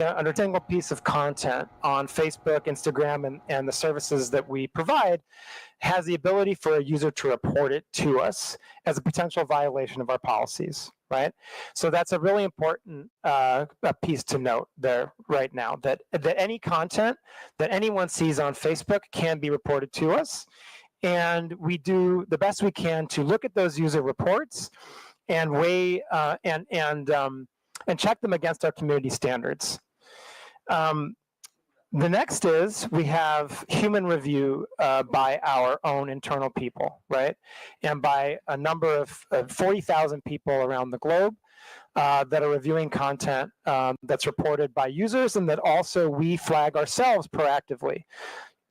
under a single piece of content on Facebook, Instagram, and the services that we provide has the ability for a user to report it to us as a potential violation of our policies, right? So that's a really important piece to note there right now, that any content that anyone sees on Facebook can be reported to us. And we do the best we can to look at those user reports and weigh and check them against our community standards. The next is we have human review by our own internal people, right? And by a number of 40,000 people around the globe that are reviewing content that's reported by users, and that also we flag ourselves proactively.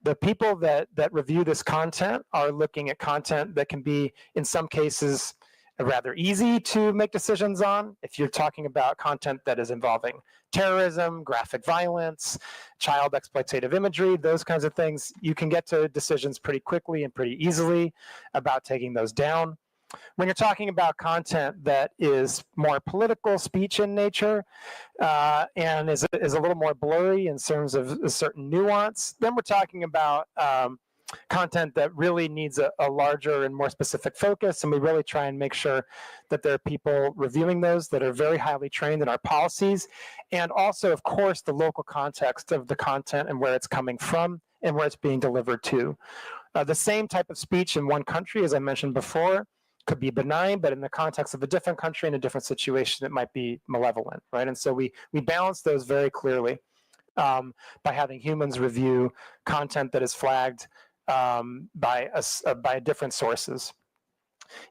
The people that review this content are looking at content that can be, in some cases, rather easy to make decisions on. If you're talking about content that is involving terrorism, graphic violence, child exploitative imagery, those kinds of things, you can get to decisions pretty quickly and pretty easily about taking those down. When you're talking about content that is more political speech in nature and is a little more blurry in terms of a certain nuance, then we're talking about content that really needs a larger and more specific focus, and we really try and make sure that there are people reviewing those that are very highly trained in our policies, and also, of course, the local context of the content and where it's coming from and where it's being delivered to. The same type of speech in one country, as I mentioned before, could be benign, but in the context of a different country in a different situation, it might be malevolent, right? And so we balance those very clearly by having humans review content that is flagged by different sources.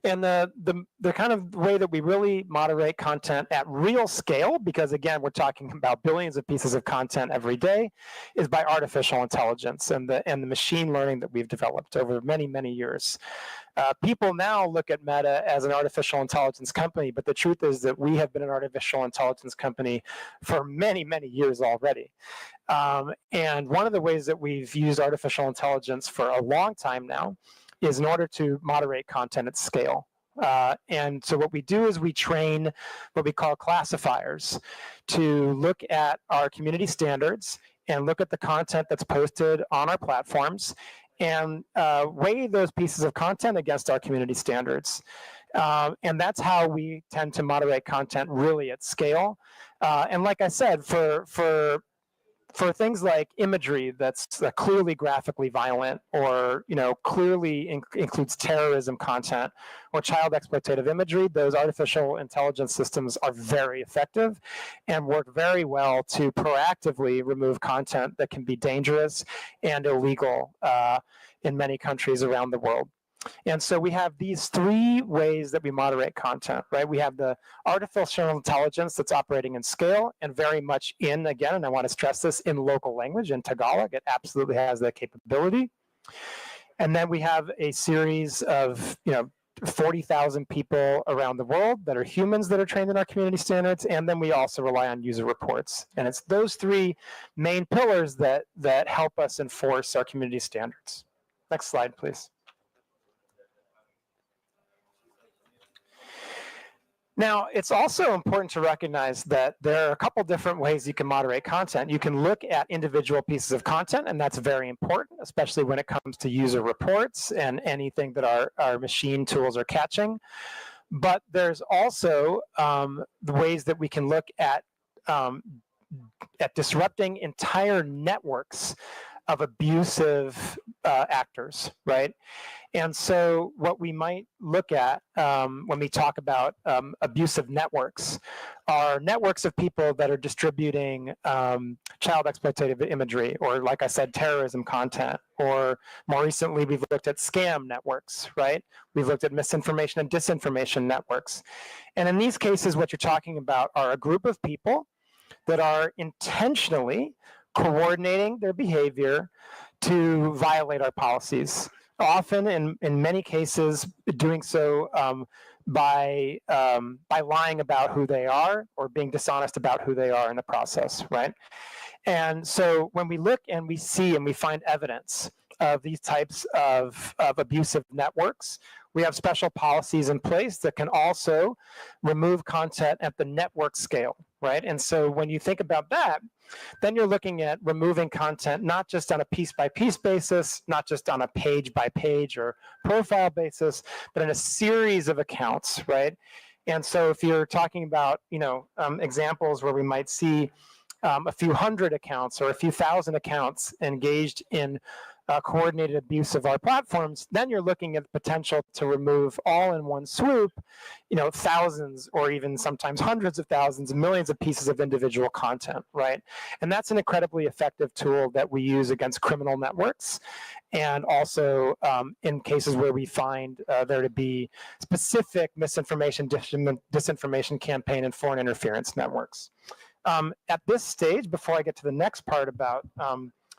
And the kind of way that we really moderate content at real scale, because again, we're talking about billions of pieces of content every day, is by artificial intelligence and the machine learning that we've developed over many, many years. People now look at Meta as an artificial intelligence company, but the truth is that we have been an artificial intelligence company for many, many years already. And one of the ways that we've used artificial intelligence for a long time now is in order to moderate content at scale. And so what we do is we train what we call classifiers to look at our community standards and look at the content that's posted on our platforms and weigh those pieces of content against our community standards. And that's how we tend to moderate content really at scale. And like I said, for things like imagery that's clearly graphically violent, or clearly includes terrorism content or child exploitative imagery, those artificial intelligence systems are very effective and work very well to proactively remove content that can be dangerous and illegal in many countries around the world. And so we have these three ways that we moderate content, right? We have the artificial intelligence that's operating in scale and very much in, again, and I want to stress this, in local language, in Tagalog. It absolutely has that capability. And then we have a series of 40,000 people around the world that are humans that are trained in our community standards, and then we also rely on user reports. And it's those three main pillars that help us enforce our community standards. Next slide, please. Now, it's also important to recognize that there are a couple different ways you can moderate content. You can look at individual pieces of content, and that's very important, especially when it comes to user reports and anything that our machine tools are catching. But there's also the ways that we can look at disrupting entire networks of abusive actors, right? And so what we might look at when we talk about abusive networks are networks of people that are distributing child exploitative imagery, or, like I said, terrorism content, or more recently we've looked at scam networks, right? We've looked at misinformation and disinformation networks. And in these cases, what you're talking about are a group of people that are intentionally coordinating their behavior to violate our policies. Often, in many cases, doing so by lying about who they are or being dishonest about who they are in the process, right? And so when we look and we see and we find evidence of these types of abusive networks, we have special policies in place that can also remove content at the network scale. right? And so when you think about that, then you're looking at removing content not just on a piece-by-piece basis, not just on a page-by-page or profile basis, but in a series of accounts, right? And so if you're talking about, examples where we might see a few hundred accounts or a few thousand accounts engaged in coordinated abuse of our platforms, then you're looking at the potential to remove all in one swoop, thousands or even sometimes hundreds of thousands, millions of pieces of individual content, right? And that's an incredibly effective tool that we use against criminal networks, and also in cases where we find there to be specific misinformation, disinformation campaign and foreign interference networks. At this stage, before I get to the next part about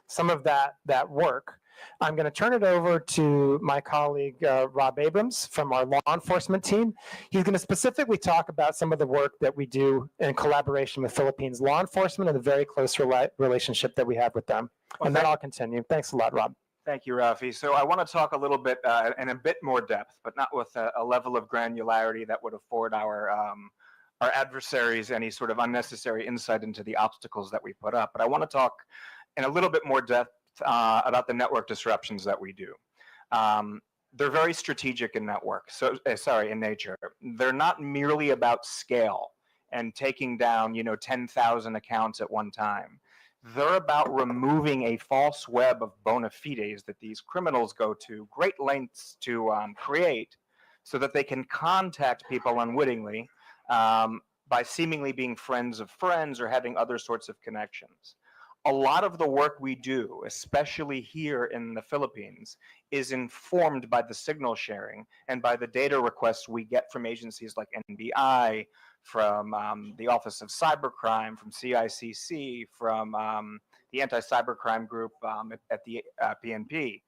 some of that work, I'm going to turn it over to my colleague, Rob Abrams from our law enforcement team. He's going to specifically talk about some of the work that we do in collaboration with Philippines law enforcement and the very close relationship that we have with them. Well, and then I'll continue. Thanks a lot, Rob. Thank you, Rafi. So I want to talk a little bit in a bit more depth, but not with a level of granularity that would afford our adversaries any sort of unnecessary insight into the obstacles that we put up. But I want to talk in a little bit more depth about the network disruptions that we do. They're very strategic in in nature. They're not merely about scale and taking down 10,000 accounts at one time. They're about removing a false web of bona fides that these criminals go to great lengths to create so that they can contact people unwittingly by seemingly being friends of friends or having other sorts of connections. A lot of the work we do, especially here in the Philippines, is informed by the signal sharing and by the data requests we get from agencies like NBI, from the Office of Cybercrime, from CICC, from the Anti-Cybercrime Group at the PNP.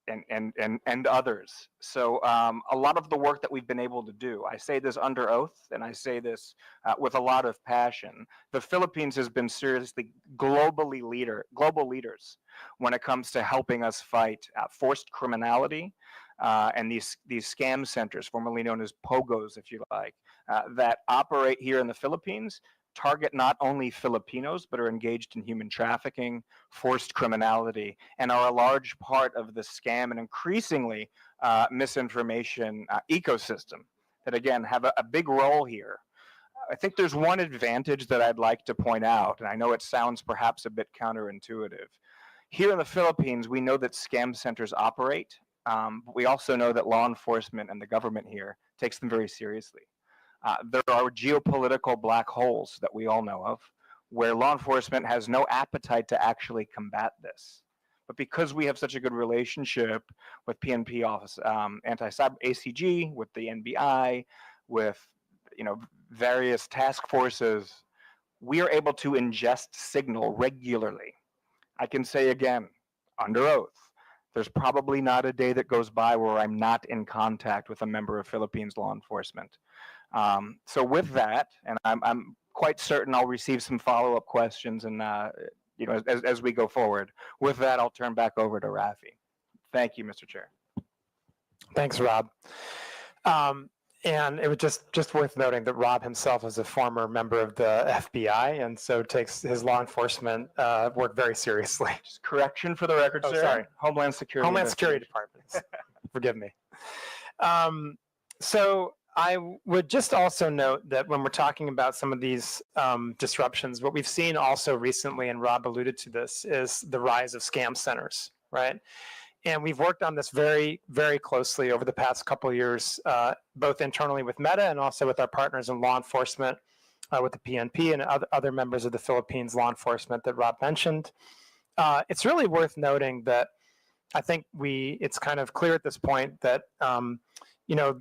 And others. So a lot of the work that we've been able to do, I say this under oath, and I say this with a lot of passion. The Philippines has been seriously global leaders when it comes to helping us fight forced criminality and these scam centers, formerly known as POGOs, if you like, that operate here in the Philippines, target not only Filipinos, but are engaged in human trafficking, forced criminality, and are a large part of the scam and increasingly misinformation ecosystem that, again, have a big role here. I think there's one advantage that I'd like to point out, and I know it sounds perhaps a bit counterintuitive. Here in the Philippines, we know that scam centers operate, but we also know that law enforcement and the government here takes them very seriously. There are geopolitical black holes that we all know of, where law enforcement has no appetite to actually combat this. But because we have such a good relationship with PNP office, anti-cyber ACG, with the NBI, with various task forces, we are able to ingest signal regularly. I can say again, under oath, there's probably not a day that goes by where I'm not in contact with a member of Philippines law enforcement. So with that, and I'm quite certain I'll receive some follow-up questions and as we go forward. With that, I'll turn back over to Rafi. Thank you, Mr. Chair. Thanks, Rob. And it was just worth noting that Rob himself is a former member of the FBI, and so takes his law enforcement work very seriously. Just correction for the record, sir. Sorry. Homeland Security. Homeland Security Department. Forgive me. So I would just also note that when we're talking about some of these disruptions, what we've seen also recently, and Rob alluded to this, is the rise of scam centers, right? And we've worked on this very, very closely over the past couple of years, both internally with Meta and also with our partners in law enforcement, with the PNP and other members of the Philippines law enforcement that Rob mentioned. It's really worth noting that I think it's kind of clear at this point that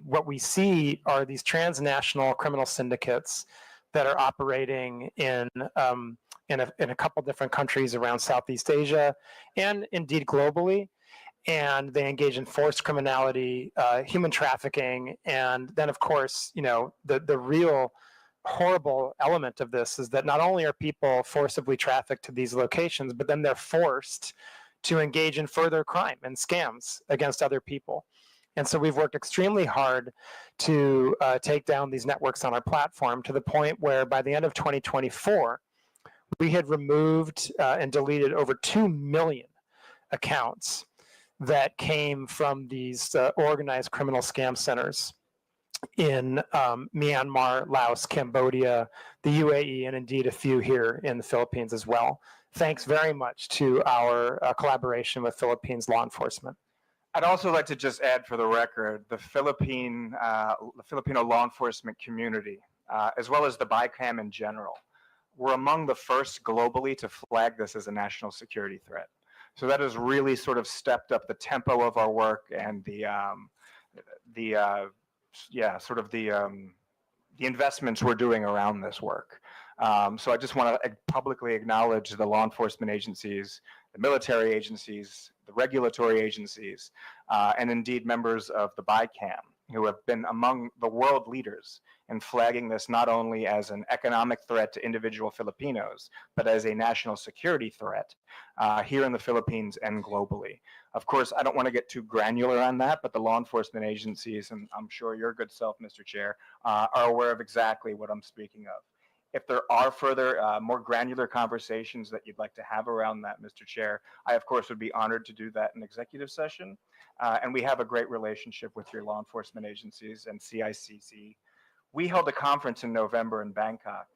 what we see are these transnational criminal syndicates that are operating in a couple different countries around Southeast Asia and indeed globally. And they engage in forced criminality, human trafficking, and then, of course, the real horrible element of this is that not only are people forcibly trafficked to these locations, but then they're forced to engage in further crime and scams against other people. And so we've worked extremely hard to take down these networks on our platform to the point where by the end of 2024, we had removed and deleted over 2 million accounts that came from these organized criminal scam centers in Myanmar, Laos, Cambodia, the UAE, and indeed a few here in the Philippines as well. Thanks very much to our collaboration with Philippines law enforcement. I'd also like to just add for the record, the Filipino law enforcement community, as well as the BICAM in general, were among the first globally to flag this as a national security threat. So that has really sort of stepped up the tempo of our work and the investments we're doing around this work. So I just want to publicly acknowledge the law enforcement agencies, the military agencies, the regulatory agencies, and indeed members of the BICAM, who have been among the world leaders in flagging this not only as an economic threat to individual Filipinos, but as a national security threat here in the Philippines and globally. Of course, I don't want to get too granular on that, but the law enforcement agencies, and I'm sure your good self, Mr. Chair, are aware of exactly what I'm speaking of. If there are further, more granular conversations that you'd like to have around that, Mr. Chair, I, of course, would be honored to do that in executive session. And we have a great relationship with your law enforcement agencies and CICC. We held a conference in November in Bangkok,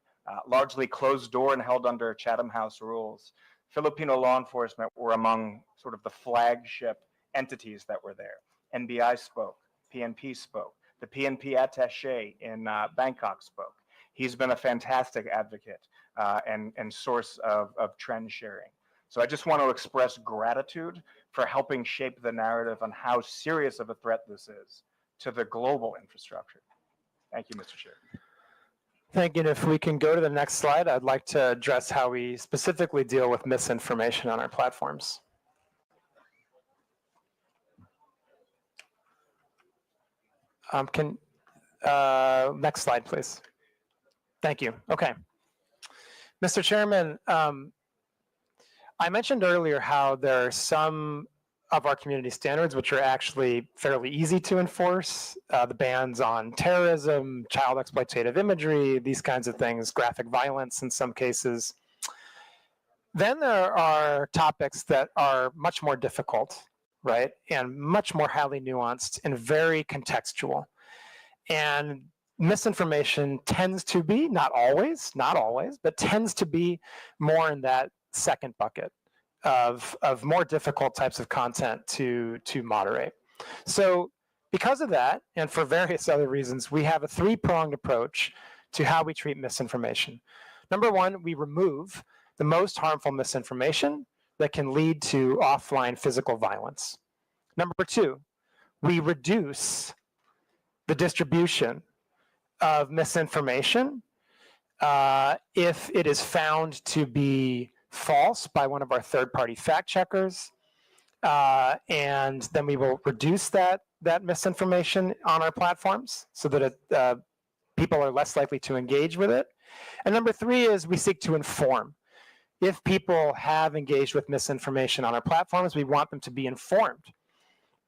largely closed door and held under Chatham House rules. Filipino law enforcement were among sort of the flagship entities that were there. NBI spoke, PNP spoke, the PNP attaché in Bangkok spoke. He's been a fantastic advocate and source of trend sharing. So I just want to express gratitude for helping shape the narrative on how serious of a threat this is to the global infrastructure. Thank you, Mr. Chair. Thank you. And if we can go to the next slide, I'd like to address how we specifically deal with misinformation on our platforms. Next slide, please. Thank you. Okay. Mr. Chairman, I mentioned earlier how there are some of our community standards which are actually fairly easy to enforce. The bans on terrorism, child exploitative imagery, these kinds of things, graphic violence in some cases. Then there are topics that are much more difficult, right? And much more highly nuanced and very contextual. And misinformation tends to be, not always, but tends to be more in that second bucket of more difficult types of content to moderate. So because of that, and for various other reasons, we have a three-pronged approach to how we treat misinformation. Number one, we remove the most harmful misinformation that can lead to offline physical violence. Number two, we reduce the distribution of misinformation if it is found to be false by one of our third-party fact checkers, and then we will reduce that misinformation on our platforms so that people are less likely to engage with it. And number three is we seek to inform. If people have engaged with misinformation on our platforms, we want them to be informed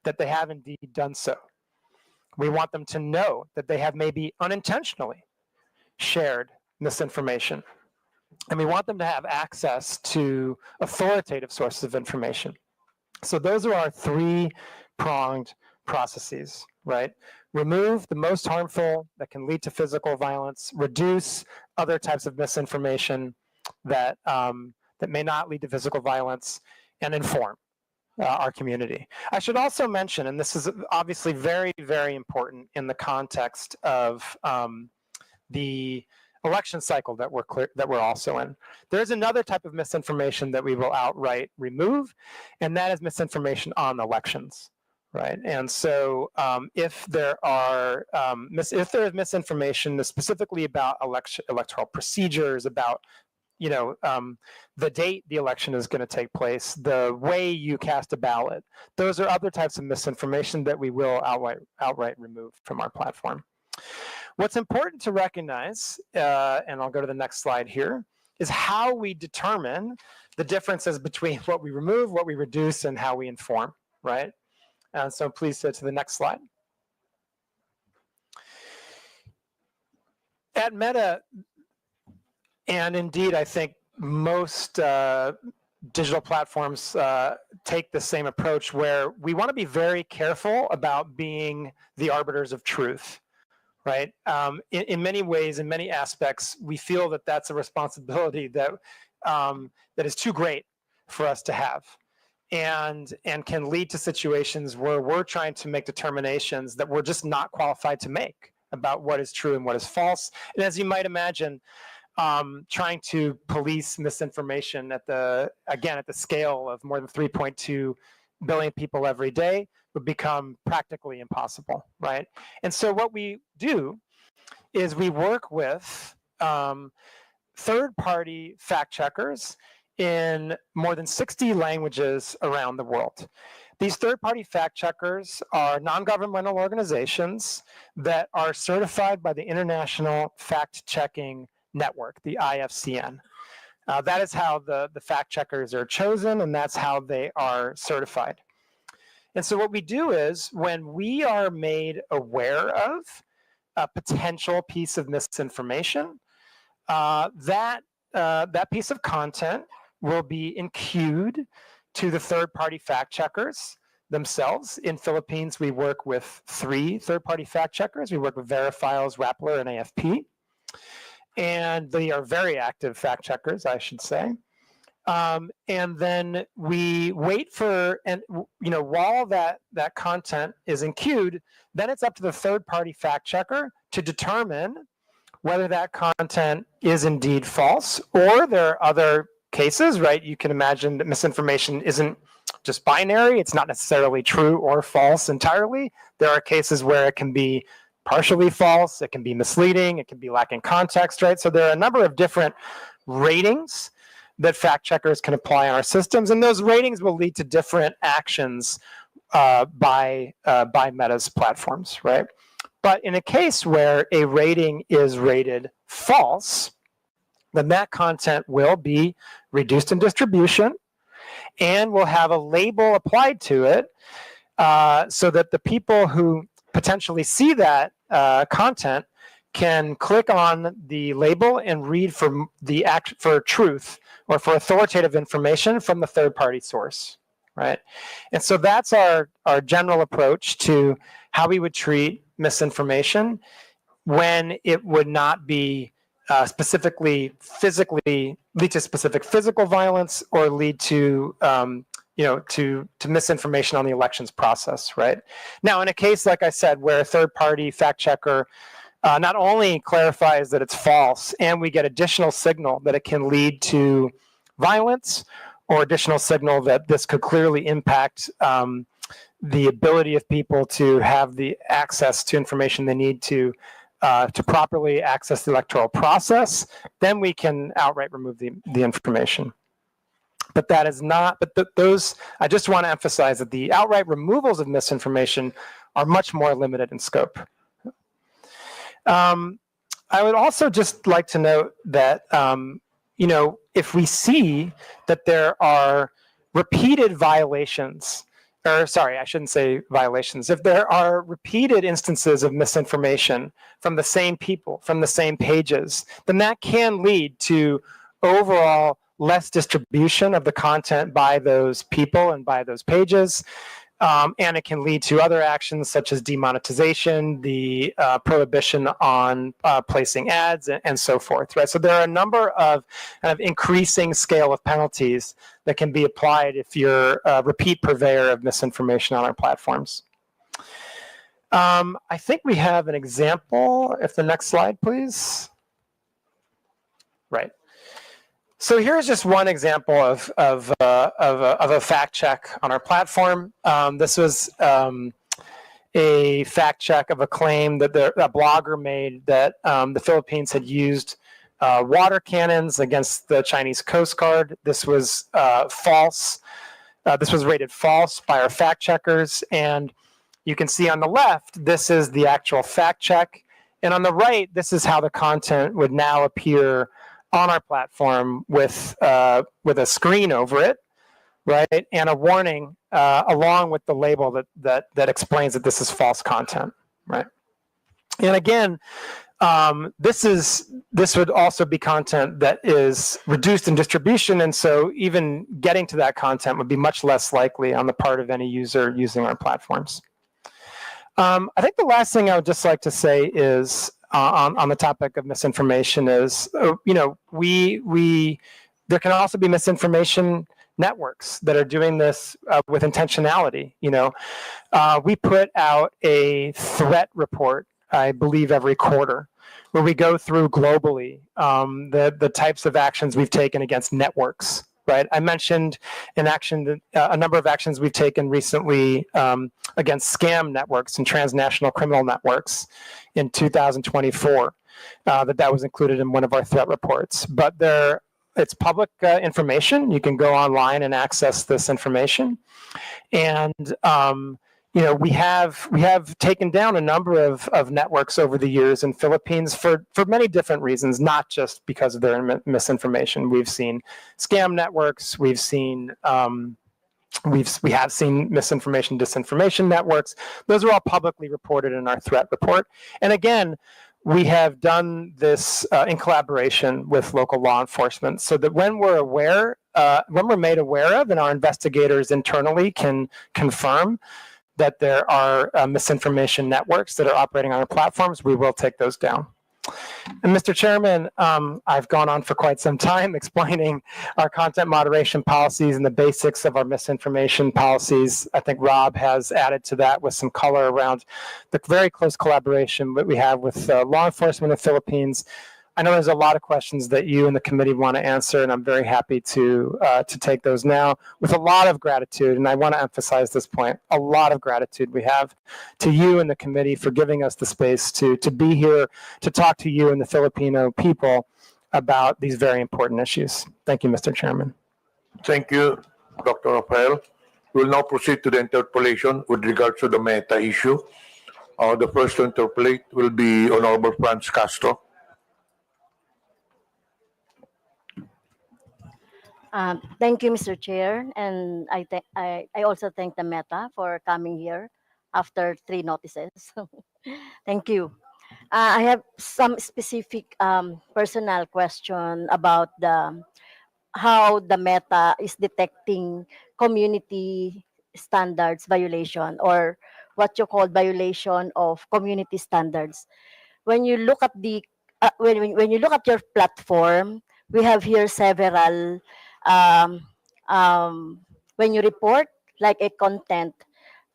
that they have indeed done so. We want them to know that they have maybe unintentionally shared misinformation. And we want them to have access to authoritative sources of information. So those are our three-pronged processes, right? Remove the most harmful that can lead to physical violence, reduce other types of misinformation that may not lead to physical violence, and inform our community. I should also mention, and this is obviously very, very important in the context of the election cycle that we're also in. There's another type of misinformation that we will outright remove, and that is misinformation on elections, right? And so if there is misinformation specifically about electoral procedures, about the date the election is going to take place, the way you cast a ballot, those are other types of misinformation that we will outright remove from our platform. What's important to recognize, and I'll go to the next slide here, is how we determine the differences between what we remove, what we reduce, and how we inform, right? So please go to the next slide. At Meta, and indeed, I think most digital platforms take the same approach, where we want to be very careful about being the arbiters of truth, right? In many ways, in many aspects, we feel that that's a responsibility that that is too great for us to have, and can lead to situations where we're trying to make determinations that we're just not qualified to make about what is true and what is false. And as you might imagine, trying to police misinformation at the scale of more than 3.2 billion people every day would become practically impossible, right? And so what we do is we work with third-party fact checkers in more than 60 languages around the world. These third-party fact checkers are non-governmental organizations that are certified by the International Fact-Checking Network, the IFCN. That is how the fact checkers are chosen, and that's how they are certified. And so what we do is, when we are made aware of a potential piece of misinformation, that piece of content will be enqueued to the third-party fact checkers themselves. In Philippines, we work with 3 third-party fact checkers. We work with Verifiles, Rappler, and AFP. And they are very active fact checkers, I should say. And then we wait for, and while that content is enqueued, then it's up to the third-party fact checker to determine whether that content is indeed false, or there are other cases, right? You can imagine that misinformation isn't just binary. It's not necessarily true or false entirely. There are cases where it can be partially false, it can be misleading, it can be lacking context, right? So there are a number of different ratings that fact checkers can apply on our systems, and those ratings will lead to different actions by Meta's platforms, right? But in a case where a rating is rated false, then that content will be reduced in distribution and will have a label applied to it, so that the people who potentially see that content can click on the label and read for truth or for authoritative information from the third-party source, right? And so that's our general approach to how we would treat misinformation when it would not be specifically physically lead to specific physical violence or lead to to misinformation on the elections process, right? Now, in a case, like I said, where a third-party fact checker not only clarifies that it's false, and we get additional signal that it can lead to violence, or additional signal that this could clearly impact the ability of people to have the access to information they need to properly access the electoral process, then we can outright remove the information. But that is not, those, I just want to emphasize that the outright removals of misinformation are much more limited in scope. I would also just like to note that, if we see that there are repeated violations, or sorry, I shouldn't say violations, if there are repeated instances of misinformation from the same people, from the same pages, then that can lead to overall less distribution of the content by those people and by those pages. And it can lead to other actions such as demonetization, the prohibition on placing ads, and so forth, right? So there are a number of kind of increasing scale of penalties that can be applied if you're a repeat purveyor of misinformation on our platforms. I think we have an example. If the next slide, please. Right. So here's just one example of a fact check on our platform. This was a fact check of a claim that a blogger made that the Philippines had used water cannons against the Chinese Coast Guard. This was false. This was rated false by our fact checkers. And you can see on the left, this is the actual fact check. And on the right, this is how the content would now appear on our platform with a screen over it, right? And a warning along with the label that explains that this is false content, right? And again, this would also be content that is reduced in distribution, and so even getting to that content would be much less likely on the part of any user using our platforms. I think the last thing I would just like to say is on the topic of misinformation is, there can also be misinformation networks that are doing this with intentionality. We put out a threat report, I believe, every quarter, where we go through globally the types of actions we've taken against networks. Right, I mentioned a number of actions we've taken recently against scam networks and transnational criminal networks in 2024. That was included in one of our threat reports. But it's public information. You can go online and access this information, and we have taken down a number of networks over the years in Philippines for many different reasons, not just because of their misinformation. We've seen scam networks. We have seen misinformation, disinformation networks. Those are all publicly reported in our threat report. And again, we have done this in collaboration with local law enforcement, so that when we're made aware of, and our investigators internally can confirm that there are misinformation networks that are operating on our platforms, we will take those down. And Mr. Chairman, I've gone on for quite some time explaining our content moderation policies and the basics of our misinformation policies. I think Rob has added to that with some color around the very close collaboration that we have with law enforcement in the Philippines. I know there's a lot of questions that you and the committee want to answer, and I'm very happy to take those now with a lot of gratitude. And I want to emphasize this point: a lot of gratitude we have to you and the committee for giving us the space to be here to talk to you and the Filipino people about these very important issues. Thank you, Mr. Chairman. Thank you, Dr. Rafael. We will now proceed to the interpellation with regards to the Meta issue. The first to interpellate will be Honorable Franz Castro. Thank you, Mr. Chair, and I also thank the Meta for coming here after 3 notices. Thank you. I have some specific personal question about how the Meta is detecting community standards violation, or what you call violation of community standards. When you look at when you look at your platform, we have here several. When you report like a content,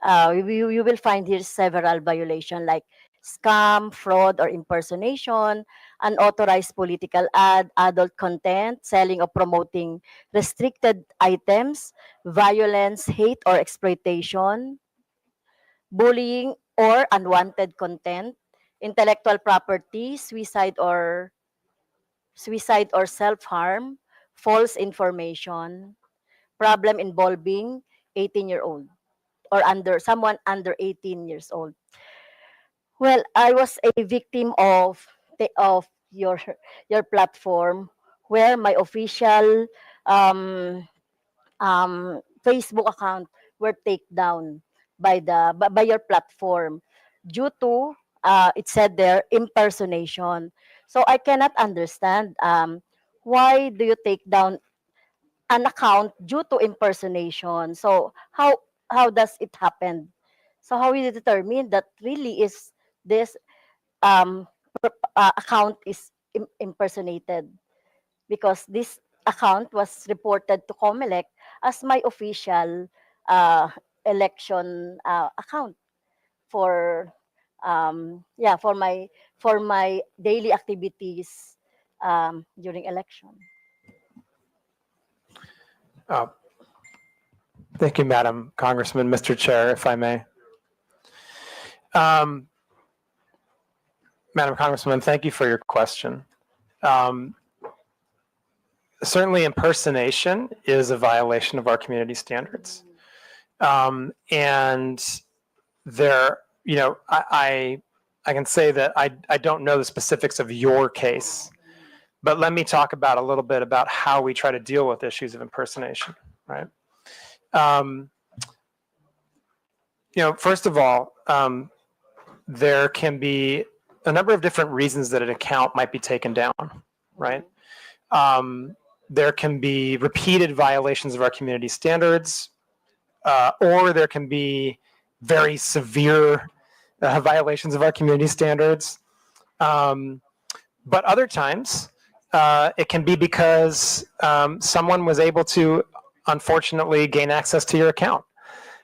you will find here several violations like scam, fraud, or impersonation, unauthorized political ad, adult content, selling or promoting restricted items, violence, hate, or exploitation, bullying or unwanted content, intellectual property, suicide or self-harm, false information, problem involving 18-year-old or someone under 18 years old. Well, I was a victim of your platform, where my official Facebook account were taken down by your platform due to it said there impersonation. So I cannot understand why do you take down an account due to impersonation. So how does it happen? So how will you determine that really is this account is impersonated? Because this account was reported to COMELEC as my official election account for for my daily activities during election. Thank you, Madam Congressman. Mr. Chair, if I may. Madam Congresswoman, thank you for your question. Certainly impersonation is a violation of our community standards. And there, I can say that I don't know the specifics of your case, but let me talk about a little bit about how we try to deal with issues of impersonation, right? First of all, there can be a number of different reasons that an account might be taken down, right? There can be repeated violations of our community standards, or there can be very severe violations of our community standards. But other times, it can be because someone was able to, unfortunately, gain access to your account.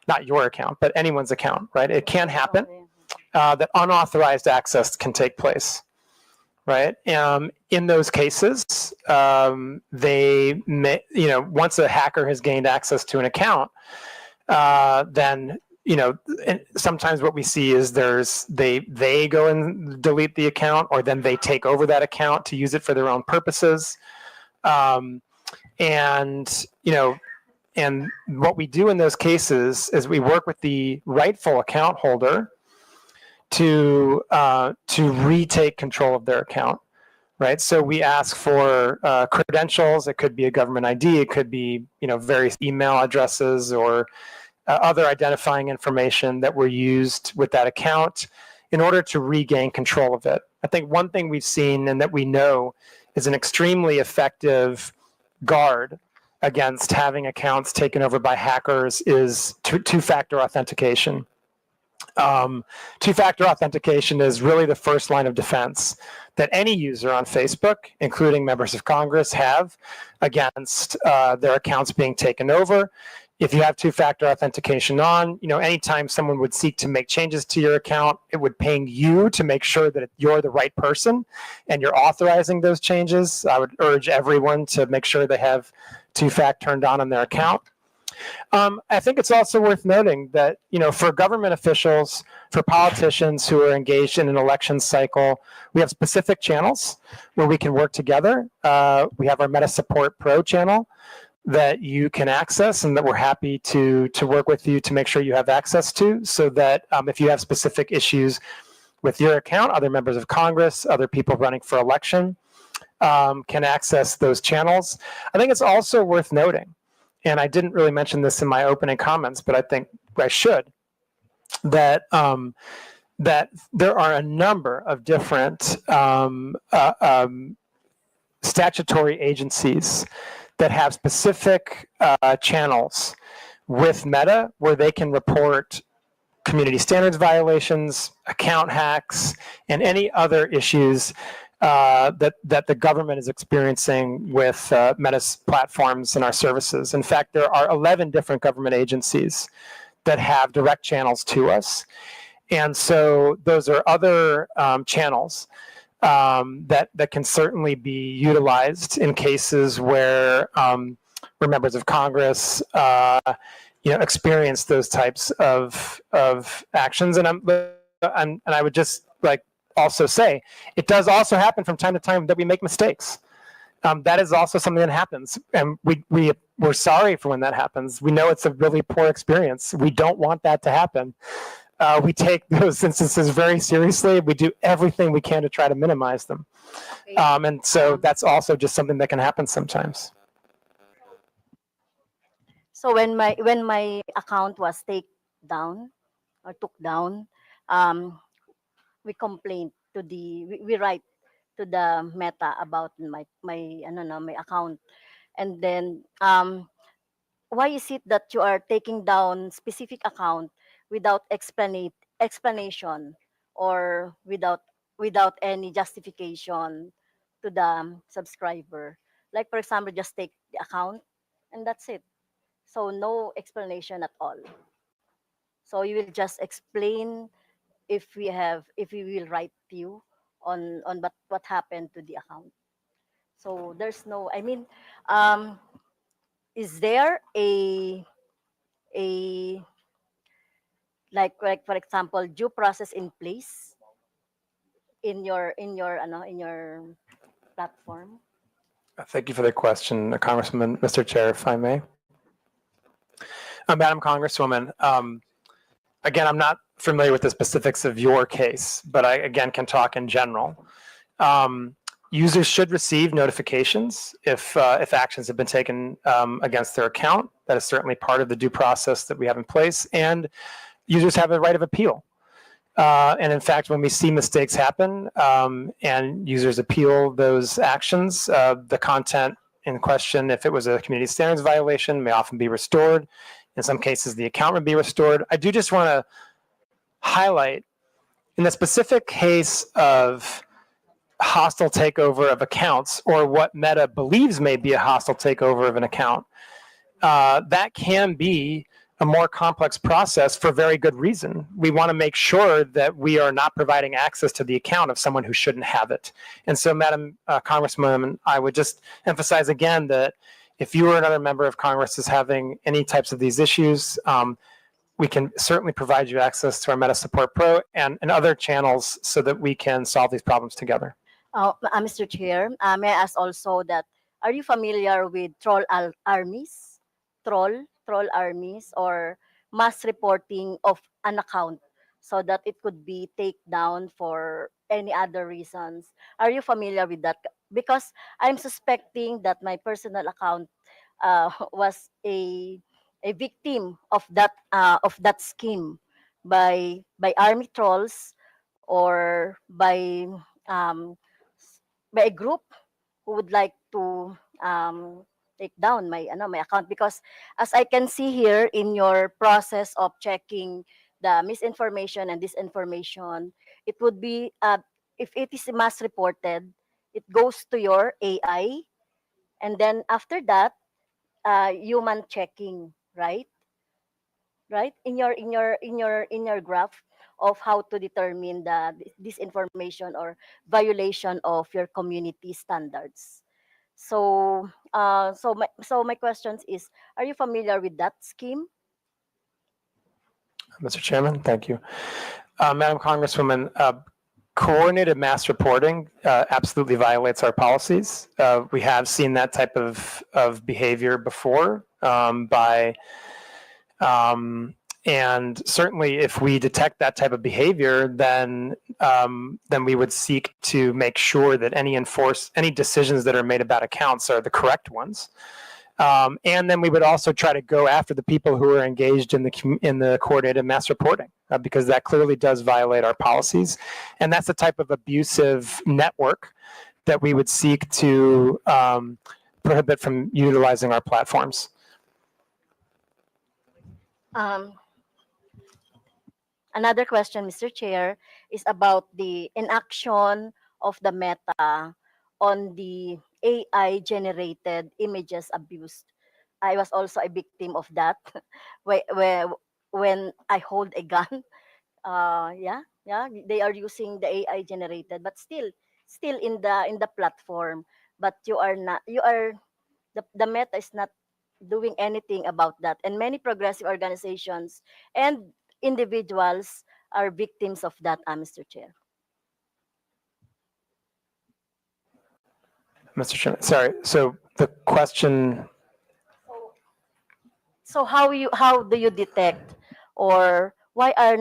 Not your account, but anyone's account, right? It can happen that unauthorized access can take place, right? In those cases, they may, once a hacker has gained access to an account, then sometimes what we see is they go and delete the account, or then they take over that account to use it for their own purposes, and what we do in those cases is we work with the rightful account holder to retake control of their account, right? So we ask for credentials. It could be a government ID. It could be various email addresses or other identifying information that were used with that account in order to regain control of it. I think one thing we've seen and that we know is an extremely effective guard against having accounts taken over by hackers is two-factor authentication. Two-factor authentication is really the first line of defense that any user on Facebook, including members of Congress, have against their accounts being taken over. If you have two-factor authentication on, anytime someone would seek to make changes to your account, it would ping you to make sure that you're the right person and you're authorizing those changes. I would urge everyone to make sure they have two-fact turned on their account. I think it's also worth noting that, for government officials, for politicians who are engaged in an election cycle, we have specific channels where we can work together. We have our Meta Support Pro channel that you can access and that we're happy to work with you to make sure you have access to, so that if you have specific issues with your account, other members of Congress, other people running for election can access those channels. I think it's also worth noting, and I didn't really mention this in my opening comments, but I think I should, that that there are a number of different statutory agencies that have specific channels with Meta where they can report community standards violations, account hacks, and any other issues that the government is experiencing with Meta's platforms and our services. In fact, there are 11 different government agencies that have direct channels to us. And so those are other channels that can certainly be utilized in cases where members of Congress experience those types of actions. And I would just also say it does also happen from time to time that we make mistakes. That is also something that happens, and we're sorry for when that happens. We know it's a really poor experience. We don't want that to happen. We take those instances very seriously. We do everything we can to try to minimize them. And so that's also just something that can happen sometimes. So when my account was took down, we complained to we write to the Meta about my account, and then why is it that you are taking down specific account without explanation or without any justification to the subscriber? Like, for example, just take the account and that's it. So no explanation at all. So you will just explain if we will write to you on what happened to the account. So there's no, is there a like for example due process in place in your platform? Thank you for the question, Congressman, Mr. Chair, if I may. Madam Congresswoman, again, I'm not familiar with the specifics of your case, but I, again, can talk in general. users should receive notifications if actions have been taken against their account. That is certainly part of the due process that we have in place, and users have a right of appeal. And in fact, when we see mistakes happen and users appeal those actions, the content in question, if it was a community standards violation, may often be restored. In some cases, the account would be restored. I do just want to highlight, in the specific case of hostile takeover of accounts, or what Meta believes may be a hostile takeover of an account, that can be a more complex process for very good reason. We want to make sure that we are not providing access to the account of someone who shouldn't have it. And so, Madam Congresswoman, I would just emphasize again that if you or another member of Congress is having any types of these issues, we can certainly provide you access to our Meta Support Pro and other channels so that we can solve these problems together. Mr. Chair, may I ask also that, are you familiar with armies? Troll armies, or mass reporting of an account so that it could be taken down for any other reasons? Are you familiar with that? Because I'm suspecting that my personal account was a victim of that scheme by army trolls, or by a group who would like to take down my account. Because as I can see here in your process of checking the misinformation and disinformation, it would be, if it is mass reported, it goes to your AI, and then after that, human checking, right? Right, in your graph of how to determine the disinformation or violation of your community standards. So my questions is, are you familiar with that scheme? Mr. Chairman, thank you. Madam Congresswoman, coordinated mass reporting absolutely violates our policies. We have seen that type of behavior before and certainly if we detect that type of behavior, then we would seek to make sure that any decisions that are made about accounts are the correct ones. And then we would also try to go after the people who are engaged in the coordinated mass reporting, because that clearly does violate our policies. And that's the type of abusive network that we would seek to prohibit from utilizing our platforms. Another question, Mr. Chair, is about the inaction of the Meta on the AI-generated images abused. I was also a victim of that. When I hold a gun, yeah, they are using the AI-generated, but still in the platform. But the Meta is not doing anything about that, and many progressive organizations and individuals are victims of that, Mr. Chair. Mr. Chairman, sorry. So the question. So how do you detect, or why are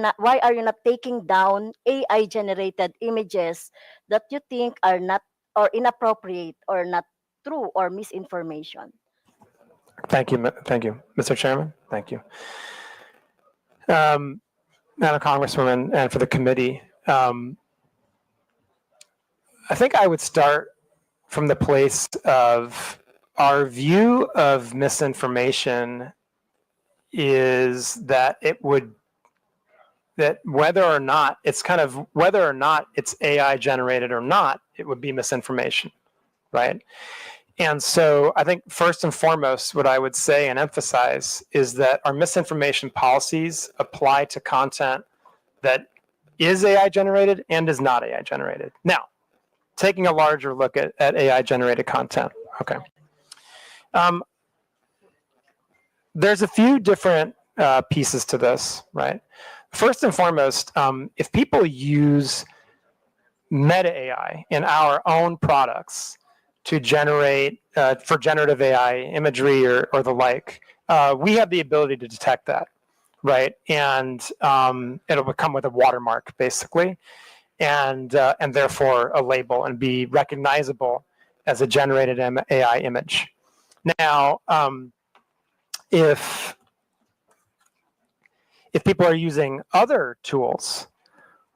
you not taking down AI generated images that you think are not, or inappropriate, or not true, or misinformation? Thank you, Mr. Chairman. Thank you. Madam Congresswoman, and for the committee, I think I would start from the place of our view of misinformation is that that whether or not it's AI generated or not, it would be misinformation, right? And so I think first and foremost, what I would say and emphasize is that our misinformation policies apply to content that is AI generated and is not AI generated. Now, taking a larger look at AI generated content, okay. There's a few different pieces to this, right? First and foremost, if people use meta AI in our own products to generate for generative AI imagery or the like, we have the ability to detect that, right? And it'll come with a watermark, basically. and therefore a label and be recognizable as a generated AI image. Now, if people are using other tools,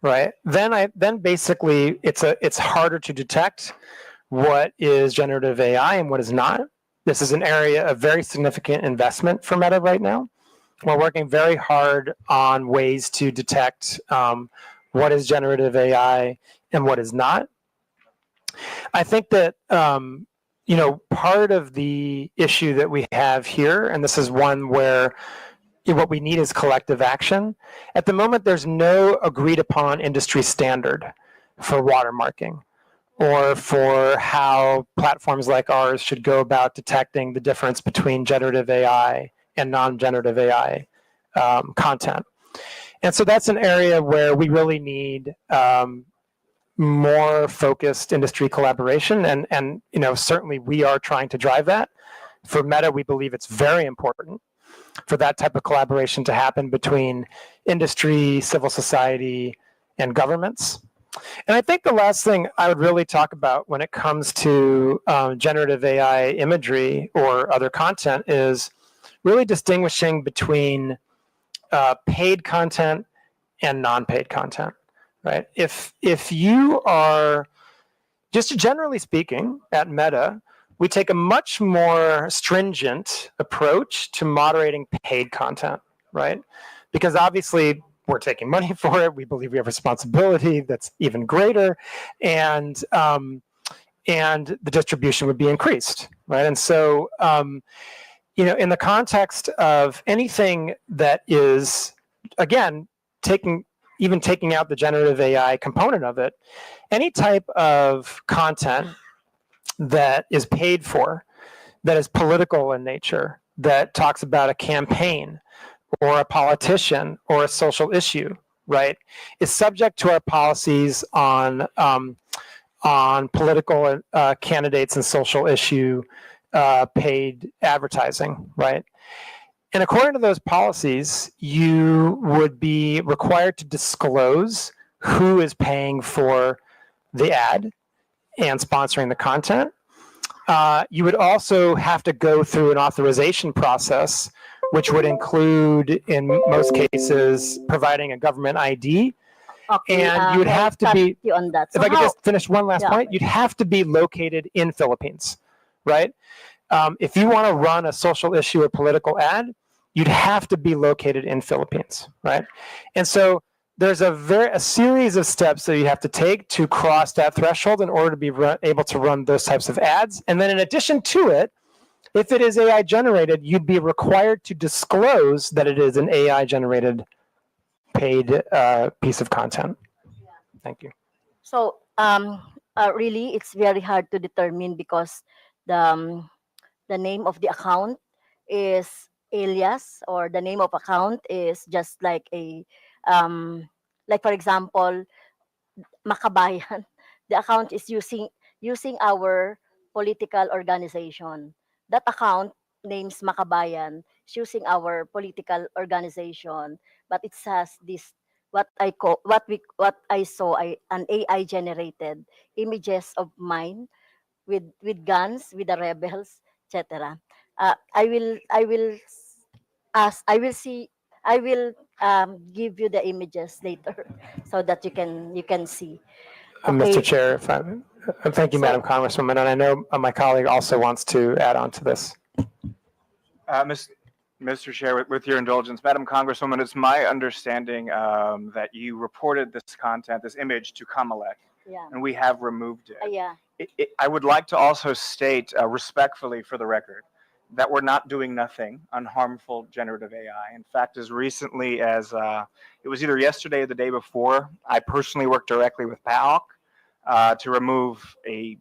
right, then basically it's harder to detect what is generative AI and what is not. This is an area of very significant investment for Meta right now. We're working very hard on ways to detect what is generative AI and what is not. I think that part of the issue that we have here, and this is one where what we need is collective action. At the moment, there's no agreed upon industry standard for watermarking or for how platforms like ours should go about detecting the difference between generative AI and non-generative AI content. And so that's an area where we really need more focused industry collaboration, and certainly we are trying to drive that. For Meta, we believe it's very important for that type of collaboration to happen between industry, civil society, and governments. And I think the last thing I would really talk about when it comes to generative AI imagery or other content is really distinguishing between paid content and non-paid content, right? If you are, just generally speaking, at Meta, we take a much more stringent approach to moderating paid content, right? Because obviously we're taking money for it. We believe we have responsibility that's even greater, and the distribution would be increased, right? And so, in the context of anything that is, again, taking out the generative AI component of it, any type of content that is paid for, that is political in nature, that talks about a campaign or a politician or a social issue, right, is subject to our policies on political candidates and social issue paid advertising, right? And according to those policies, you would be required to disclose who is paying for the ad and sponsoring the content. You would also have to go through an authorization process, which would include, in most cases, providing a government ID. Okay, And you would have to be, you on that. if I could just finish one last point, you'd have to be located in Philippines, right? If you want to run a social issue or political ad, you'd have to be located in Philippines, right? And so there's a series of steps that you have to take to cross that threshold in order to be able to run those types of ads. And then in addition to it, if it is AI generated, you'd be required to disclose that it is an AI generated paid piece of content. Thank you. So really, it's very hard to determine because the name of the account is alias, or the name of account is just like a like, for example, Makabayan. The account is using our political organization. That account names Makabayan is using our political organization, but it has this what I saw an AI generated images of mine with guns, with the rebels, etc. I will see I will give you the images later so that you can see. Mr. Okay. Chair, thank you, So- Madam Congresswoman, and I know my colleague also wants to add on to this. Mr. Chair, with your indulgence, Madam Congresswoman, it's my understanding that you reported this content, this image, to Comelec, Yeah. and we have removed it. Yeah. I would like to also state respectfully for the record that we're not doing nothing on harmful generative AI. In fact, as recently as it was either yesterday or the day before, I personally worked directly with PAOK to remove a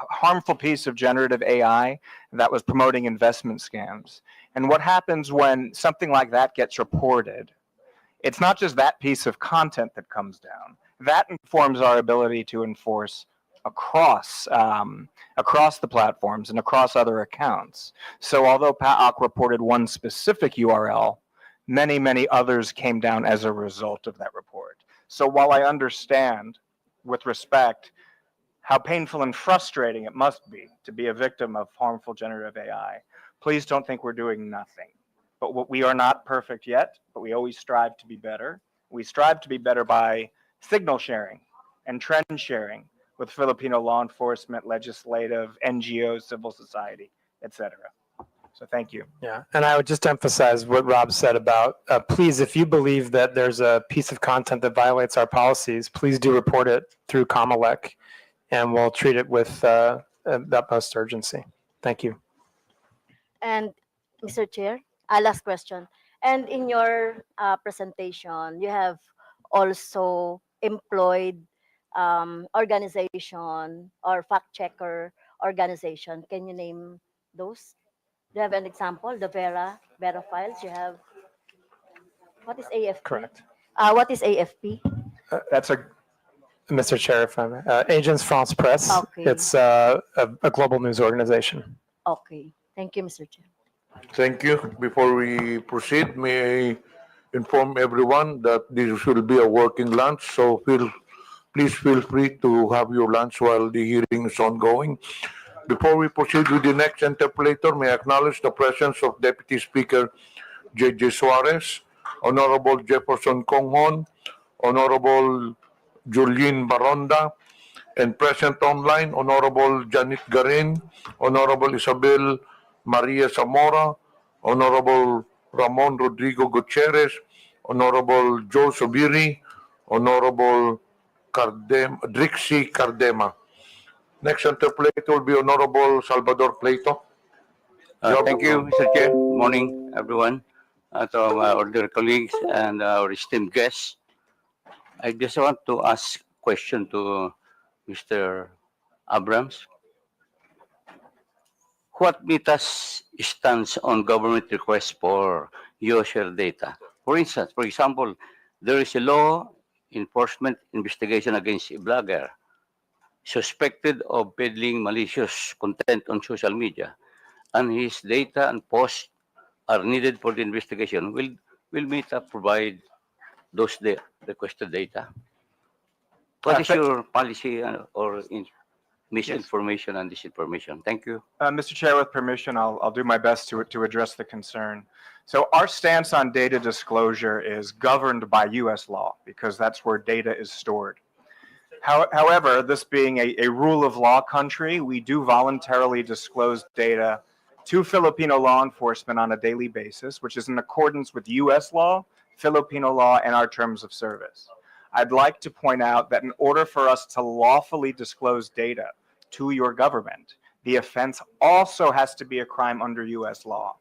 harmful piece of generative AI that was promoting investment scams. And what happens when something like that gets reported, it's not just that piece of content that comes down. That informs our ability to enforce across the platforms and across other accounts. So although PAOK reported one specific URL, many others came down as a result of that report. So while I understand with respect, how painful and frustrating it must be to be a victim of harmful generative AI. Please don't think we're doing nothing. But we are not perfect yet, but we always strive to be better. We strive to be better by signal sharing and trend sharing with Filipino law enforcement, legislative, NGOs, civil society, etc. So thank you. Yeah, and I would just emphasize what Rob said about, please, if you believe that there's a piece of content that violates our policies, please do report it through Comelec, and we'll treat it with the utmost urgency. Thank you. And Mr. Chair, last question. And in your presentation, you have also employed organization or fact checker organization. Can you name those? Do you have an example? The Vera files. You have, what is AFP? Correct. What is AFP? That's a Mr. Chair, if I may. Agence France Presse. Okay. It's a global news organization. Okay. Thank you, Mr. Chair. Thank you. Before we proceed, may I inform everyone that this will be a working lunch, so please feel free to have your lunch while the hearing is ongoing. Before we proceed with the next interpolator, may I acknowledge the presence of Deputy Speaker J.J. Suarez, Honorable Jefferson Conghon, Honorable Julien Baronda, and present online, Honorable Janet Garin, Honorable Isabel Maria Zamora, Honorable Ramon Rodrigo Gutierrez, Honorable Joe Sobiri, Honorable Drixie Cardema. Next interpolator will be Honorable Salvador Plato. Thank you, Mr. Chair. Good morning, everyone. To our dear colleagues and our esteemed guests. I just want to ask a question to Mr. Abrams. What MITA's stance on government requests for user data? For instance, for example, there is a law enforcement investigation against a blogger suspected of peddling malicious content on social media, and his data and posts are needed for the investigation. Will MITA provide those requested data? What is your policy or misinformation and disinformation? Thank you. Mr. Chair, with permission, I'll do my best to address the concern. So our stance on data disclosure is governed by U.S. law because that's where data is stored. However, this being a rule of law country, we do voluntarily disclose data to Filipino law enforcement on a daily basis, which is in accordance with U.S. law, Filipino law, and our terms of service. I'd like to point out that in order for us to lawfully disclose data to your government, the offense also has to be a crime under U.S. law.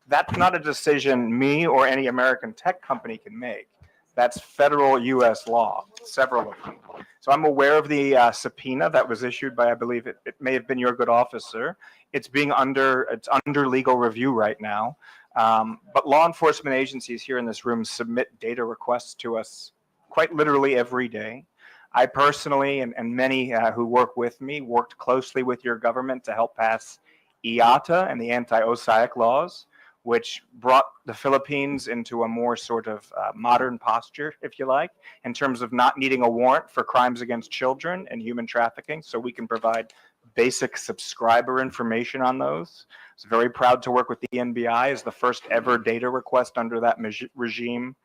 That's not a decision me or any American tech company can make. That's federal U.S. law, several of them. So I'm aware of the subpoena that was issued by, I believe it may have been your good officer. It's under legal review right now. But law enforcement agencies here in this room submit data requests to us quite literally every day. I personally and many who work with me worked closely with your government to help pass IATA and the anti-OSAIC laws, which brought the Philippines into a more sort of modern posture, if you like, in terms of not needing a warrant for crimes against children and human trafficking, so we can provide basic subscriber information on those. I was very proud to work with the NBI as the first ever data request under that regime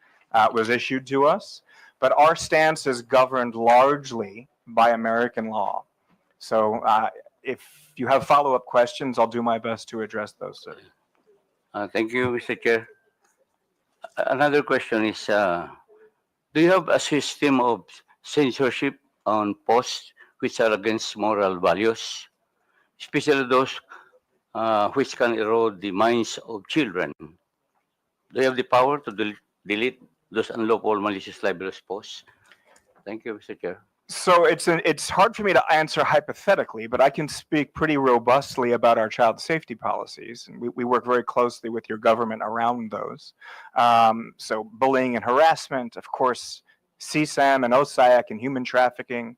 was issued to us. But our stance is governed largely by American law. So if you have follow-up questions, I'll do my best to address those, sir. Thank you, Mr. Chair. Another question is, do you have a system of censorship on posts which are against moral values, especially those which can erode the minds of children? Do you have the power to delete those unlawful, malicious, libelous posts? Thank you, Mr. Chair. So it's hard for me to answer hypothetically, but I can speak pretty robustly about our child safety policies, and we work very closely with your government around those. So bullying and harassment, of course, CSAM and OSAIC and human trafficking,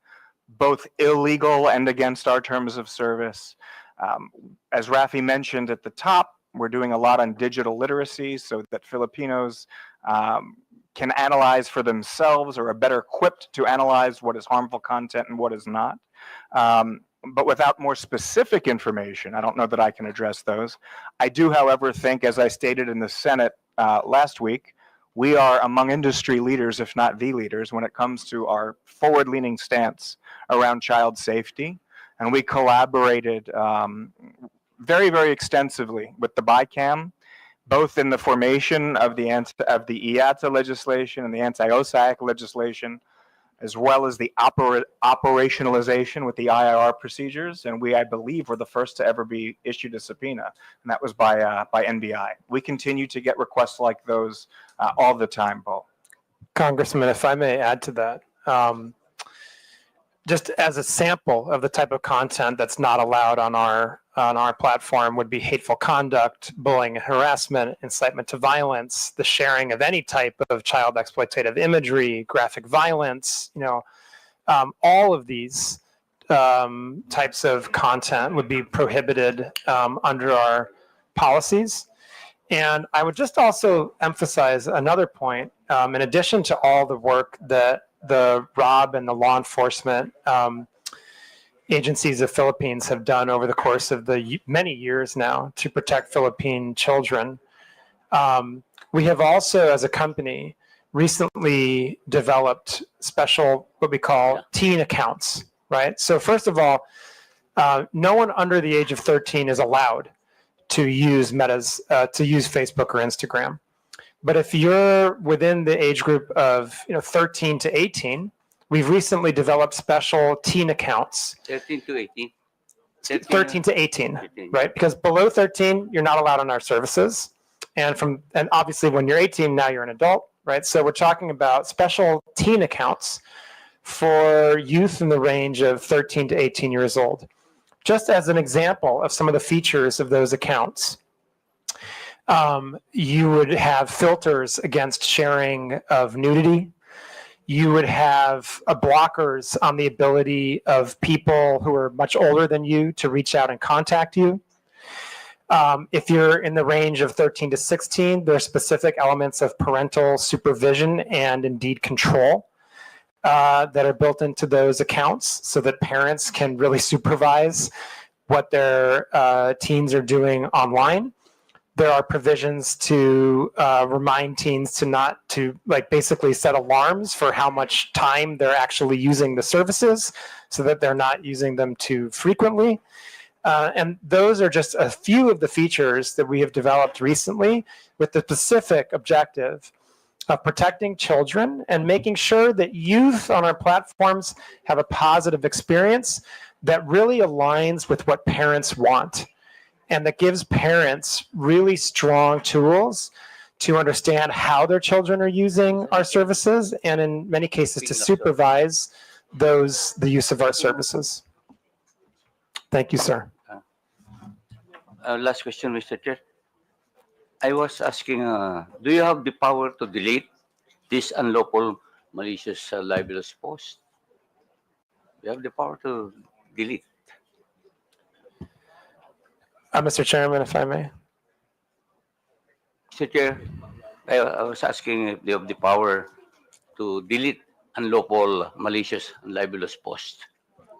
both illegal and against our terms of service. As Rafi mentioned at the top, we're doing a lot on digital literacy so that Filipinos can analyze for themselves or are better equipped to analyze what is harmful content and what is not. But without more specific information, I don't know that I can address those. I do, however, think, as I stated in the Senate last week, we are among industry leaders, if not the leaders, when it comes to our forward-leaning stance around child safety. And we collaborated very, very extensively with the BICAM, both in the formation of the IATA legislation and the anti-OSAC legislation, as well as the operationalization with the IIR procedures. And we, I believe, were the first to ever be issued a subpoena, and that was by NBI. We continue to get requests like those all the time, Paul. Congressman, if I may add to that, just as a sample of the type of content that's not allowed on our platform would be hateful conduct, bullying and harassment, incitement to violence, the sharing of any type of child exploitative imagery, graphic violence, all of these types of content would be prohibited under our policies. And I would just also emphasize another point, in addition to all the work that the ROB and the law enforcement agencies of Philippines have done over the course of the many years now to protect Philippine children. We have also, as a company, recently developed special, what we call teen accounts, right? So first of all, no one under the age of 13 is allowed to use to use Facebook or Instagram. But if you're within the age group of 13 to 18, we've recently developed special teen accounts. 13 to 18. 13 to 18, right? Because below 13, you're not allowed on our services. And obviously when you're 18, now you're an adult, right? So we're talking about special teen accounts for youth in the range of 13 to 18 years old. Just as an example of some of the features of those accounts, you would have filters against sharing of nudity. You would have blockers on the ability of people who are much older than you to reach out and contact you. If you're in the range of 13 to 16, there are specific elements of parental supervision and indeed control that are built into those accounts so that parents can really supervise what their teens are doing online. There are provisions to remind teens to basically set alarms for how much time they're actually using the services so that they're not using them too frequently. And those are just a few of the features that we have developed recently with the specific objective of protecting children and making sure that youth on our platforms have a positive experience that really aligns with what parents want, and that gives parents really strong tools to understand how their children are using our services, and in many cases to supervise the use of our services. Thank you, sir. Last question, Mr. Chair. I was asking, do you have the power to delete this unlawful, malicious, libelous post? You have the power to delete. Mr. Chairman, if I may. Mr. Chair, I was asking if you have the power to delete unlawful, malicious, and libelous posts.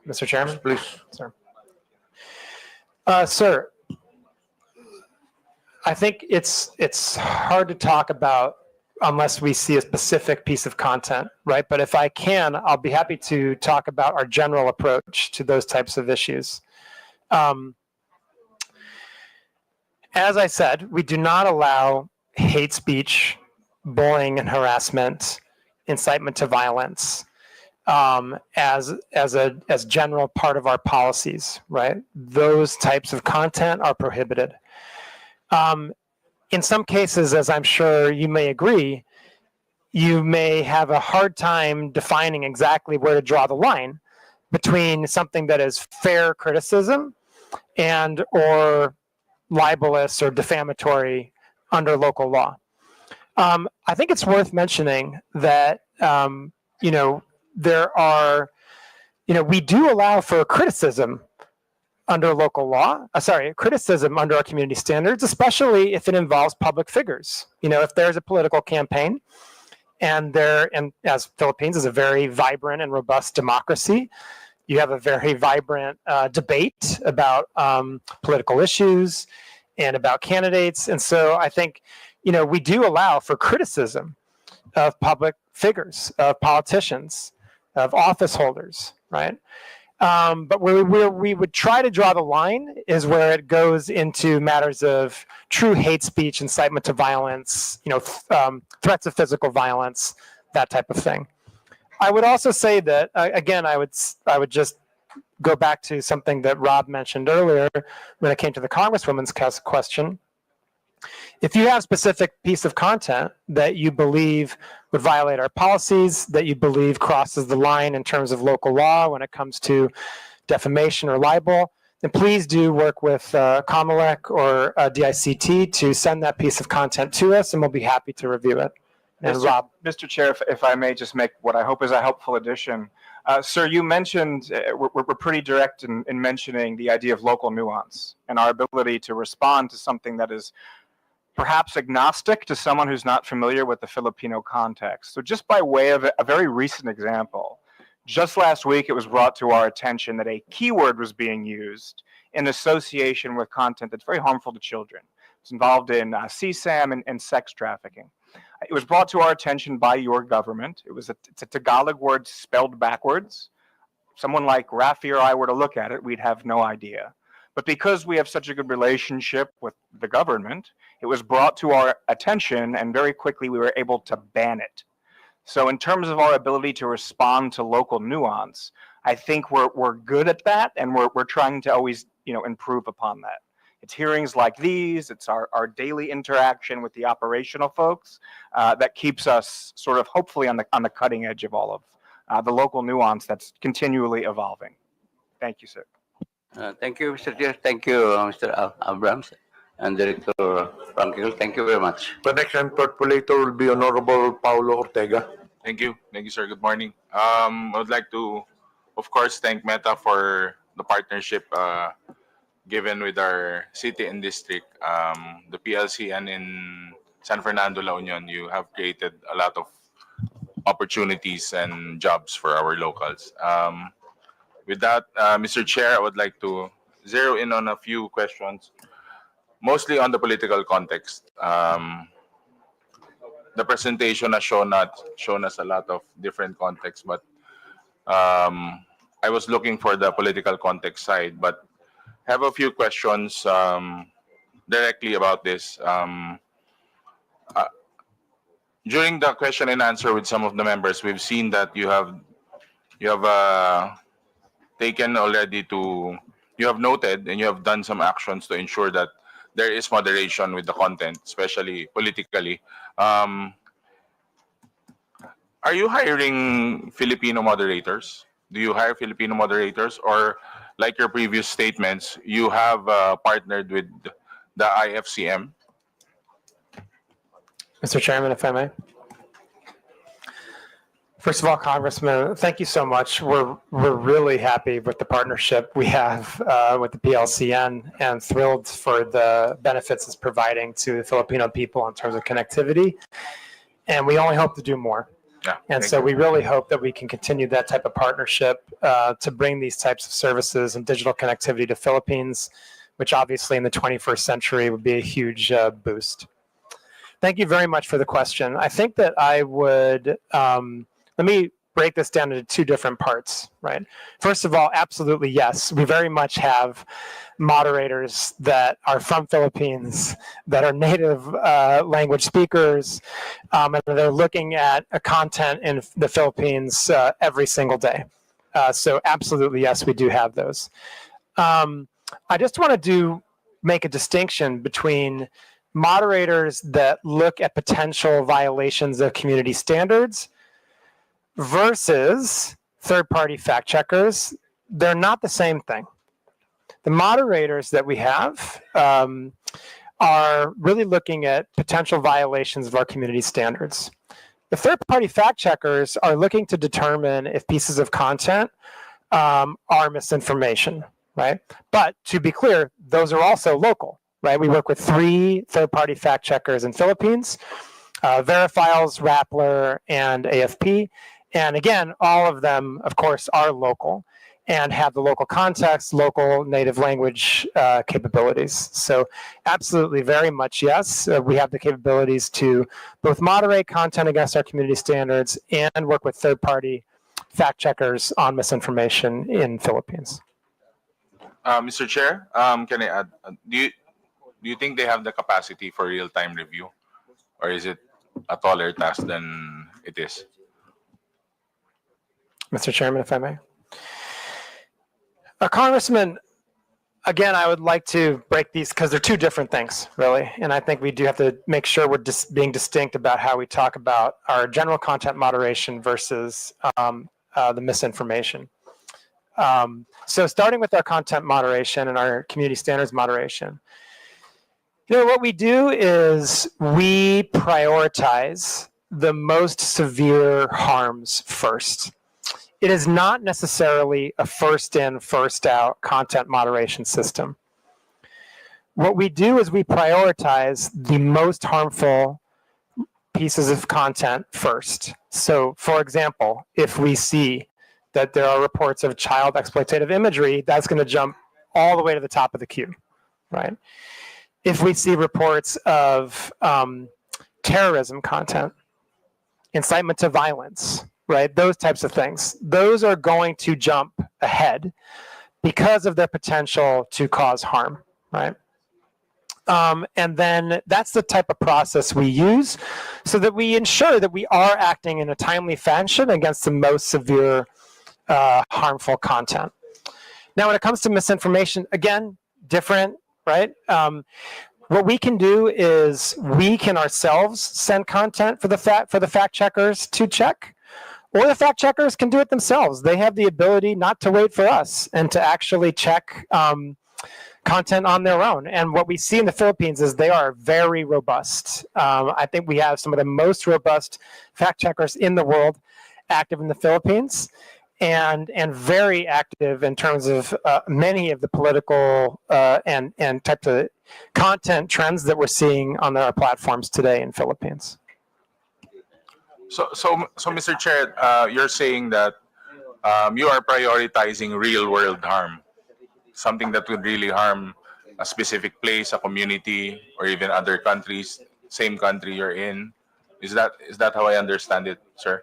Mr. Chairman? Please. Sir. Sir, I think it's hard to talk about unless we see a specific piece of content, right? But if I can, I'll be happy to talk about our general approach to those types of issues. As I said, we do not allow hate speech, bullying and harassment, incitement to violence as general part of our policies, right? Those types of content are prohibited. In some cases, as I'm sure you may agree, you may have a hard time defining exactly where to draw the line between something that is fair criticism and or libelous or defamatory under local law. I think it's worth mentioning that, there are, we do allow for criticism under local law, criticism under our community standards, especially if it involves public figures. If there's a political campaign And as Philippines is a very vibrant and robust democracy, you have a very vibrant debate about political issues and about candidates. And so I think, we do allow for criticism of public figures, of politicians, of office holders, right? But where we would try to draw the line is where it goes into matters of true hate speech, incitement to violence, threats of physical violence, that type of thing. I would also say that, again, I would just go back to something that Rob mentioned earlier when it came to the Congresswoman's question. If you have a specific piece of content that you believe would violate our policies, that you believe crosses the line in terms of local law when it comes to defamation or libel, then please do work with COMELEC or DICT to send that piece of content to us, and we'll be happy to review it. And Rob. Mr. Chair, if I may just make what I hope is a helpful addition. Sir, you mentioned, we're pretty direct in mentioning the idea of local nuance and our ability to respond to something that is perhaps agnostic to someone who's not familiar with the Filipino context. So just by way of a very recent example, just last week it was brought to our attention that a keyword was being used in association with content that's very harmful to children. It's involved in CSAM and sex trafficking. It was brought to our attention by your government. It's a Tagalog word spelled backwards. Someone like Rafi or I were to look at it, we'd have no idea. But because we have such a good relationship with the government, it was brought to our attention, and very quickly we were able to ban it. So in terms of our ability to respond to local nuance, I think we're good at that, and we're trying to always improve upon that. It's hearings like these, it's our daily interaction with the operational folks that keeps us sort of hopefully on the cutting edge of all of the local nuance that's continually evolving. Thank you, sir. Thank you, Mr. Chair. Thank you, Mr. Abrams and Director Frankel. Thank you very much. The next interpolator will be Honorable Paulo Ortega. Thank you, sir. Good morning. I would like to, of course, thank Meta for the partnership given with our city and district. The PLC and in San Fernando, La Union, you have created a lot of opportunities and jobs for our locals. With that, Mr. Chair, I would like to zero in on a few questions, mostly on the political context. The presentation has shown us a lot of different contexts, but I was looking for the political context side, but have a few questions directly about this. During the question and answer with some of the members, we've seen that you have taken already you have noted and you have done some actions to ensure that there is moderation with the content, especially politically. Are you hiring Filipino moderators? Do you hire Filipino moderators, or like your previous statements, you have partnered with the IFCM? Mr. Chairman, if I may. First of all, Congressman, thank you so much. We're really happy with the partnership we have with the PLCN and thrilled for the benefits it's providing to the Filipino people in terms of connectivity. And we only hope to do more. Yeah, and so we really hope that we can continue that type of partnership to bring these types of services and digital connectivity to Philippines, which obviously in the 21st century would be a huge boost. Thank you very much for the question. I think that I would, let me break this down into two different parts, right? First of all, absolutely yes. We very much have moderators that are from Philippines, that are native language speakers, and they're looking at content in the Philippines every single day. So absolutely yes, we do have those. I just want to make a distinction between moderators that look at potential violations of community standards versus third-party fact checkers. They're not the same thing. The moderators that we have are really looking at potential violations of our community standards. The third-party fact checkers are looking to determine if pieces of content are misinformation, right? But to be clear, those are also local, right? We work with 3 third-party fact checkers in Philippines. Verifiles, Rappler, and AFP. And again, all of them, of course, are local and have the local context, local native language capabilities. So absolutely, very much yes. We have the capabilities to both moderate content against our community standards and work with third-party fact checkers on misinformation in Philippines. Mr. Chair, can I add? Do you think they have the capacity for real-time review, or is it a taller task than it is? Mr. Chairman, if I may. Congressman, again, I would like to break these because they're two different things, really. And I think we do have to make sure we're being distinct about how we talk about our general content moderation versus the misinformation. So starting with our content moderation and our community standards moderation, what we do is we prioritize the most severe harms first. It is not necessarily a first in, first out content moderation system. What we do is we prioritize the most harmful pieces of content first. So, for example, if we see that there are reports of child exploitative imagery, that's going to jump all the way to the top of the queue, right? If we see reports of terrorism content, incitement to violence, right? Those types of things. Those are going to jump ahead because of their potential to cause harm, right? And then that's the type of process we use so that we ensure that we are acting in a timely fashion against the most severe harmful content. Now, when it comes to misinformation, again, different, right? What we can do is we can ourselves send content for the fact checkers to check, or the fact checkers can do it themselves. They have the ability not to wait for us and to actually check content on their own. And what we see in the Philippines is they are very robust. I think we have some of the most robust fact checkers in the world active in the Philippines, and very active in terms of many of the political and types of content trends that we're seeing on our platforms today in Philippines. So, Mr. Chair, you're saying that you are prioritizing real-world harm, something that would really harm a specific place, a community, or even other countries, same country you're in. Is that how I understand it, sir?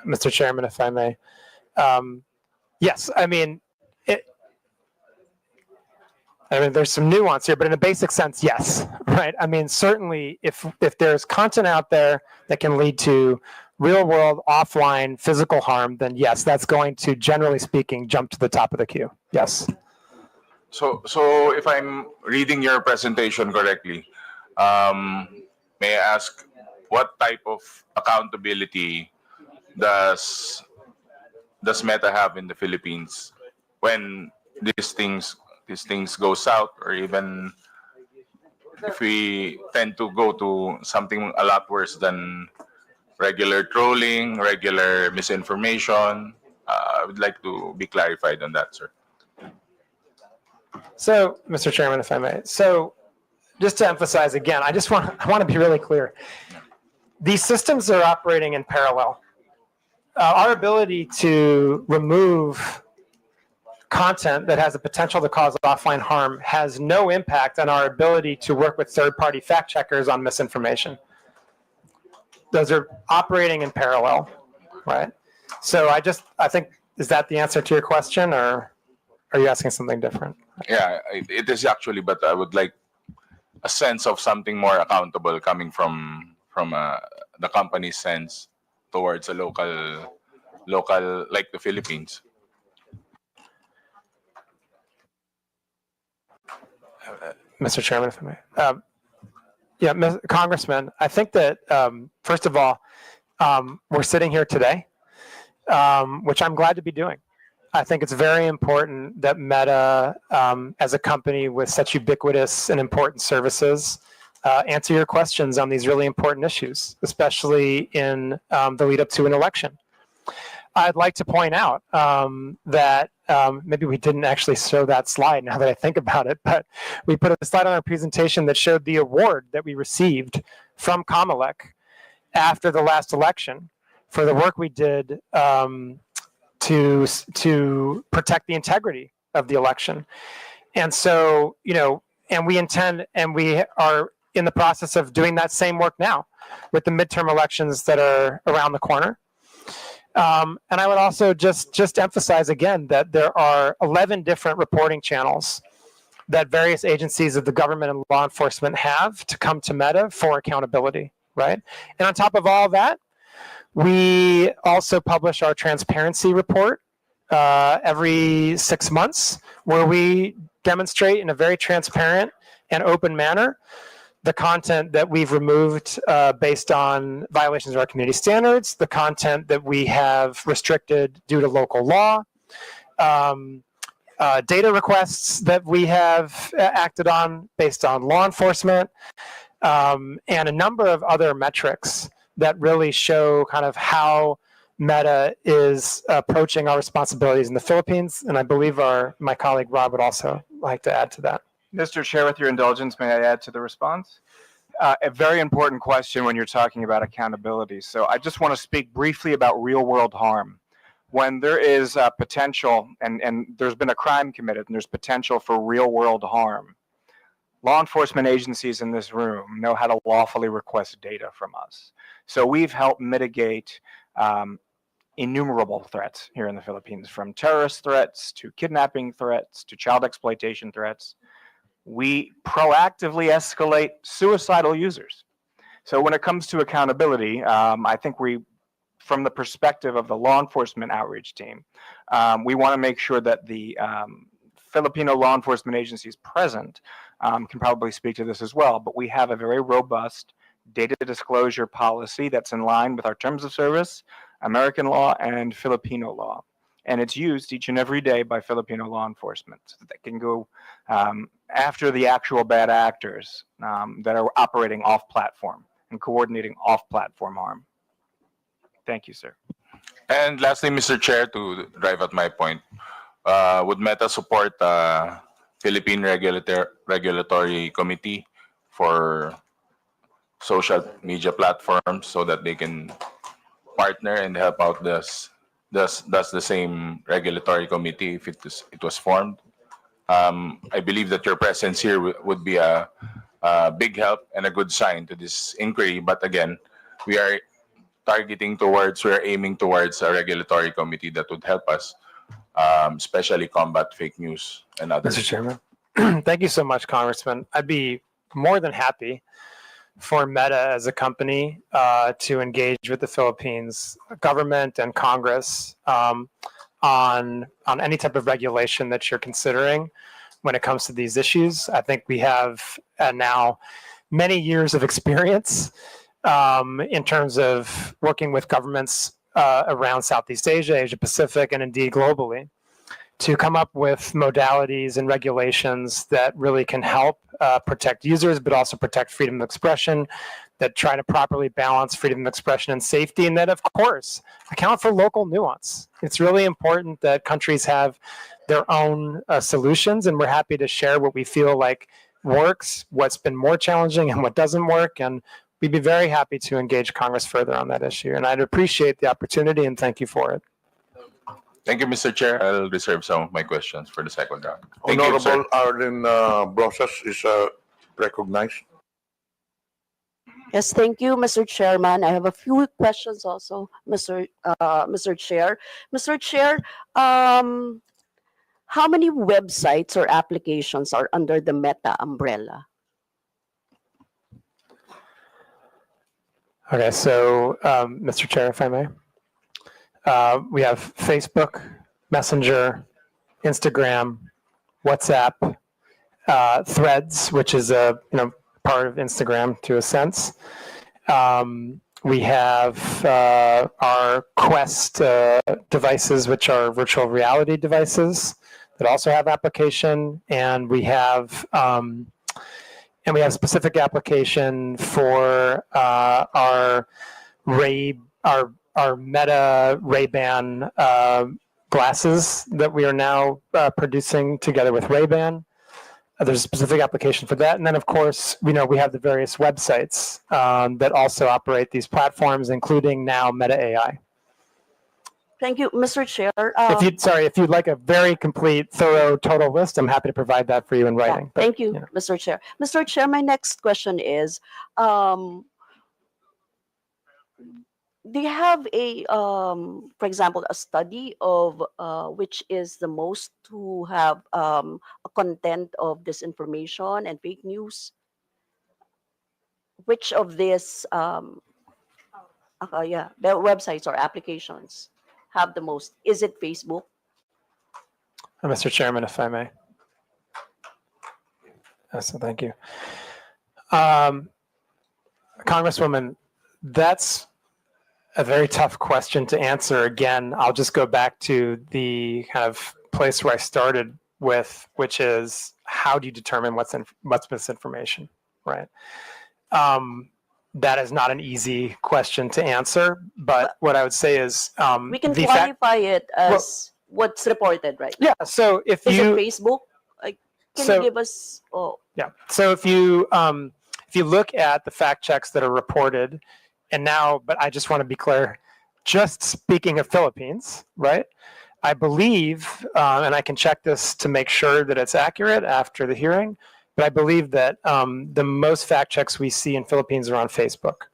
Mr. Chairman, if I may. Yes, I mean, there's some nuance here, but in a basic sense, yes, right? I mean, certainly if there's content out there that can lead to real world, offline, physical harm, then yes, that's going to, generally speaking, jump to the top of the queue. Yes. So if I'm reading your presentation correctly, may I ask what type of accountability does Meta have in the Philippines when these things go south, or even if we tend to go to something a lot worse than regular trolling, regular misinformation? I would like to be clarified on that, sir. So, Mr. Chairman, if I may. So, just to emphasize again, I want to be really clear. These systems are operating in parallel. Our ability to remove content that has the potential to cause offline harm has no impact on our ability to work with third-party fact checkers on misinformation. Those are operating in parallel, right? So I think, is that the answer to your question, or are you asking something different? Yeah, it is actually, but I would like a sense of something more accountable coming from the company's sense towards a local like the Philippines. Mr. Chairman, if I may. Yeah, Congressman, I think that, first of all, we're sitting here today, which I'm glad to be doing. I think it's very important that Meta, as a company with such ubiquitous and important services, answer your questions on these really important issues, especially in the lead up to an election. I'd like to point out that maybe we didn't actually show that slide now that I think about it, but we put a slide on our presentation that showed the award that we received from Comelec after the last election for the work we did to protect the integrity of the election. And so, and we are in the process of doing that same work now with the midterm elections that are around the corner. And I would also just emphasize again that there are 11 different reporting channels that various agencies of the government and law enforcement have to come to Meta for accountability, right? And on top of all that, we also publish our transparency report every 6 months, where we demonstrate in a very transparent and open manner the content that we've removed based on violations of our community standards, the content that we have restricted due to local law, data requests that we have acted on based on law enforcement, and a number of other metrics that really show kind of how Meta is approaching our responsibilities in the Philippines. And I believe my colleague Rob would also like to add to that. Mr. Chair, with your indulgence, may I add to the response? A very important question when you're talking about accountability. So I just want to speak briefly about real world harm. When there is potential and there's been a crime committed and there's potential for real world harm, law enforcement agencies in this room know how to lawfully request data from us. So we've helped mitigate innumerable threats here in the Philippines, from terrorist threats to kidnapping threats to child exploitation threats. We proactively escalate suicidal users. So when it comes to accountability, I think from the perspective of the law enforcement outreach team, we want to make sure that the Filipino law enforcement agencies present can probably speak to this as well, but we have a very robust data disclosure policy that's in line with our terms of service, American law, and Filipino law. And it's used each and every day by Filipino law enforcement so that they can go after the actual bad actors that are operating off-platform and coordinating off-platform harm. Thank you, sir. And lastly, Mr. Chair, to drive at my point, would Meta support Philippine Regulatory Committee for social media platforms so that they can partner and help out does the same regulatory committee if it was formed? I believe that your presence here would be a big help and a good sign to this inquiry. But again, we are aiming towards a regulatory committee that would help us, especially combat fake news and others. Mr. Chairman, thank you so much, Congressman. I'd be more than happy for Meta as a company to engage with the Philippines government and Congress on any type of regulation that you're considering when it comes to these issues. I think we have now many years of experience in terms of working with governments around Southeast Asia, Asia Pacific, and indeed globally, to come up with modalities and regulations that really can help protect users, but also protect freedom of expression, that try to properly balance freedom of expression and safety, and that, of course, account for local nuance. It's really important that countries have their own solutions, and we're happy to share what we feel like works, what's been more challenging, and what doesn't work. And we'd be very happy to engage Congress further on that issue. And I'd appreciate the opportunity, and thank you for it. Thank you, Mr. Chair. I'll reserve some of my questions for the second round. Thank you, Honorable sir. Arlen Brosas is recognized. Yes, thank you, Mr. Chairman. I have a few questions also, Mr. Chair. Mr. Chair, how many websites or applications are under the Meta umbrella? Okay, so Mr. Chair, if I may. We have Facebook, Messenger, Instagram, WhatsApp, Threads, which is a part of Instagram to a sense. We have our Quest devices, which are virtual reality devices that also have application, and we have specific application for our Meta Ray-Ban glasses that we are now producing together with Ray-Ban. There's a specific application for that. And then, of course, we have the various websites that also operate these platforms, including now Meta AI. Thank you, Mr. Chair. If you'd like a very complete, thorough, total list, I'm happy to provide that for you in writing. But, thank you, Mr. Chair. Mr. Chair, my next question is, do you have for example, a study of which is the most to have a content of disinformation and fake news? Which of these, the websites or applications have the most? Is it Facebook? Mr. Chairman, if I may. So thank you. Congresswoman, that's a very tough question to answer. Again, I'll just go back to the kind of place where I started with, which is how do you determine what's misinformation, right? That is not an easy question to answer, but what I would say is we can qualify it as what's reported, right? Yeah. So if is you it Facebook? Can you give us? Yeah. So if you look at the fact checks that are reported, and now, but I just want to be clear, just speaking of Philippines, right? I believe, and I can check this to make sure that it's accurate after the hearing, but I believe that the most fact checks we see in Philippines are on Facebook.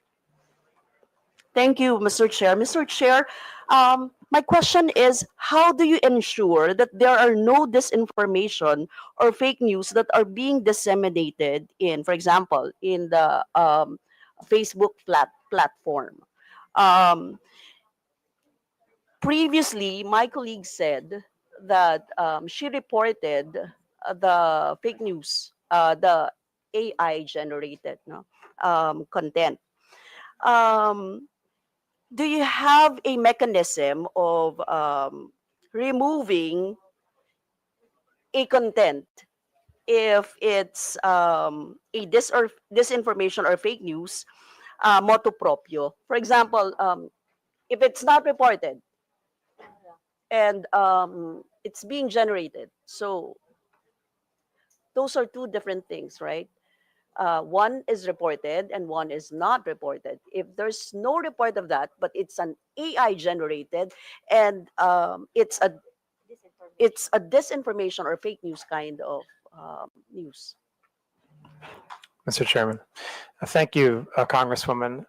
Thank you, Mr. Chair. Mr. Chair, my question is, how do you ensure that there are no disinformation or fake news that are being disseminated in, for example, in the Facebook platform? Previously, my colleague said that she reported the fake news, the AI generated content. Do you have a mechanism of removing a content if it's a disinformation or fake news motu proprio? For example, if it's not reported and it's being generated, so those are two different things, right? One is reported and one is not reported. If there's no report of that, but it's an AI generated and it's a disinformation or fake news kind of news. Mr. Chairman, thank you, Congresswoman.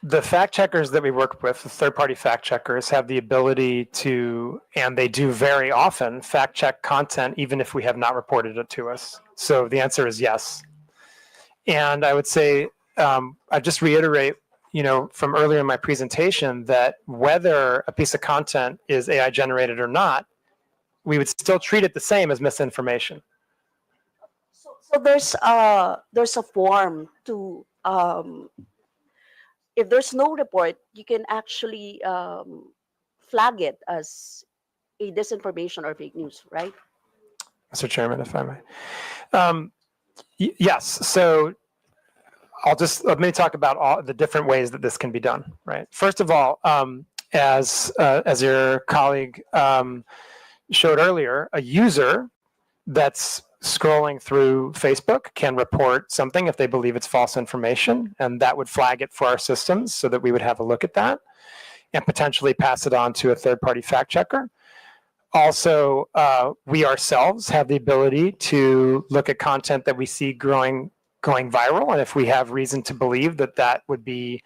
The fact checkers that we work with, the third-party fact checkers, have the ability to, and they do very often, fact check content even if we have not reported it to us. So the answer is yes. And I would say, I just reiterate, from earlier in my presentation, that whether a piece of content is AI generated or not, we would still treat it the same as misinformation. So there's a form to if there's no report, you can actually flag it as a disinformation or fake news, right? Mr. Chairman, if I may. Yes. So let me talk about all the different ways that this can be done, right? First of all, as your colleague showed earlier, a user that's scrolling through Facebook can report something if they believe it's false information, and that would flag it for our systems so that we would have a look at that and potentially pass it on to a third-party fact checker. Also, we ourselves have the ability to look at content that we see going viral, and if we have reason to believe that that would be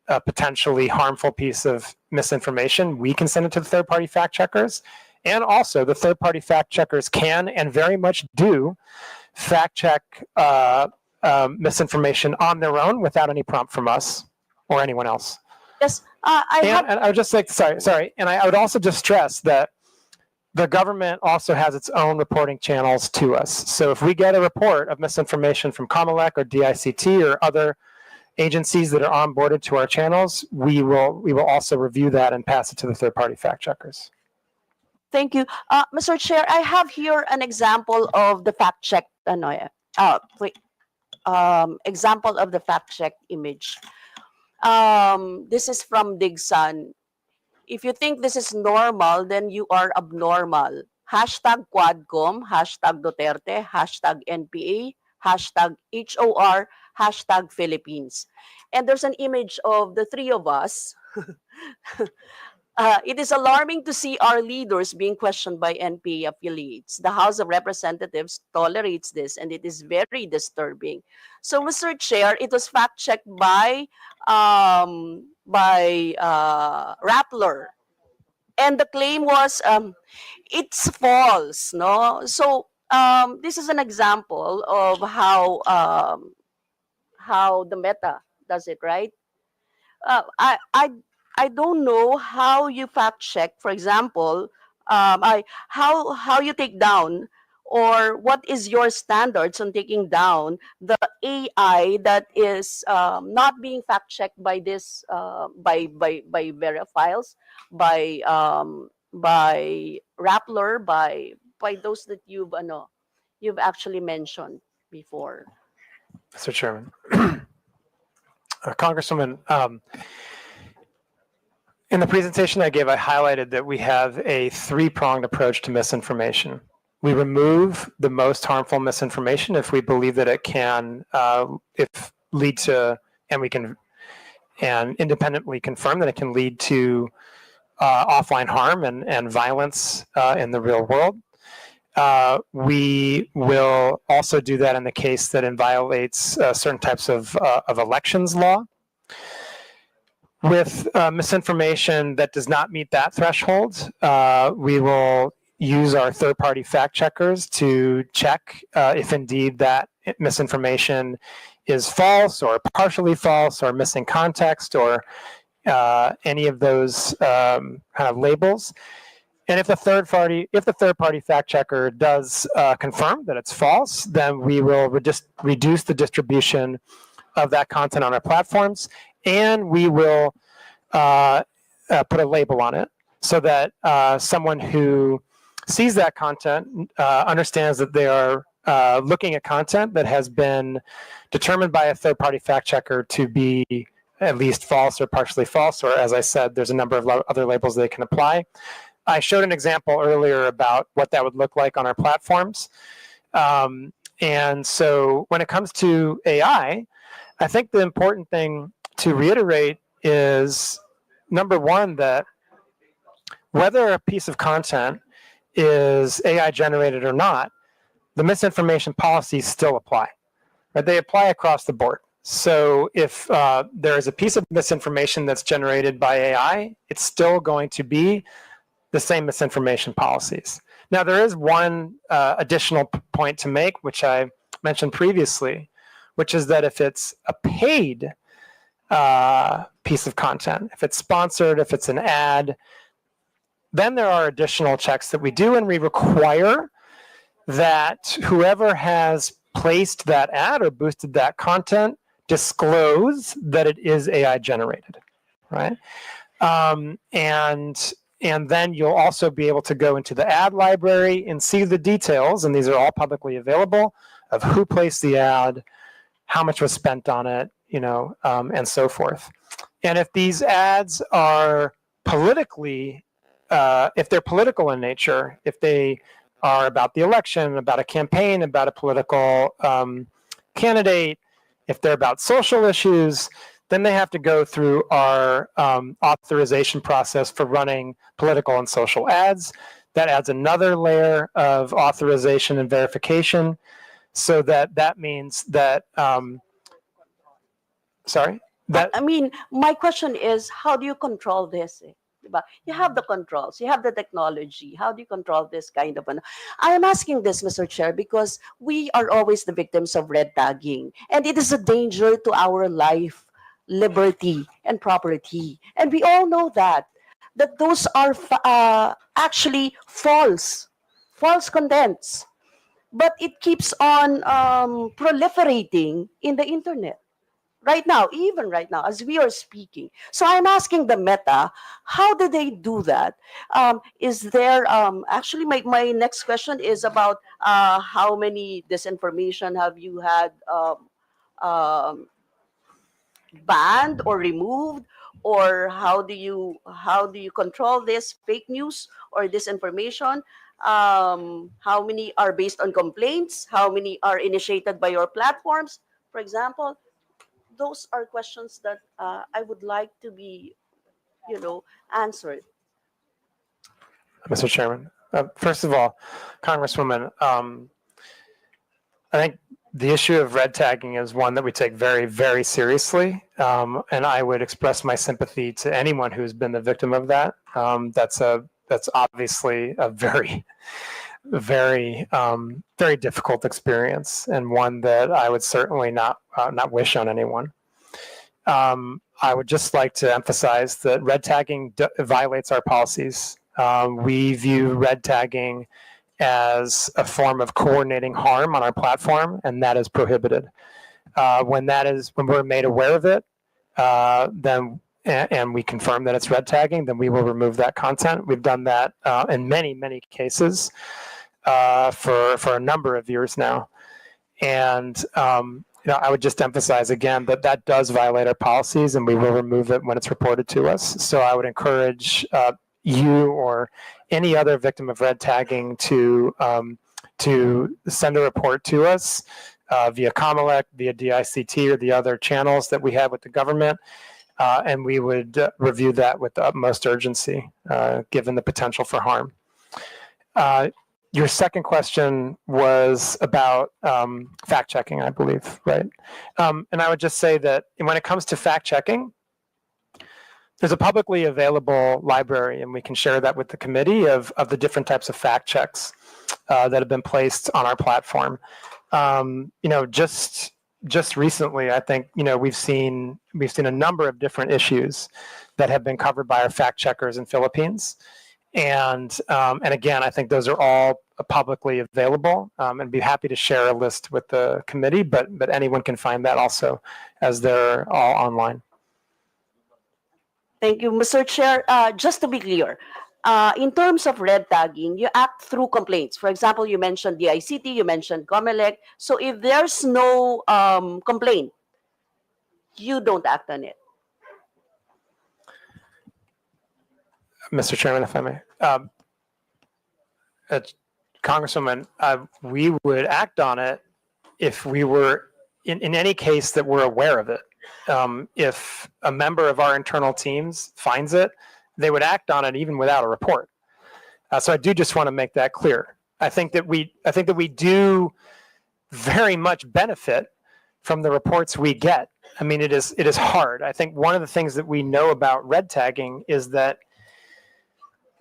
a potentially harmful piece of misinformation, we can send it to the third-party fact checkers. And also, the third-party fact checkers can and very much do fact check misinformation on their own without any prompt from us or anyone else. Yes, and I would just like, sorry, and I would also just stress that the government also has its own reporting channels to us. So if we get a report of misinformation from COMELEC or DICT or other agencies that are onboarded to our channels, we will also review that and pass it to the third-party fact checkers. Thank you. Mr. Chair, I have here an example of the fact check. Example of the fact check image. This is from Digsan. If you think this is normal, then you are abnormal. Hashtag Quadcom, hashtag Duterte, hashtag NPA, hashtag HOR, hashtag Philippines. And there's an image of the three of us. It is alarming to see our leaders being questioned by NPA affiliates. The House of Representatives tolerates this, and it is very disturbing. So, Mr. Chair, it was fact-checked by Rappler, and the claim was it's false. No, so this is an example of how the Meta does it, right? uh, I, I, I don't know how you fact check, for example, how you take down, or what is your standards on taking down the AI that is not being fact checked by this by Verifiles, by Rappler, by those that you've actually mentioned before. Mr. Chairman. Congresswoman, in the presentation I gave, I highlighted that we have a three-pronged approach to misinformation. We remove the most harmful misinformation if we believe that it can lead to, and we can independently confirm that it can lead to offline harm and violence in the real world. We will also do that in the case that it violates certain types of elections law. With misinformation that does not meet that threshold, we will use our third-party fact checkers to check if indeed that misinformation is false or partially false or missing context or any of those kind of labels. And if the third party fact checker does confirm that it's false, then we will reduce the distribution of that content on our platforms, and we will put a label on it so that someone who sees that content understands that they are looking at content that has been determined by a third party fact checker to be at least false or partially false, or as I said, there's a number of other labels they can apply. I showed an example earlier about what that would look like on our platforms. And so when it comes to AI, I think the important thing to reiterate is, number one, that whether a piece of content is AI generated or not, the misinformation policies still apply. Right? They apply across the board. So if there is a piece of misinformation that's generated by AI, it's still going to be the same misinformation policies. Now, there is one additional point to make, which I mentioned previously, which is that if it's a paid piece of content, if it's sponsored, if it's an ad, then there are additional checks that we do, and we require that whoever has placed that ad or boosted that content disclose that it is AI generated, right? And then you'll also be able to go into the ad library and see the details, and these are all publicly available, of who placed the ad, how much was spent on it, and so forth. And if these ads are politically, if they're political in nature, if they are about the election, about a campaign, about a political candidate, if they're about social issues, then they have to go through our authorization process for running political and social ads. That adds another layer of authorization and verification, so that means that, I mean, my question is, how do you control this? You have the controls, you have the technology. How do you control this kind of I am asking this, Mr. Chair, because we are always the victims of red tagging, and it is a danger to our life, liberty, and property. And we all know that those are actually false contents. But it keeps on proliferating in the internet. Even right now, as we are speaking. So I'm asking the Meta, how do they do that? Is there, actually, my next question is about how many disinformation have you had banned or removed, or how do you control this fake news or disinformation? How many are based on complaints? How many are initiated by your platforms, for example? Those are questions that I would like to be, answered. Mr. Chairman. First of all, Congresswoman, I think the issue of red tagging is one that we take very, very seriously, and I would express my sympathy to anyone who's been the victim of that. That's obviously a very, very, very difficult experience, and one that I would certainly not wish on anyone. I would just like to emphasize that red tagging violates our policies. We view red tagging as a form of coordinating harm on our platform, and that is prohibited. When we're made aware of it, and we confirm that it's red tagging, then we will remove that content. We've done that in many, many cases for a number of years now. And I would just emphasize again that that does violate our policies, and we will remove it when it's reported to us. So I would encourage you or any other victim of red tagging to send a report to us via Comelec, via DICT, or the other channels that we have with the government, and we would review that with the utmost urgency, given the potential for harm. Your second question was about fact checking, I believe, right? And I would just say that when it comes to fact checking, there's a publicly available library, and we can share that with the committee of the different types of fact checks that have been placed on our platform. Just recently, I think we've seen a number of different issues that have been covered by our fact checkers in Philippines. And again, I think those are all publicly available, and be happy to share a list with the committee, but anyone can find that also, as they're all online. Thank you, Mr. Chair. Just to be clear, in terms of red tagging, you act through complaints. For example, you mentioned the ICT, you mentioned Comelec. So if there's no complaint, you don't act on it. Mr. Chairman, if I may. Congresswoman, we would act on it if we were, in any case that we're aware of it. If a member of our internal teams finds it, they would act on it even without a report. So I do just want to make that clear. I think that we do very much benefit from the reports we get. I mean, it is hard. I think one of the things that we know about red tagging is that,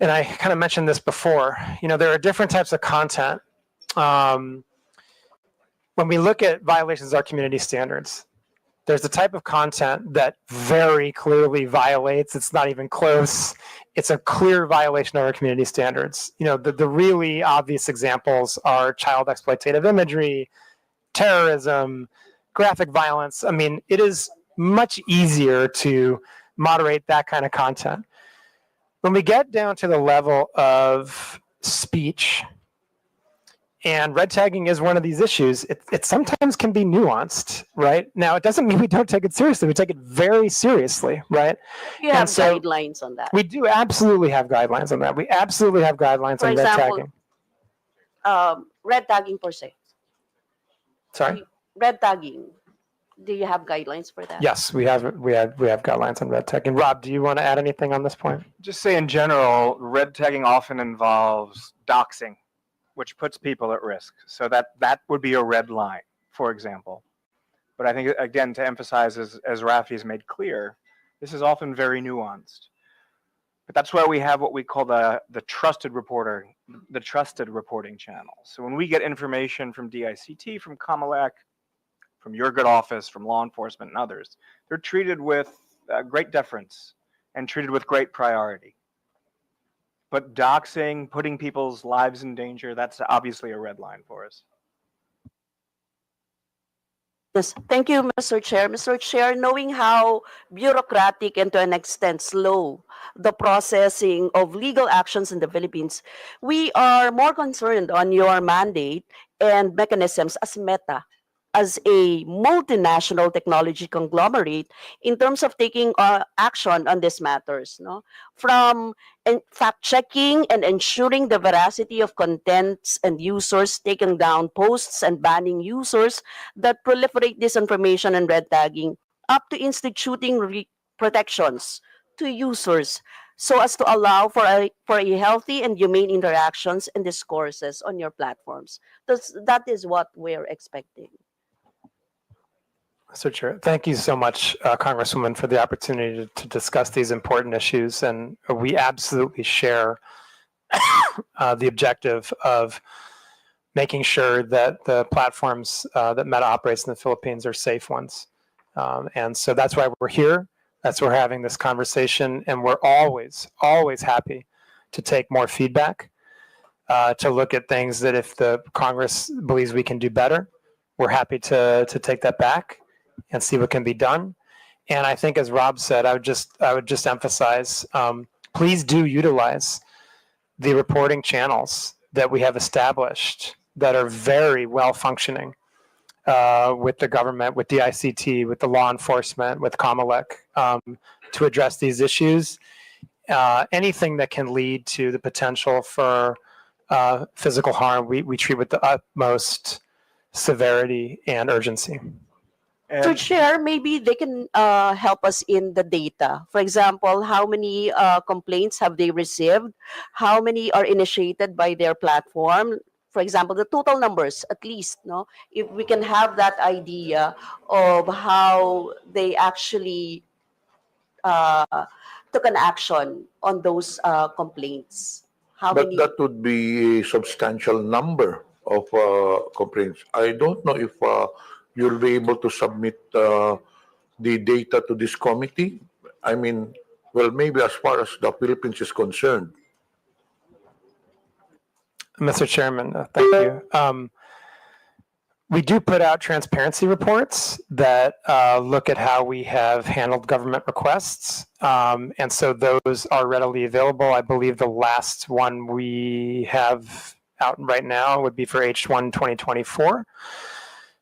and I kind of mentioned this before, there are different types of content. When we look at violations of our community standards, there's the type of content that very clearly violates, it's not even close, it's a clear violation of our community standards. The really obvious examples are child exploitative imagery, terrorism, graphic violence. I mean, it is much easier to moderate that kind of content. When we get down to the level of speech, and red tagging is one of these issues, it sometimes can be nuanced, right? Now, it doesn't mean we don't take it seriously. We take it very seriously, right? You have guidelines on that. We do absolutely have guidelines on that. We absolutely have guidelines on red tagging. Red tagging per se. Sorry? Red tagging. Do you have guidelines for that? Yes, we have guidelines on red tagging. Rob, do you want to add anything on this point? Just say in general, red tagging often involves doxing, which puts people at risk. So that would be a red line, for example. But I think, again, to emphasize, as Rafi's made clear, this is often very nuanced. But that's why we have what we call the trusted reporting channel. So when we get information from DICT, from Comelec, from your good office, from law enforcement and others, they're treated with great deference and treated with great priority. But doxing, putting people's lives in danger, that's obviously a red line for us. Yes, thank you, Mr. Chair. Mr. Chair, knowing how bureaucratic and to an extent slow the processing of legal actions in the Philippines, we are more concerned on your mandate and mechanisms as Meta as a multinational technology conglomerate in terms of taking action on these matters, no? From fact checking and ensuring the veracity of contents and users, taking down posts and banning users that proliferate disinformation and red tagging, up to instituting protections to users so as to allow for a healthy and humane interactions and discourses on your platforms. That is what we're expecting. Mr. Chair, thank you so much, Congresswoman, for the opportunity to discuss these important issues. And we absolutely share the objective of making sure that the platforms that Meta operates in the Philippines are safe ones. And so that's why we're here. That's why we're having this conversation. And we're always, always happy to take more feedback, to look at things that if the Congress believes we can do better, we're happy to take that back and see what can be done. And I think, as Rob said, I would just emphasize, please do utilize the reporting channels that we have established that are very well functioning with the government, with DICT, with the law enforcement, with COMELEC, to address these issues. Anything that can lead to the potential for physical harm, we treat with the utmost severity and urgency. To share, maybe they can help us in the data. For example, how many complaints have they received? How many are initiated by their platform? For example, the total numbers, at least, no? If we can have that idea of how they actually took an action on those complaints. How But many? that would be a substantial number of complaints. I don't know if you'll be able to submit the data to this committee. I mean, well, maybe as far as the Philippines is concerned. Mr. Chairman, thank you. We do put out transparency reports that look at how we have handled government requests. And so those are readily available. I believe the last one we have out right now would be for H1 2024.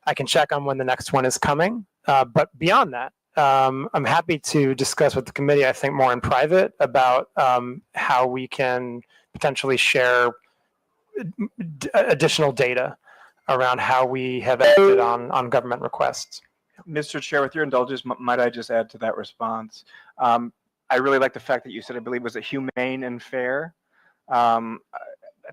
I can check on when the next one is coming. But beyond that, I'm happy to discuss with the committee, I think, more in private about how we can potentially share additional data around how we have acted on government requests. Mr. Chair, with your indulgence, might I just add to that response? I really like the fact that you said, I believe, was it humane and fair? I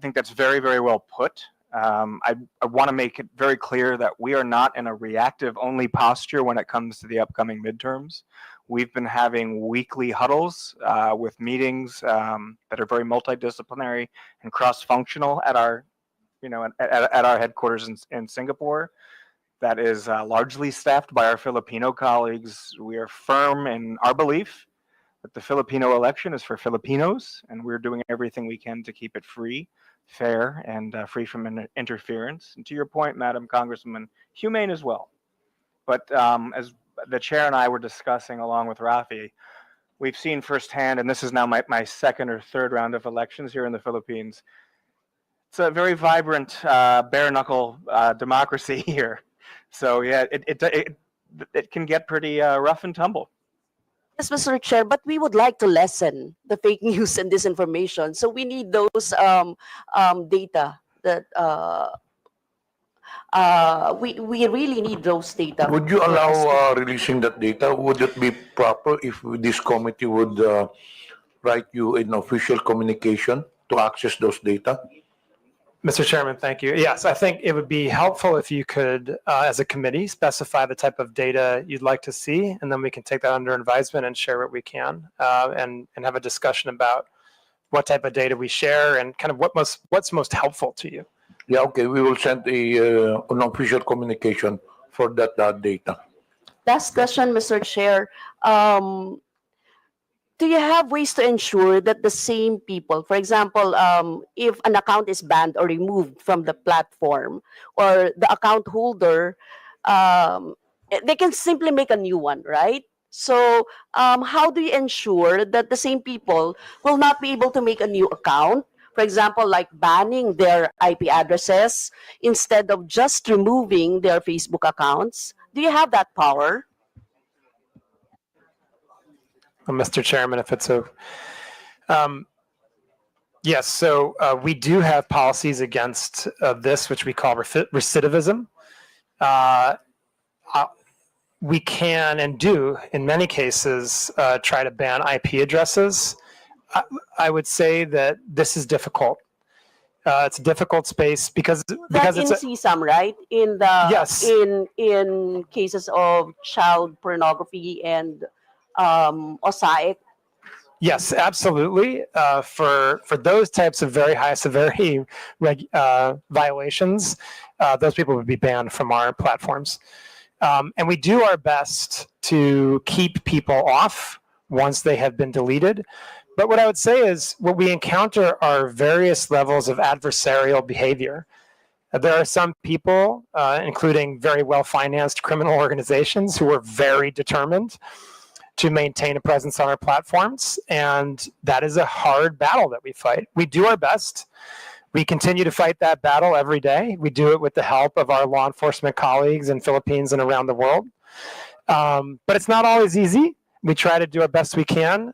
think that's very, very well put. I want to make it very clear that we are not in a reactive only posture when it comes to the upcoming midterms. We've been having weekly huddles with meetings that are very multidisciplinary and cross-functional at our, at our headquarters in Singapore. That is largely staffed by our Filipino colleagues. We are firm in our belief that the Filipino election is for Filipinos, and we're doing everything we can to keep it free, fair, and free from interference. And to your point, Madam Congresswoman, humane as well. But as the chair and I were discussing along with Rafi, we've seen firsthand, and this is now my second or third round of elections here in the Philippines. It's a very vibrant, bare knuckle democracy here. So yeah, it can get pretty rough and tumble. Yes, Mr. Chair, but we would like to lessen the fake news and disinformation. So we need those data that we really need those data. Would you allow releasing that data? Would it be proper if this committee would write you an official communication to access those data? Mr. Chairman, thank you. Yes, I think it would be helpful if you could, as a committee, specify the type of data you'd like to see, and then we can take that under advisement and share what we can, and have a discussion about what type of data we share and kind of what's most helpful to you. Yeah, okay. We will send an official communication for that data. Last question, Mr. Chair. Do you have ways to ensure that the same people, for example, if an account is banned or removed from the platform, or the account holder, they can simply make a new one, right? So how do you ensure that the same people will not be able to make a new account For example, like banning their IP addresses instead of just removing their Facebook accounts? Do you have that power? Mr. Chairman, if it's so. Yes, so we do have policies against this, which we call recidivism. We can and do, in many cases, try to ban IP addresses. I would say that this is difficult. It's a difficult space because That it's in CSAM, right? In the Yes. in cases of child pornography and OSAIC. Yes, absolutely. For those types of very high severity violations, those people would be banned from our platforms. And we do our best to keep people off once they have been deleted. But what I would say is what we encounter are various levels of adversarial behavior. There are some people, including very well-financed criminal organizations, who are very determined to maintain a presence on our platforms. And that is a hard battle that we fight. We do our best. We continue to fight that battle every day. We do it with the help of our law enforcement colleagues in Philippines and around the world. But it's not always easy. We try to do our best we can.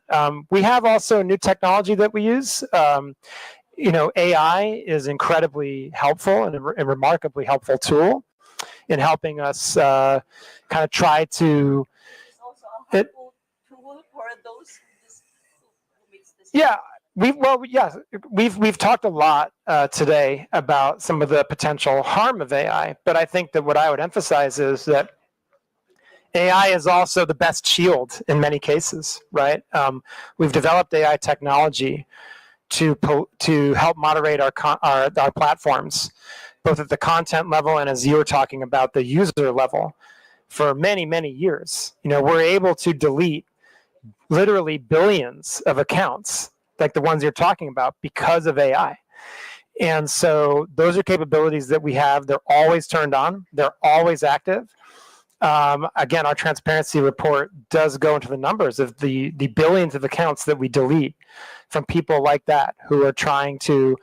We have also new technology that we use. AI is incredibly helpful and a remarkably helpful tool in helping us kind of try to. Yeah, we've talked a lot today about some of the potential harm of AI, but I think that what I would emphasize is that AI is also the best shield in many cases, right? We've developed AI technology to help moderate our platforms, both at the content level and, as you were talking about, the user level, for many, many years. We're able to delete literally billions of accounts, like the ones you're talking about, because of AI. And so those are capabilities that we have. They're always turned on. They're always active. Again, our transparency report does go into the numbers of the billions of accounts that we delete from people like that who are trying to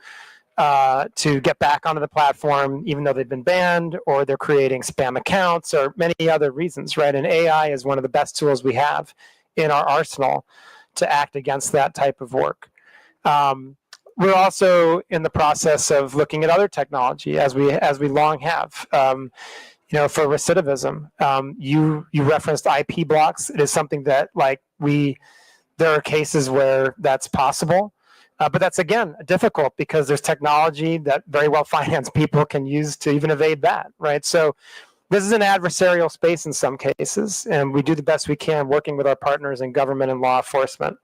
get back onto the platform, even though they've been banned, or they're creating spam accounts, or many other reasons, right? And AI is one of the best tools we have in our arsenal to act against that type of work. We're also in the process of looking at other technology, as we long have. For recidivism, you referenced IP blocks. It is something that there are cases where that's possible, but that's again difficult because there's technology that very well financed people can use to even evade that, right? So this is an adversarial space in some cases, and we do the best we can working with our partners in government and law enforcement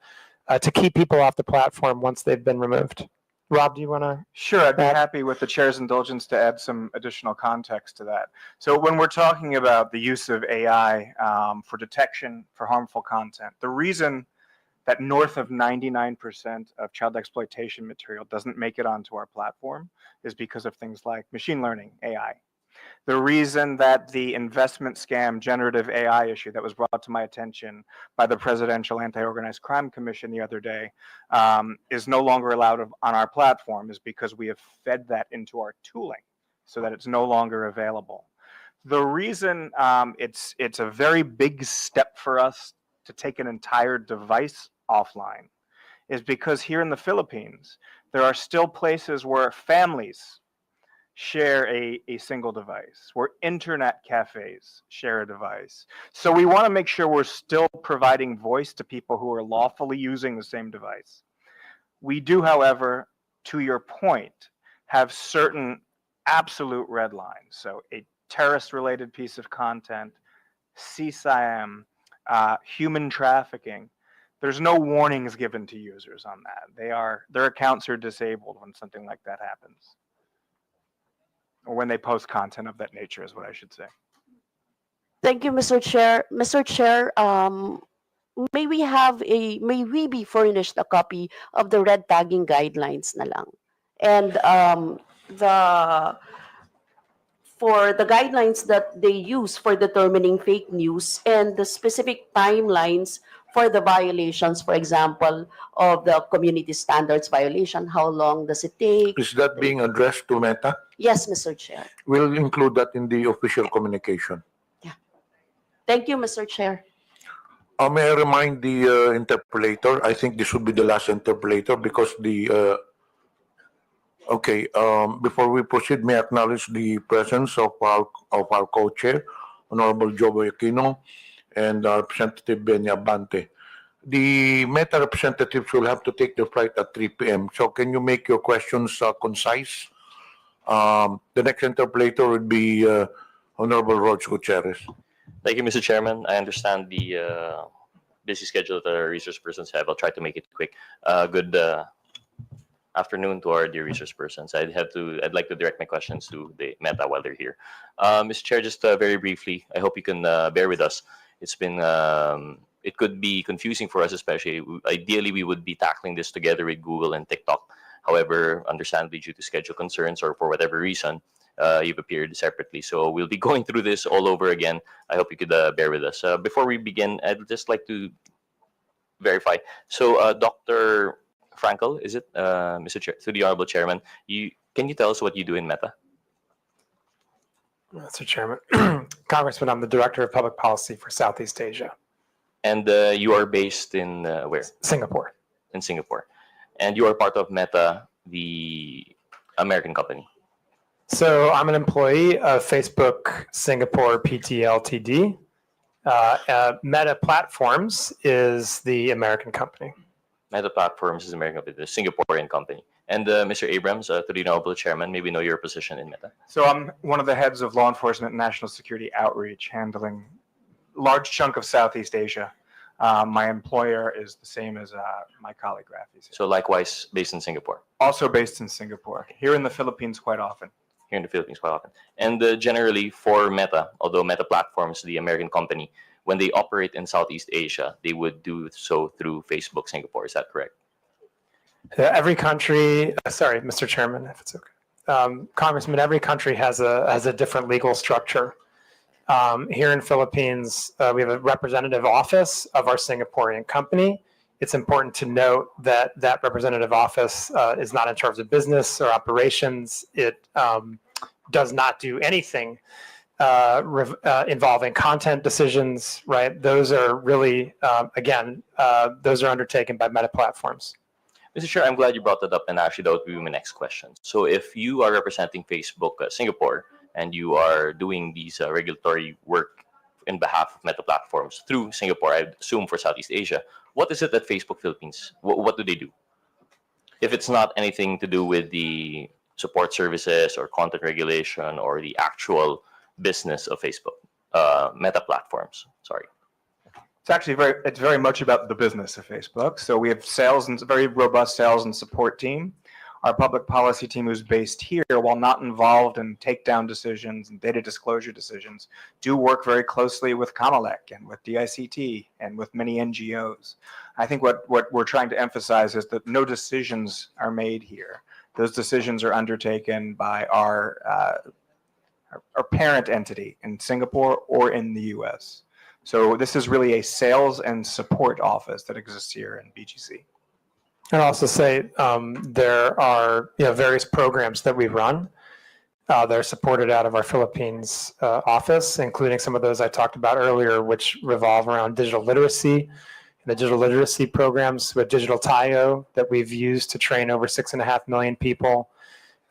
to keep people off the platform once they've been removed. Rob, do you want to? Sure, I'd be add? happy with the chair's indulgence to add some additional context to that. So when we're talking about the use of AI for detection for harmful content, the reason that north of 99% of child exploitation material doesn't make it onto our platform is because of things like machine learning, AI. The reason that the investment scam generative AI issue that was brought to my attention by the Presidential Anti-Organized Crime Commission the other day is no longer allowed on our platform is because we have fed that into our tooling so that it's no longer available. The reason it's a very big step for us to take an entire device offline is because here in the Philippines, there are still places where families share a single device, where internet cafes share a device. So we want to make sure we're still providing voice to people who are lawfully using the same device. We do, however, to your point, have certain absolute red lines. So a terrorist-related piece of content, CSIM, human trafficking, there's no warnings given to users on that. Their accounts are disabled when something like that happens. Or when they post content of that nature is what I should say. Thank you, Mr. Chair. Mr. Chair, may we be furnished a copy of the red tagging guidelines na lang? And for the guidelines that they use for determining fake news and the specific timelines for the violations, for example, of the community standards violation? How long does it take? Is that being addressed to Meta? Yes, Mr. Chair. We'll include that in the official communication. Thank you, Mr. Chair. May I remind the interpolator, I think this would be the last interpolator because before we proceed, may I acknowledge the presence of our co-chair, Honorable Joe Aquino, and Representative Benya Bante. The Meta representatives will have to take their flight at 3 p.m. So can you make your questions concise? The next interpolator would be Honorable Rog Gutierrez. Thank you, Mr. Chairman. I understand the busy schedule that our resource persons have. I'll try to make it quick. Good afternoon to our dear resource persons. I'd like to direct my questions to the Meta while they're here. Mr. Chair, just very briefly, I hope you can bear with us. It's been it could be confusing for us, especially. Ideally, we would be tackling this together with Google and TikTok. However, understandably, due to schedule concerns or for whatever reason, you've appeared separately. So we'll be going through this all over again. I hope you could bear with us. Before we begin, I'd just like to verify. So, Dr. Frankel, is it, Mr. Chair, to the Honorable Chairman, can you tell us what you do in Meta? Mr. Chairman, Congressman, I'm the Director of Public Policy for Southeast Asia. And you are based in where? Singapore. In Singapore. And you are part of Meta, the American company. So I'm an employee of Facebook Singapore PT Ltd. Meta Platforms is the American company. Meta Platforms is American company, the Singaporean company. And Mr. Abrams, to the Honorable Chairman, maybe know your position in Meta. So I'm one of the heads of law enforcement and national security outreach, handling a large chunk of Southeast Asia. My employer is the same as my colleague Rafi's. So likewise, based in Singapore. Also based in Singapore. Here in the Philippines quite often. Here in the Philippines quite often. And generally for Meta, although Meta Platforms, the American company, when they operate in Southeast Asia, they would do so through Facebook Singapore. Is that correct? Every country, sorry, Mr. Chairman, if it's okay. Congressman, every country has a different legal structure. Here in Philippines, we have a representative office of our Singaporean company. It's important to note that that representative office is not in charge of business or operations. It does not do anything involving content decisions, right? Those are really, those are undertaken by Meta Platforms. Mr. Chair, I'm glad you brought that up, and actually that would be my next question. So if you are representing Facebook Singapore and you are doing these regulatory work in behalf of Meta Platforms through Singapore, I assume for Southeast Asia, what is it that Facebook Philippines, what do they do? If it's not anything to do with the support services or content regulation or the actual business of Facebook, Meta Platforms, sorry. It's actually very much about the business of Facebook. So we have sales and very robust sales and support team. Our public policy team, who's based here, while not involved in takedown decisions and data disclosure decisions, do work very closely with COMELEC and with DICT and with many NGOs. I think what we're trying to emphasize is that no decisions are made here. Those decisions are undertaken by our parent entity in Singapore or in the US. So this is really a sales and support office that exists here in BGC. I'd also say there are various programs that we run that are supported out of our Philippines office, including some of those I talked about earlier, which revolve around digital literacy. And the digital literacy programs with Digital Tayo that we've used to train over 6.5 million people.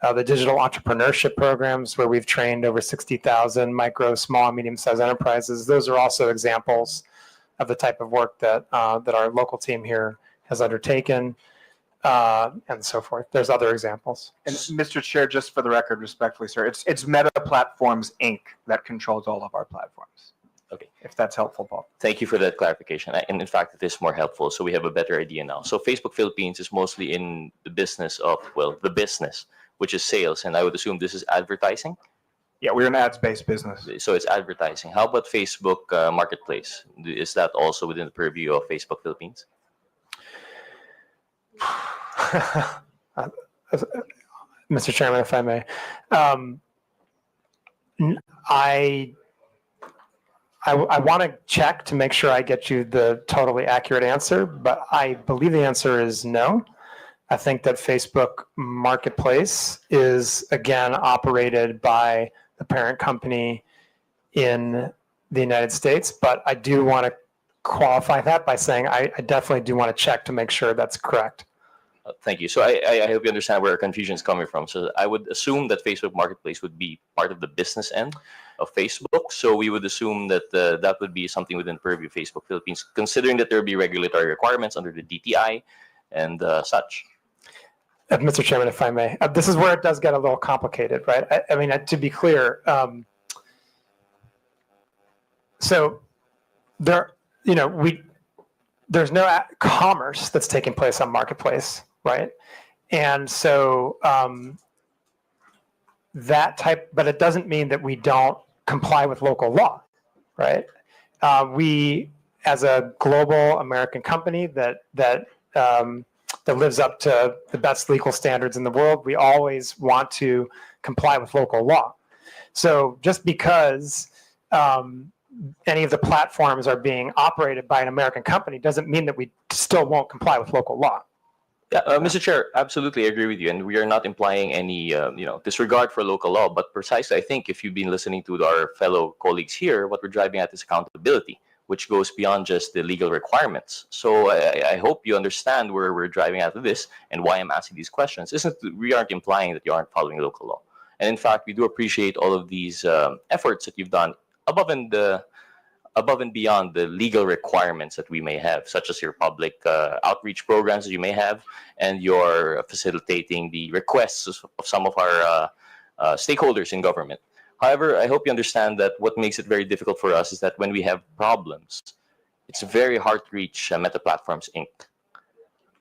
The digital entrepreneurship programs where we've trained over 60,000 micro, small, and medium-sized enterprises. Those are also examples of the type of work that our local team here has undertaken, and so forth. There's other examples. And Mr. Chair, just for the record, respectfully, sir, it's Meta Platforms, Inc. that controls all of our platforms. Okay. If that's helpful, Paul. Thank you for that clarification. And in fact, it is more helpful. So we have a better idea now. So Facebook Philippines is mostly in the business of, the business, which is sales. And I would assume this is advertising? Yeah, we're an ads-based business. So it's advertising. How about Facebook Marketplace? Is that also within the purview of Facebook Philippines? Mr. Chairman, if I may, I want to check to make sure I get you the totally accurate answer, but I believe the answer is no. I think that Facebook Marketplace is, again, operated by the parent company in the United States, but I do want to qualify that by saying I definitely do want to check to make sure that's correct. Thank you. So I hope you understand where our confusion is coming from. So I would assume that Facebook Marketplace would be part of the business end of Facebook. So we would assume that that would be something within purview of Facebook Philippines, considering that there would be regulatory requirements under the DTI and such. Mr. Chairman, if I may, this is where it does get a little complicated, right? I mean, to be clear, so there, there's no commerce that's taking place on Marketplace, right? And so but it doesn't mean that we don't comply with local law, right? We, as a global American company that lives up to the best legal standards in the world, we always want to comply with local law. So just because any of the platforms are being operated by an American company doesn't mean that we still won't comply with local law. Yeah, Mr. Chair, absolutely agree with you, and we are not implying any, disregard for local law. But precisely, I think if you've been listening to our fellow colleagues here, what we're driving at is accountability, which goes beyond just the legal requirements. So I hope you understand where we're driving at this and why I'm asking these questions. We aren't implying that you aren't following local law, and in fact, we do appreciate all of these efforts that you've done above and beyond the legal requirements that we may have, such as your public outreach programs that you may have, and your facilitating the requests of some of our stakeholders in government. However, I hope you understand that what makes it very difficult for us is that when we have problems, it's very hard to reach Meta Platforms Inc.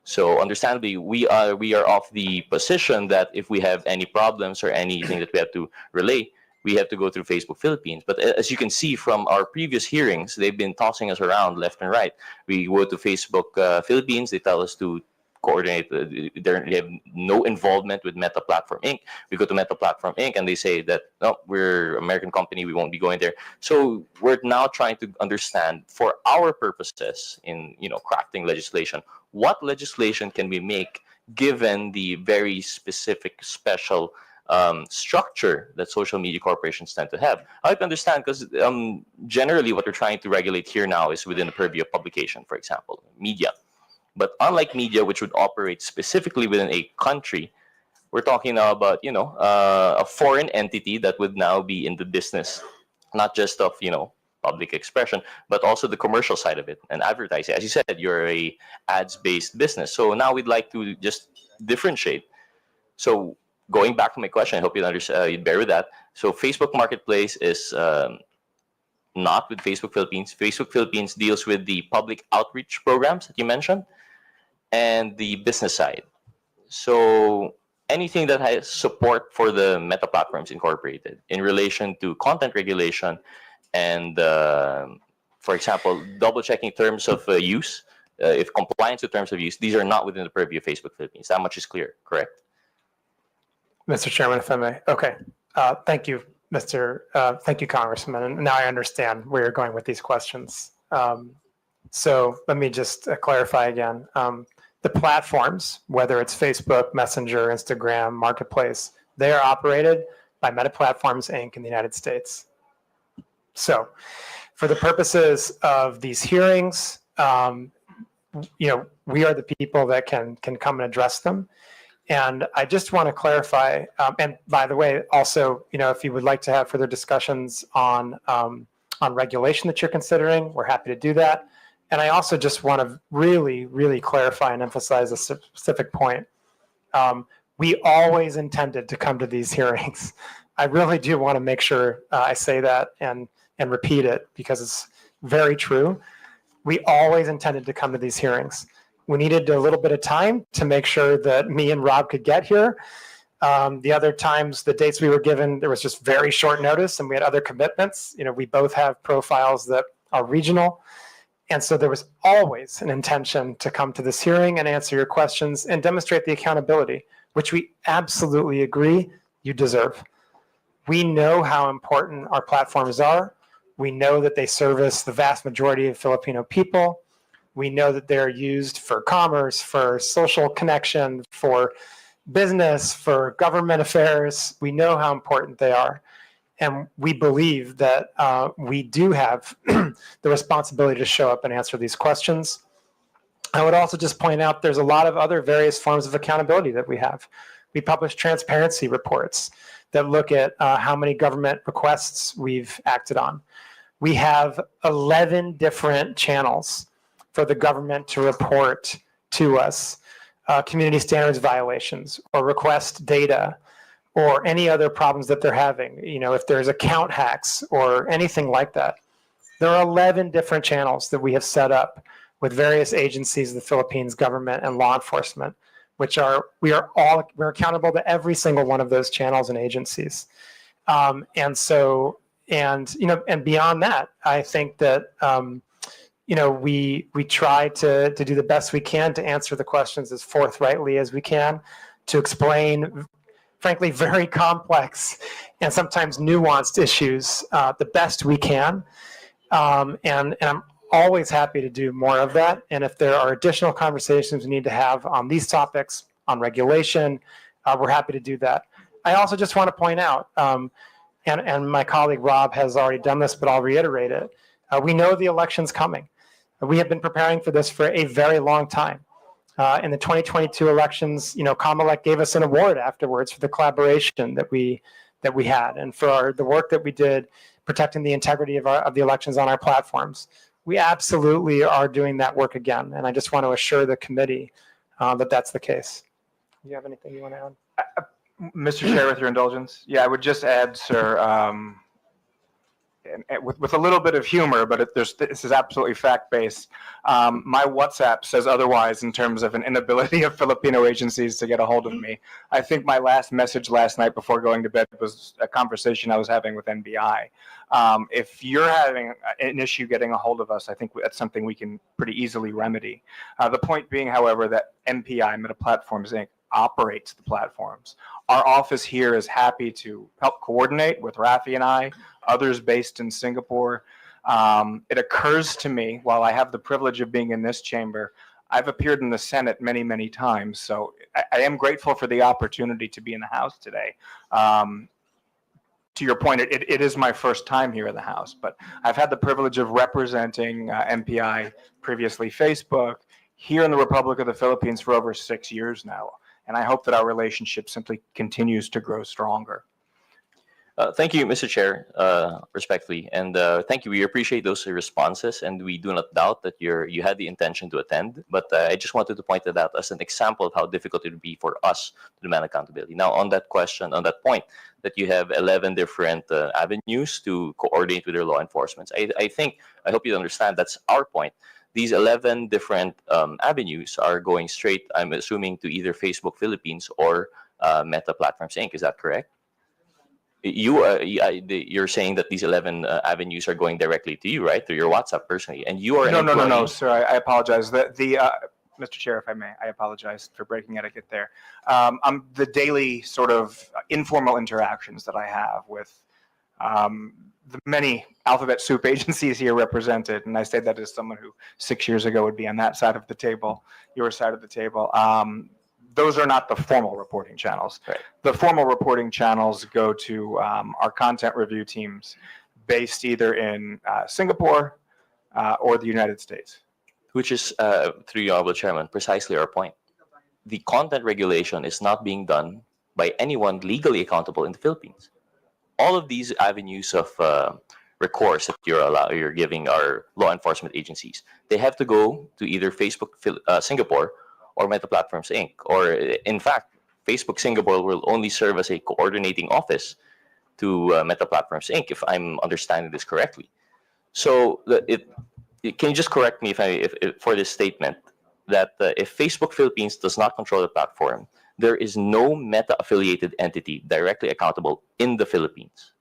So understandably, we are of the position that if we have any problems or anything that we have to relay, we have to go through Facebook Philippines. But as you can see from our previous hearings, they've been tossing us around left and right. We go to Facebook Philippines, they tell us to coordinate, they have no involvement with Meta Platform Inc. We go to Meta Platform Inc. and they say that, no, we're an American company, we won't be going there. So we're now trying to understand, for our purposes in crafting legislation, what legislation can we make given the very specific, special structure that social media corporations tend to have. I hope you understand, because generally what we're trying to regulate here now is within the purview of publication, for example, media. But unlike media, which would operate specifically within a country, we're talking now about, a foreign entity that would now be in the business, not just of, public expression, but also the commercial side of it and advertising. As you said, you're a ads-based business. So now we'd like to just differentiate. So going back to my question, I hope you'd bear with that. So Facebook Marketplace is not with Facebook Philippines. Facebook Philippines deals with the public outreach programs that you mentioned and the business side. So anything that has support for the Meta Platforms Incorporated in relation to content regulation and, for example, double-checking terms of use, if compliance with terms of use, these are not within the purview of Facebook Philippines. That much is clear, correct? Mr. Chairman, if I may. Okay. Thank you, thank you, Congressman. And now I understand where you're going with these questions. So let me just clarify again. The platforms, whether it's Facebook, Messenger, Instagram, Marketplace, they are operated by Meta Platforms Inc. in the United States. So for the purposes of these hearings, we are the people that can come and address them. And I just want to clarify, and by the way, also, if you would like to have further discussions on regulation that you're considering, we're happy to do that. And I also just want to really, really clarify and emphasize a specific point. We always intended to come to these hearings. I really do want to make sure I say that and repeat it, because it's very true. We always intended to come to these hearings. We needed a little bit of time to make sure that me and Rob could get here. The other times, the dates we were given, there was just very short notice and we had other commitments. We both have profiles that are regional. And so there was always an intention to come to this hearing and answer your questions and demonstrate the accountability, which we absolutely agree you deserve. We know how important our platforms are. We know that they service the vast majority of Filipino people. We know that they're used for commerce, for social connection, for business, for government affairs. We know how important they are. And we believe that we do have the responsibility to show up and answer these questions. I would also just point out there's a lot of other various forms of accountability that we have. We publish transparency reports that look at how many government requests we've acted on. We have 11 different channels for the government to report to us community standards violations or request data or any other problems that they're having. You know, if there's account hacks or anything like that. There are 11 different channels that we have set up with various agencies, the Philippines government and law enforcement, we're accountable to every single one of those channels and agencies. And beyond that, I think that, we try to do the best we can to answer the questions as forthrightly as we can, to explain, frankly, very complex and sometimes nuanced issues the best we can. And I'm always happy to do more of that. And if there are additional conversations we need to have on these topics, on regulation, we're happy to do that. I also just want to point out, and my colleague Rob has already done this, but I'll reiterate it. We know the election's coming. We have been preparing for this for a very long time. In the 2022 elections, Comelec gave us an award afterwards for the collaboration that we had and for the work that we did protecting the integrity of the elections on our platforms. We absolutely are doing that work again, and I just want to assure the committee that that's the case. Do you have anything you want to add? Mr. Chair, with your indulgence, yeah, I would just add, sir, and with a little bit of humor, but this is absolutely fact-based. My WhatsApp says otherwise in terms of an inability of Filipino agencies to get a hold of me. I think my last message last night before going to bed was a conversation I was having with NBI. If you're having an issue getting a hold of us, I think that's something we can pretty easily remedy. The point being, however, that MPI, Meta Platforms Inc., operates the platforms. Our office here is happy to help coordinate with Rafi and I, others based in Singapore. It occurs to me, while I have the privilege of being in this chamber, I've appeared in the Senate many, many times. So I am grateful for the opportunity to be in the House today. To your point, it is my first time here in the House, but I've had the privilege of representing MPI, previously Facebook, here in the Republic of the Philippines for over 6 years now. And I hope that our relationship simply continues to grow stronger. Thank you, Mr. Chair, respectfully, and thank you. We appreciate those responses, and we do not doubt that you had the intention to attend. But I just wanted to point that out as an example of how difficult it would be for us to demand accountability. Now, on that question, on that point, that you have 11 different avenues to coordinate with your law enforcement. I hope you understand that's our point. These 11 different avenues are going straight, I'm assuming, to either Facebook Philippines or Meta Platforms Inc. Is that correct? You're saying that these 11 avenues are going directly to you, right? Through your WhatsApp personally, and you are No, sir. I apologize. Mr. Chair, if I may, I apologize for breaking etiquette there. The daily sort of informal interactions that I have with the many alphabet soup agencies here represented, and I say that as someone who 6 years ago would be on that side of the table, your side of the table. Those are not the formal reporting channels. Right. The formal reporting channels go to our content review teams based either in Singapore or the United States. Which is, through you, Honorable Chairman, precisely our point. The content regulation is not being done by anyone legally accountable in the Philippines. All of these avenues of recourse that you're giving our law enforcement agencies, they have to go to either Facebook Singapore or Meta Platforms Inc. Or in fact, Facebook Singapore will only serve as a coordinating office to Meta Platforms Inc. If I'm understanding this correctly. So can you just correct me if for this statement that if Facebook Philippines does not control the platform, there is no Meta-affiliated entity directly accountable in the Philippines?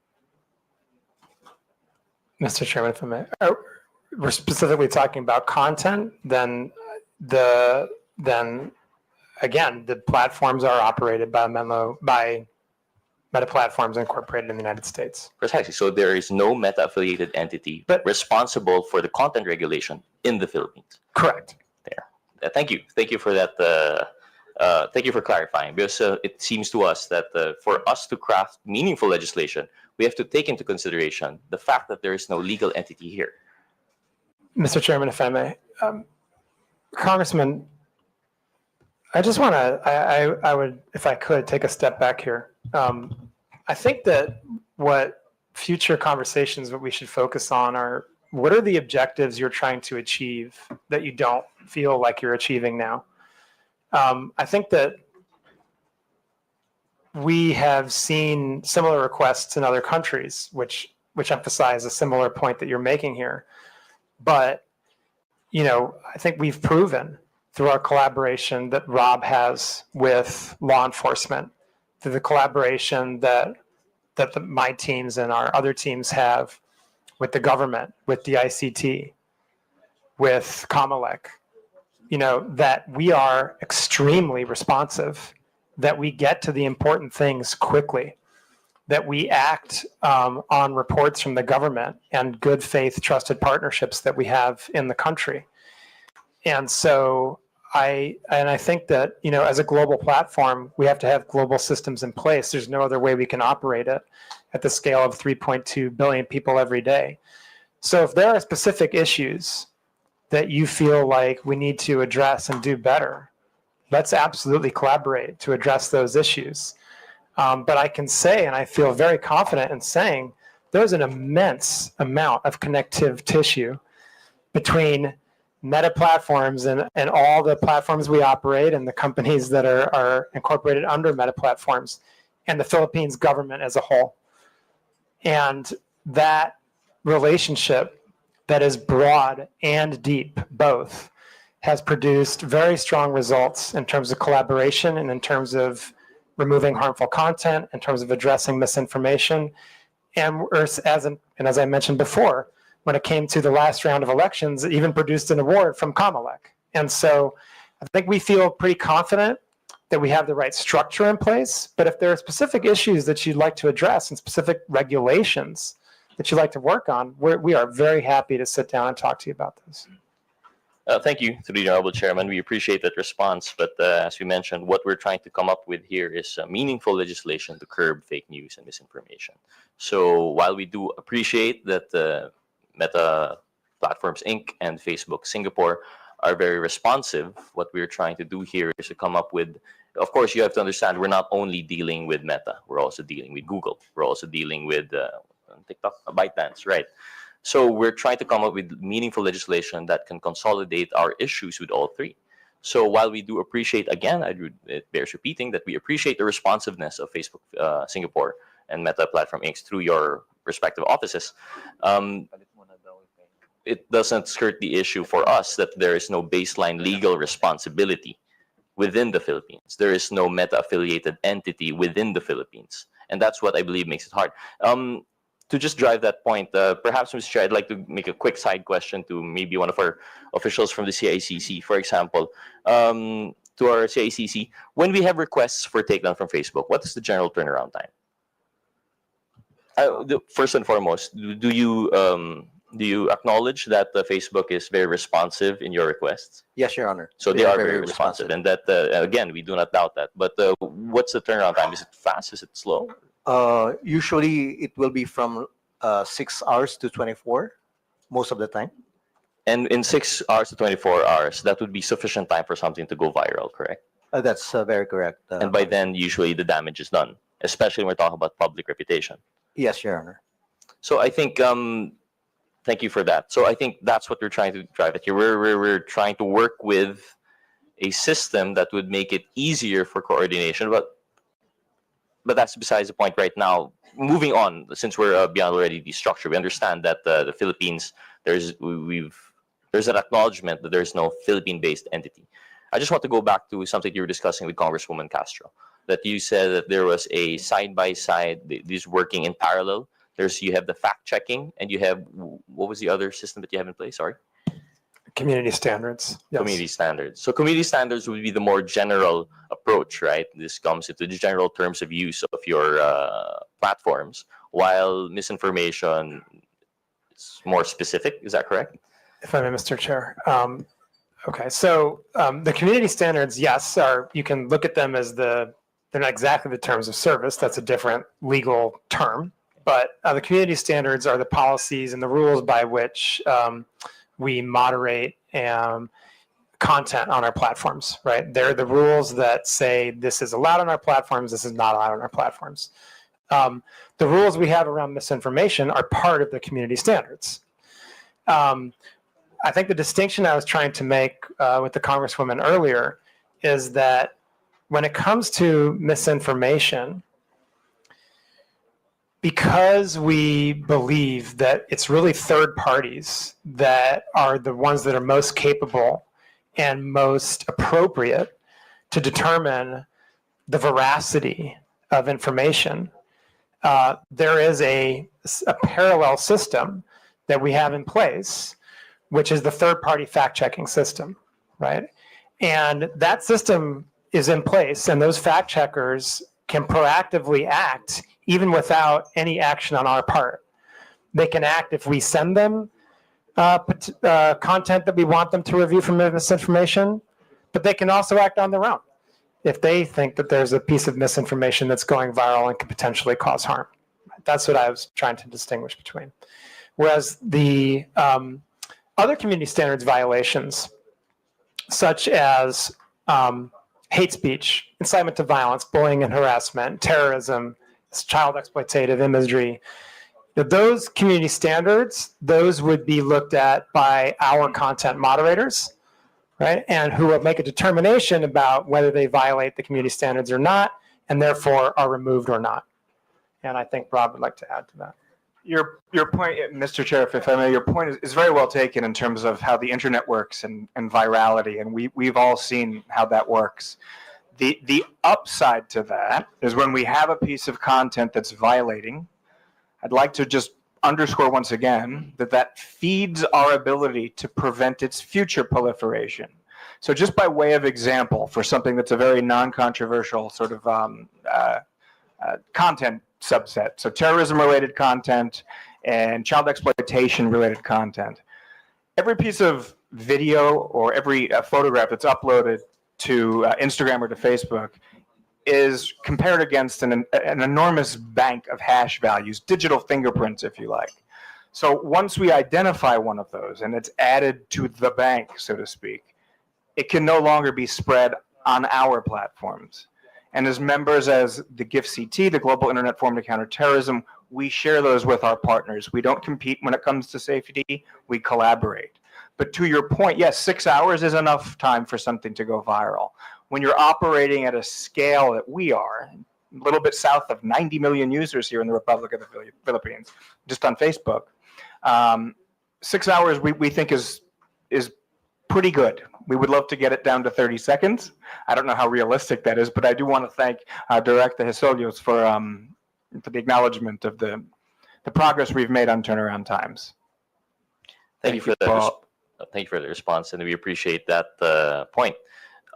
Mr. Chairman, if I may, we're specifically talking about content, then again, the platforms are operated by Meta Platforms Incorporated in the United States. Precisely. So there is no Meta-affiliated entity But- responsible for the content regulation in the Philippines. Correct. Thank you. Thank you for that. Thank you for clarifying, because it seems to us that for us to craft meaningful legislation, we have to take into consideration the fact that there is no legal entity here. Mr. Chairman, if I may, Congressman, I just want to, I would, if I could, take a step back here. I think that what future conversations, what we should focus on are, what are the objectives you're trying to achieve that you don't feel like you're achieving now? I think that we have seen similar requests in other countries, which emphasize a similar point that you're making here. But, I think we've proven through our collaboration that Rob has with law enforcement, through the collaboration that my teams and our other teams have with the government, with the ICT, with Comelec, that we are extremely responsive, that we get to the important things quickly, that we act on reports from the government and good faith trusted partnerships that we have in the country. And so I think that, as a global platform, we have to have global systems in place. There's no other way we can operate it at the scale of 3.2 billion people every day. So if there are specific issues that you feel like we need to address and do better, let's absolutely collaborate to address those issues. But I can say, and I feel very confident in saying, there's an immense amount of connective tissue between Meta Platforms and all the platforms we operate and the companies that are incorporated under Meta Platforms and the Philippines government as a whole. And that relationship that is broad and deep, both, has produced very strong results in terms of collaboration and in terms of removing harmful content, in terms of addressing misinformation. And as I mentioned before, when it came to the last round of elections, it even produced an award from Comelec. And so I think we feel pretty confident that we have the right structure in place. But if there are specific issues that you'd like to address and specific regulations that you'd like to work on, we are very happy to sit down and talk to you about those. Thank you to the Honorable Chairman. We appreciate that response. But as we mentioned, what we're trying to come up with here is meaningful legislation to curb fake news and misinformation. So while we do appreciate that Meta Platforms Inc. and Facebook Singapore are very responsive, what we're trying to do here is to come up with, of course, you have to understand, we're not only dealing with Meta, we're also dealing with Google. We're also dealing with TikTok, ByteDance, right? So we're trying to come up with meaningful legislation that can consolidate our issues with all three. So while we do appreciate, again, it bears repeating that we appreciate the responsiveness of Facebook Singapore and Meta Platform Inc. through your respective offices, it doesn't skirt the issue for us that there is no baseline legal responsibility within the Philippines. There is no Meta-affiliated entity within the Philippines. And that's what I believe makes it hard. To just drive that point, perhaps, Mr. Chair, I'd like to make a quick side question to maybe one of our officials from the CICC, for example. To our CICC, when we have requests for takedown from Facebook, what is the general turnaround time? First and foremost, do you acknowledge that Facebook is very responsive in your requests? Yes, Your Honor. So they are very responsive, and that again, we do not doubt that. But what's the turnaround time? Is it fast? Is it slow? Usually it will be from 6 hours to 24, most of the time. And in 6 hours to 24 hours, that would be sufficient time for something to go viral, correct? That's very correct. And by then, usually the damage is done, especially when we're talking about public reputation. Yes, Your Honor. So I think, thank you for that. So I think that's what we're trying to drive at here. We're trying to work with a system that would make it easier for coordination, but that's besides the point right now. Moving on, since we're beyond already the structure, we understand that the Philippines, there's an acknowledgement that there's no Philippine-based entity. I just want to go back to something you were discussing with Congresswoman Castro, that you said that there was a side-by-side, these working in parallel. You have the fact-checking, and you have, what was the other system that you have in place? Sorry? community standards. Yes. Community standards. So community standards would be the more general approach, right? This comes into the general terms of use of your platforms, while misinformation is more specific. Is that correct? If I may, Mr. Chair. Okay, so the community standards, yes, you can look at them as they're not exactly the terms of service. That's a different legal term. But the community standards are the policies and the rules by which we moderate content on our platforms, right? They're the rules that say this is allowed on our platforms, this is not allowed on our platforms. The rules we have around misinformation are part of the community standards. I think the distinction I was trying to make with the Congresswoman earlier is that when it comes to misinformation, because we believe that it's really third parties that are the ones that are most capable and most appropriate to determine the veracity of information, there is a parallel system that we have in place, which is the third-party fact-checking system, right? And that system is in place, and those fact-checkers can proactively act even without any action on our part. They can act if we send them content that we want them to review from misinformation, but they can also act on their own if they think that there's a piece of misinformation that's going viral and could potentially cause harm. That's what I was trying to distinguish between. Whereas the other community standards violations, such as hate speech, incitement to violence, bullying and harassment, terrorism, child exploitative imagery, those community standards, those would be looked at by our content moderators, right? And who will make a determination about whether they violate the community standards or not, and therefore are removed or not. And I think Rob would like to add to that. Your point, Mr. Chair, if I may, your point is very well taken in terms of how the internet works and virality, and we've all seen how that works. The upside to that is when we have a piece of content that's violating, I'd like to just underscore once again that feeds our ability to prevent its future proliferation. So just by way of example, for something that's a very non-controversial sort of content subset, so terrorism-related content and child exploitation-related content, every piece of video or every photograph that's uploaded to Instagram or to Facebook is compared against an enormous bank of hash values, digital fingerprints, if you like. So once we identify one of those and it's added to the bank, so to speak, it can no longer be spread on our platforms. And as members as the GIFCT, the Global Internet Forum to Counter Terrorism, we share those with our partners. We don't compete when it comes to safety, we collaborate. But to your point, yes, 6 hours is enough time for something to go viral. When you're operating at a scale that we are, a little bit south of 90 million users here in the Republic of the Philippines, just on Facebook, 6 hours we think is pretty good. We would love to get it down to 30 seconds. I don't know how realistic that is, but I do want to thank Director Hesolios for the acknowledgement of the progress we've made on turnaround times. Thank you for that. Thank you for the response, and we appreciate that point.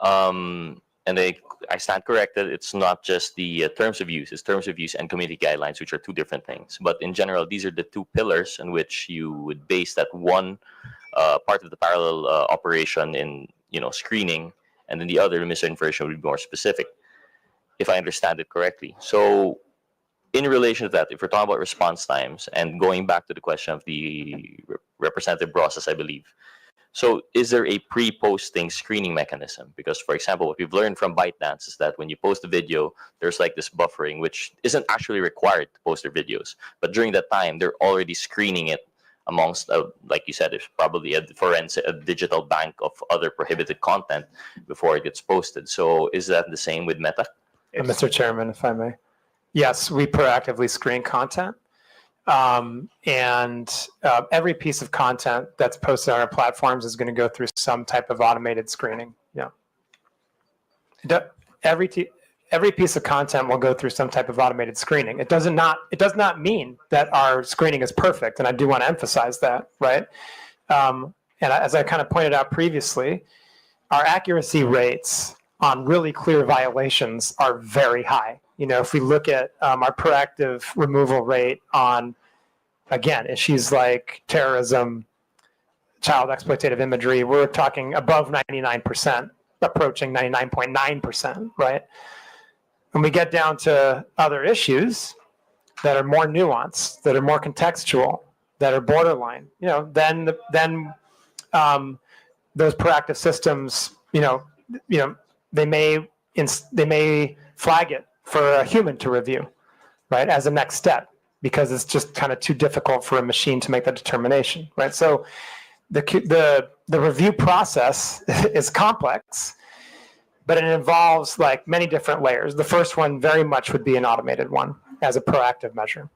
And I stand corrected. It's not just the terms of use. It's terms of use and community guidelines, which are two different things. But in general, these are the two pillars in which you would base that one part of the parallel operation in screening, and then the other misinformation would be more specific, if I understand it correctly. So in relation to that, if we're talking about response times and going back to the question of the representative process, I believe. So is there a pre-posting screening mechanism? Because, for example, what we've learned from ByteDance is that when you post a video, there's like this buffering, which isn't actually required to post their videos. But during that time, they're already screening it amongst, like you said, it's probably a digital bank of other prohibited content before it gets posted. So is that the same with Meta? Mr. Chairman, if I may. Yes, we proactively screen content. Every piece of content that's posted on our platforms is going to go through some type of automated screening. Yeah. Every piece of content will go through some type of automated screening. It does not mean that our screening is perfect, and I do want to emphasize that, right? And as I kind of pointed out previously, our accuracy rates on really clear violations are very high. If we look at our proactive removal rate on, again, issues like terrorism, child exploitative imagery, we're talking above 99%, approaching 99.9%, right? When we get down to other issues that are more nuanced, that are more contextual, that are borderline, then those proactive systems, they may flag it for a human to review, right, as a next step, because it's just kind of too difficult for a machine to make that determination, right? So the review process is complex, but it involves like many different layers. The first one very much would be an automated one as a proactive measure.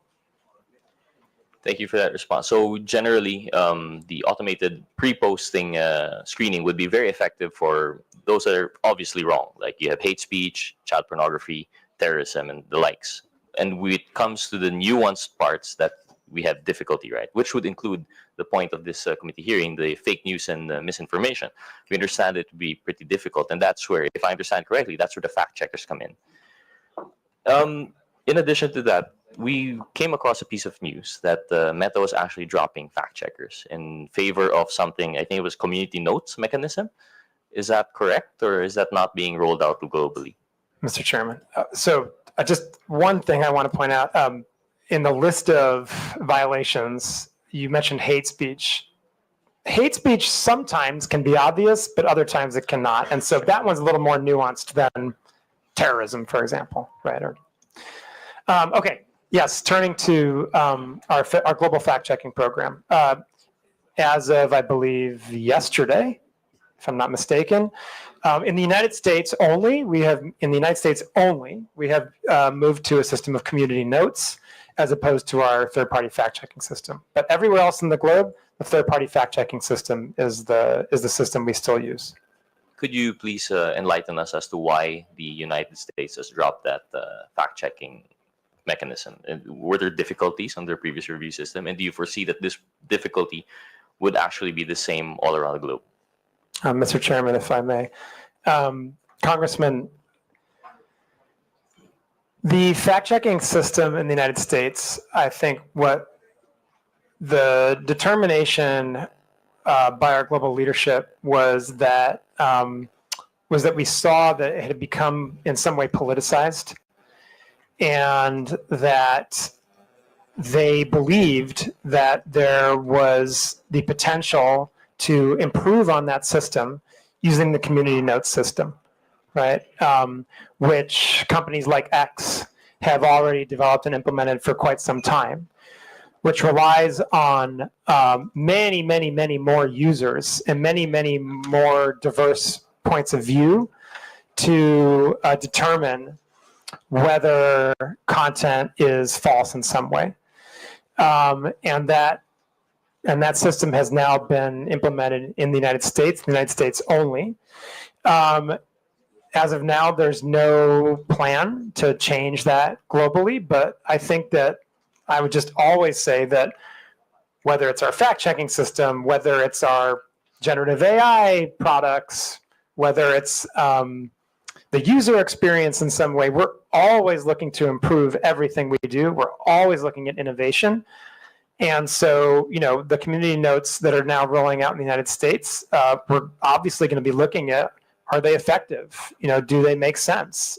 Thank you for that response. So generally, the automated pre-posting screening would be very effective for those that are obviously wrong, like you have hate speech, child pornography, terrorism, and the likes. And when it comes to the nuanced parts that we have difficulty, right, which would include the point of this committee hearing, the fake news and misinformation. We understand it to be pretty difficult, and that's where, if I understand correctly, that's where the fact checkers come in. In addition to that, we came across a piece of news that Meta was actually dropping fact checkers in favor of something, I think it was community notes mechanism. Is that correct, or is that not being rolled out globally? Mr. Chairman, so just one thing I want to point out. In the list of violations, you mentioned hate speech. Hate speech sometimes can be obvious, but other times it cannot. And so that one's a little more nuanced than terrorism, for example, right? Okay, yes, turning to our global fact-checking program. As of, I believe, yesterday, if I'm not mistaken, in the United States only, we have moved to a system of community notes as opposed to our third-party fact-checking system. But everywhere else in the globe, the third-party fact-checking system is the system we still use. Could you please enlighten us as to why the United States has dropped that fact-checking mechanism? And were there difficulties on their previous review system? And do you foresee that this difficulty would actually be the same all around the globe? Mr. Chairman, if I may. Congressman, the fact-checking system in the United States, I think what the determination by our global leadership was that we saw that it had become in some way politicized, and that they believed that there was the potential to improve on that system using the community notes system, right? Which companies like X have already developed and implemented for quite some time, which relies on many, many, many more users and many, many more diverse points of view to determine whether content is false in some way. And that system has now been implemented in the United States only. As of now, there's no plan to change that globally, but I think that I would just always say that whether it's our fact-checking system, whether it's our generative AI products, whether it's the user experience in some way, we're always looking to improve everything we do. We're always looking at innovation. And so, the community notes that are now rolling out in the United States, we're obviously going to be looking at, are they effective? Do they make sense?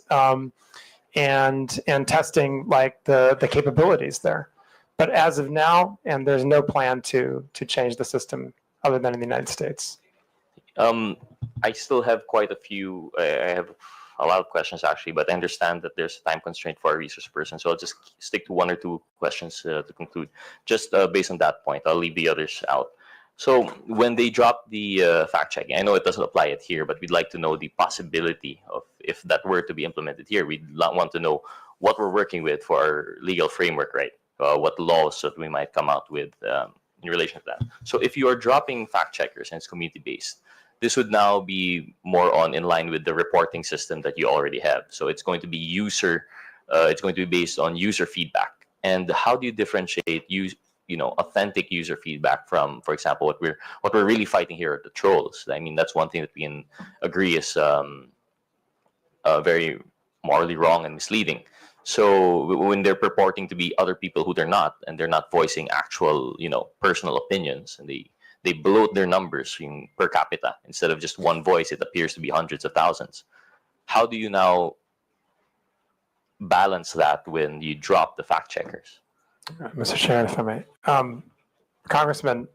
And testing like the capabilities there. But as of now, and there's no plan to change the system other than in the United States. I still have quite a few. I have a lot of questions actually, but I understand that there's a time constraint for our resource person, so I'll just stick to one or two questions to conclude. Just based on that point, I'll leave the others out. So when they drop the fact checking, I know it doesn't apply it here, but we'd like to know the possibility of if that were to be implemented here. We'd want to know what we're working with for our legal framework, right? What laws that we might come out with in relation to that. So if you are dropping fact checkers and it's community based, this would now be more in line with the reporting system that you already have. So it's going to be it's going to be based on user feedback. And how do you differentiate authentic user feedback from, for example, what we're really fighting here are the trolls. I mean, that's one thing that we can agree is very morally wrong and misleading. So when they're purporting to be other people who they're not, and they're not voicing actual, personal opinions, and they bloat their numbers per capita instead of just one voice, it appears to be hundreds of thousands. How do you now balance that when you drop the fact checkers? Mr. Chair, if I may. Congressman,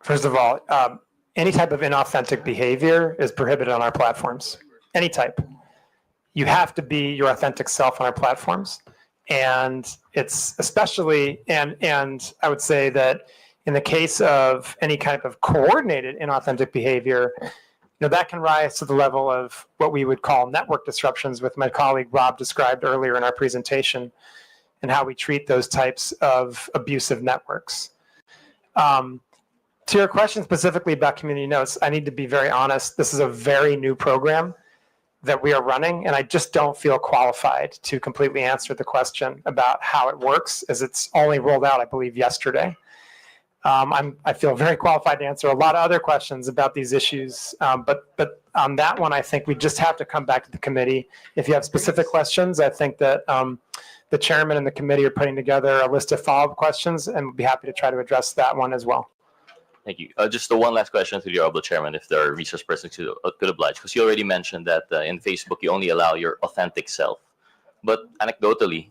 first of all, any type of inauthentic behavior is prohibited on our platforms. Any type. You have to be your authentic self on our platforms. And it's especially, and I would say that in the case of any kind of coordinated inauthentic behavior, that can rise to the level of what we would call network disruptions, with my colleague Rob described earlier in our presentation, and how we treat those types of abusive networks. To your question specifically about community notes, I need to be very honest. This is a very new program that we are running, and I just don't feel qualified to completely answer the question about how it works, as it's only rolled out, I believe, yesterday. I feel very qualified to answer a lot of other questions about these issues, but on that one, I think we just have to come back to the committee. If you have specific questions, I think that the chairman and the committee are putting together a list of follow-up questions, and we'll be happy to try to address that one as well. Thank you. Just the one last question to the honorable chairman, if there are resource persons who could oblige, because you already mentioned that in Facebook you only allow your authentic self, but anecdotally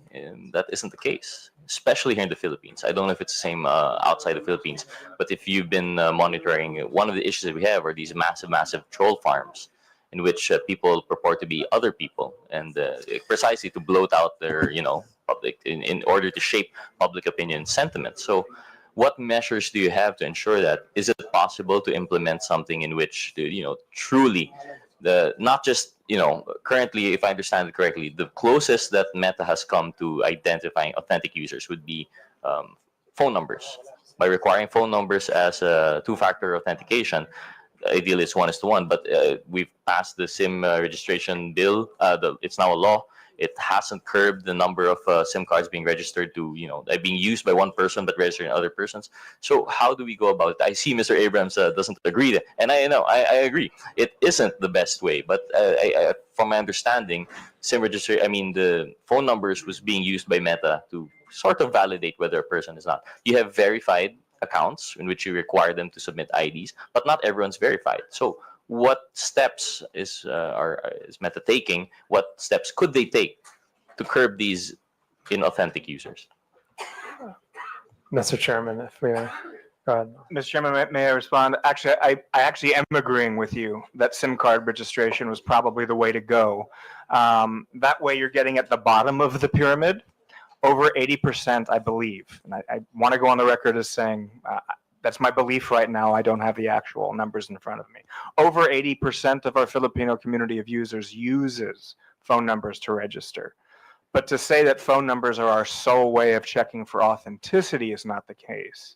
that isn't the case, especially here in the Philippines. I don't know if it's the same outside the Philippines, but if you've been monitoring, one of the issues that we have are these massive troll farms in which people purport to be other people, and precisely to bloat out their public in order to shape public opinion sentiment. So what measures do you have to ensure that? Is it possible to implement something in which truly not just currently, if I understand it correctly, the closest that Meta has come to identifying authentic users would be phone numbers, by requiring phone numbers as a two-factor authentication. Ideally it's 1:1, but we've passed the SIM registration bill. It's now a law. It hasn't curbed the number of SIM cards being registered to, being used by one person but registering other persons. So how do we go about it? I see Mr. Abrams doesn't agree, and I agree. It isn't the best way, but from my understanding, SIM registry, the phone numbers was being used by Meta to sort of validate whether a person is not. You have verified accounts in which you require them to submit IDs, but not everyone's verified. So what steps is Meta taking? What steps could they take to curb these inauthentic users? Mr. Chairman, if we go ahead. Mr. Chairman, may I respond? Actually, I actually am agreeing with you that SIM card registration was probably the way to go. That way you're getting at the bottom of the pyramid. Over 80%, I believe, and I want to go on the record as saying that's my belief right now. I don't have the actual numbers in front of me. Over 80% of our Filipino community of users uses phone numbers to register. But to say that phone numbers are our sole way of checking for authenticity is not the case.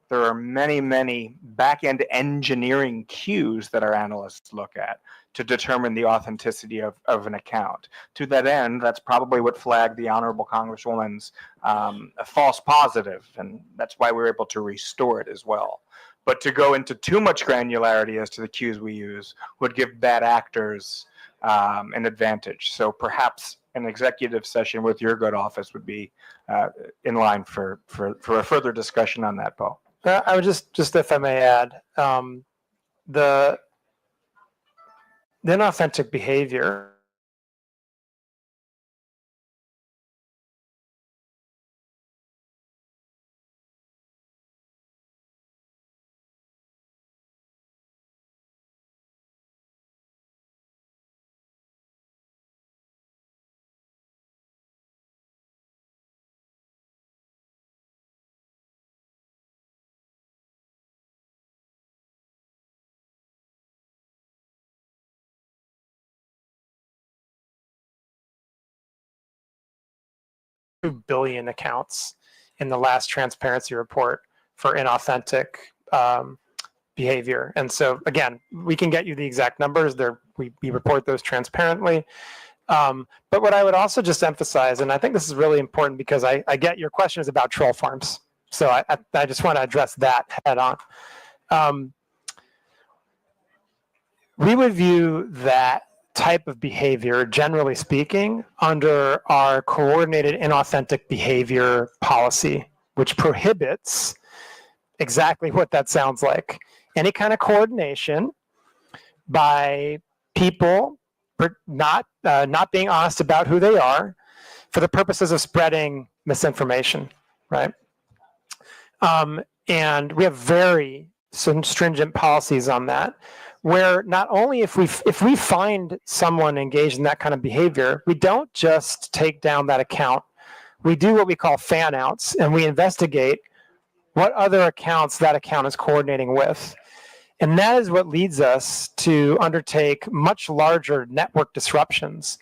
There are many back-end engineering cues that our analysts look at to determine the authenticity of an account. To that end, that's probably what flagged the Honorable Congresswoman's a false positive, and that's why we were able to restore it as well. But to go into too much granularity as to the cues we use would give bad actors an advantage. So perhaps an executive session with your good office would be in line for a further discussion on that, Paul. I would just if I may add, the inauthentic behavior billion accounts in the last transparency report for inauthentic behavior. And so again, we can get you the exact numbers there. We report those transparently. But what I would also just emphasize, and I think this is really important because I get your question is about troll farms. So I just want to address that head on. We would view that type of behavior, generally speaking, under our coordinated inauthentic behavior policy, which prohibits exactly what that sounds like. Any kind of coordination by people not being honest about who they are for the purposes of spreading misinformation, right? And we have very stringent policies on that, where not only if we find someone engaged in that kind of behavior, we don't just take down that account. We do what we call fan outs, and we investigate what other accounts that account is coordinating with. And that is what leads us to undertake much larger network disruptions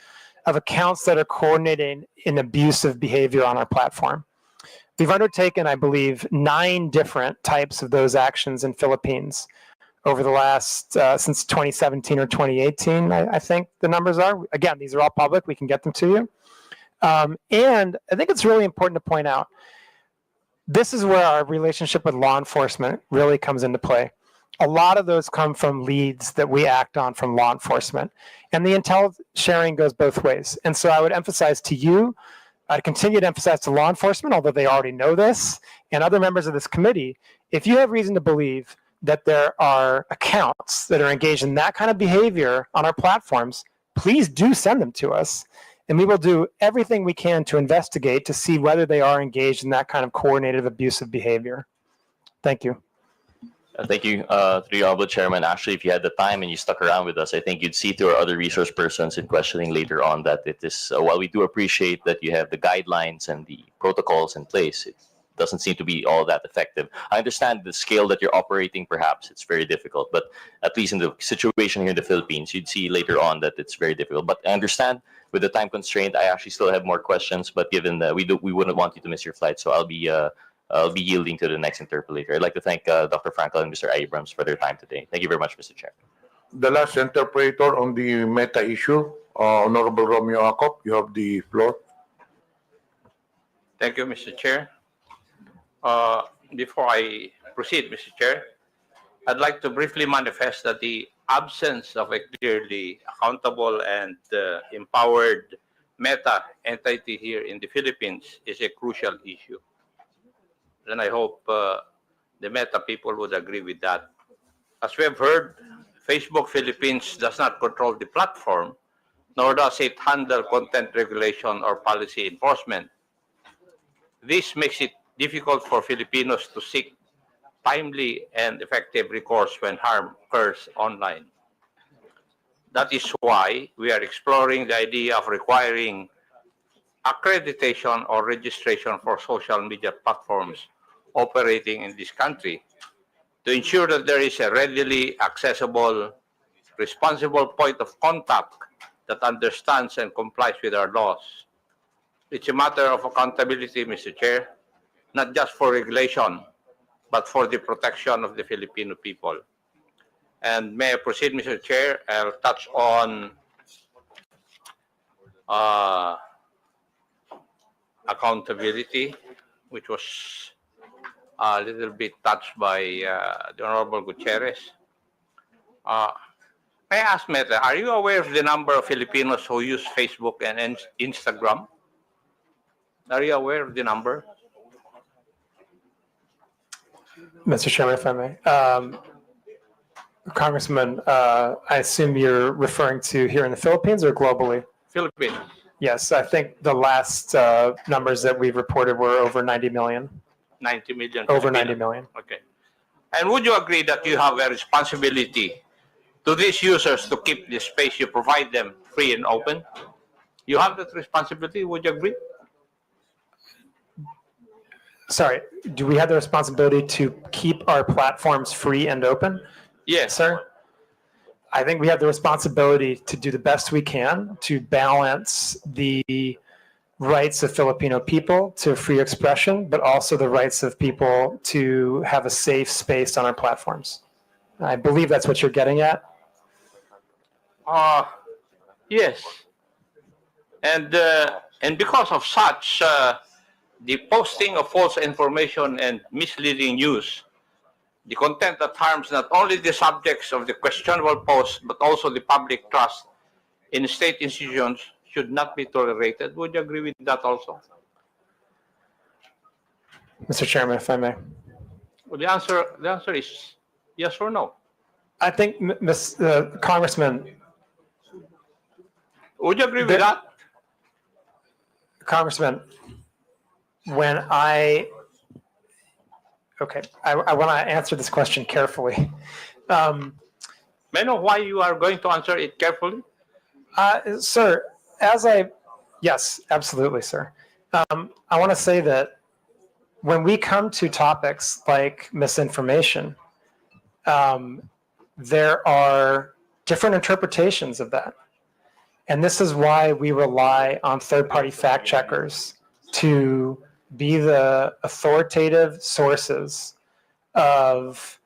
of accounts that are coordinating in abusive behavior on our platform. We've undertaken, I believe, 9 different types of those actions in Philippines over the last, since 2017 or 2018, I think the numbers are. Again, these are all public. We can get them to you. And I think it's really important to point out, this is where our relationship with law enforcement really comes into play. A lot of those come from leads that we act on from law enforcement. And the intel sharing goes both ways. And so I would emphasize to you, I'd continue to emphasize to law enforcement, although they already know this, and other members of this committee, if you have reason to believe that there are accounts that are engaged in that kind of behavior on our platforms, please do send them to us. And we will do everything we can to investigate to see whether they are engaged in that kind of coordinated abusive behavior. Thank you. Thank you to the Honorable Chairman. Actually, if you had the time and you stuck around with us, I think you'd see through our other resource persons in questioning later on that it is, while we do appreciate that you have the guidelines and the protocols in place, it doesn't seem to be all that effective. I understand the scale that you're operating, perhaps it's very difficult, but at least in the situation here in the Philippines, you'd see later on that it's very difficult. But I understand with the time constraint, I actually still have more questions, but given that we wouldn't want you to miss your flight, so I'll be yielding to the next interpolator. I'd like to thank Dr. Frankel and Mr. Abrams for their time today. Thank you very much, Mr. Chair. The last interpreter on the Meta issue, Honorable Romeo Acop, you have the floor. Thank you, Mr. Chair. Before I proceed, Mr. Chair, I'd like to briefly manifest that the absence of a clearly accountable and empowered Meta entity here in the Philippines is a crucial issue. And I hope the Meta people would agree with that. As we have heard, Facebook Philippines does not control the platform, nor does it handle content regulation or policy enforcement. This makes it difficult for Filipinos to seek timely and effective recourse when harm occurs online. That is why we are exploring the idea of requiring accreditation or registration for social media platforms operating in this country to ensure that there is a readily accessible, responsible point of contact that understands and complies with our laws. It's a matter of accountability, Mr. Chair, not just for regulation, but for the protection of the Filipino people. And may I proceed, Mr. Chair? I'll touch on accountability, which was a little bit touched by the Honorable Gutierrez. May I ask, Meta, are you aware of the number of Filipinos who use Facebook and Instagram? Are you aware of the number? Mr. Chairman, if I may. Congressman, I assume you're referring to here in the Philippines or globally? Philippines. Yes, I think the last numbers that we've reported were over 90 million. 90 million. Over 90 million. Okay. And would you agree that you have a responsibility to these users to keep the space you provide them free and open? You have that responsibility, would you agree? Sorry, do we have the responsibility to keep our platforms free and open? Yes. Sir? I think we have the responsibility to do the best we can to balance the rights of Filipino people to free expression, but also the rights of people to have a safe space on our platforms. I believe that's what you're getting at. Yes. And because of such, the posting of false information and misleading news, the content that harms not only the subjects of the questionable post, but also the public trust in state institutions should not be tolerated. Would you agree with that also? Mr. Chairman, if I may. Well, the answer is yes or no. I think, Congressman, Would you agree with that? Congressman, when I want to answer this question carefully. May I know why you are going to answer it carefully? Sir, yes, absolutely, sir. I want to say that when we come to topics like misinformation, there are different interpretations of that. And this is why we rely on third-party fact checkers to be the authoritative sources of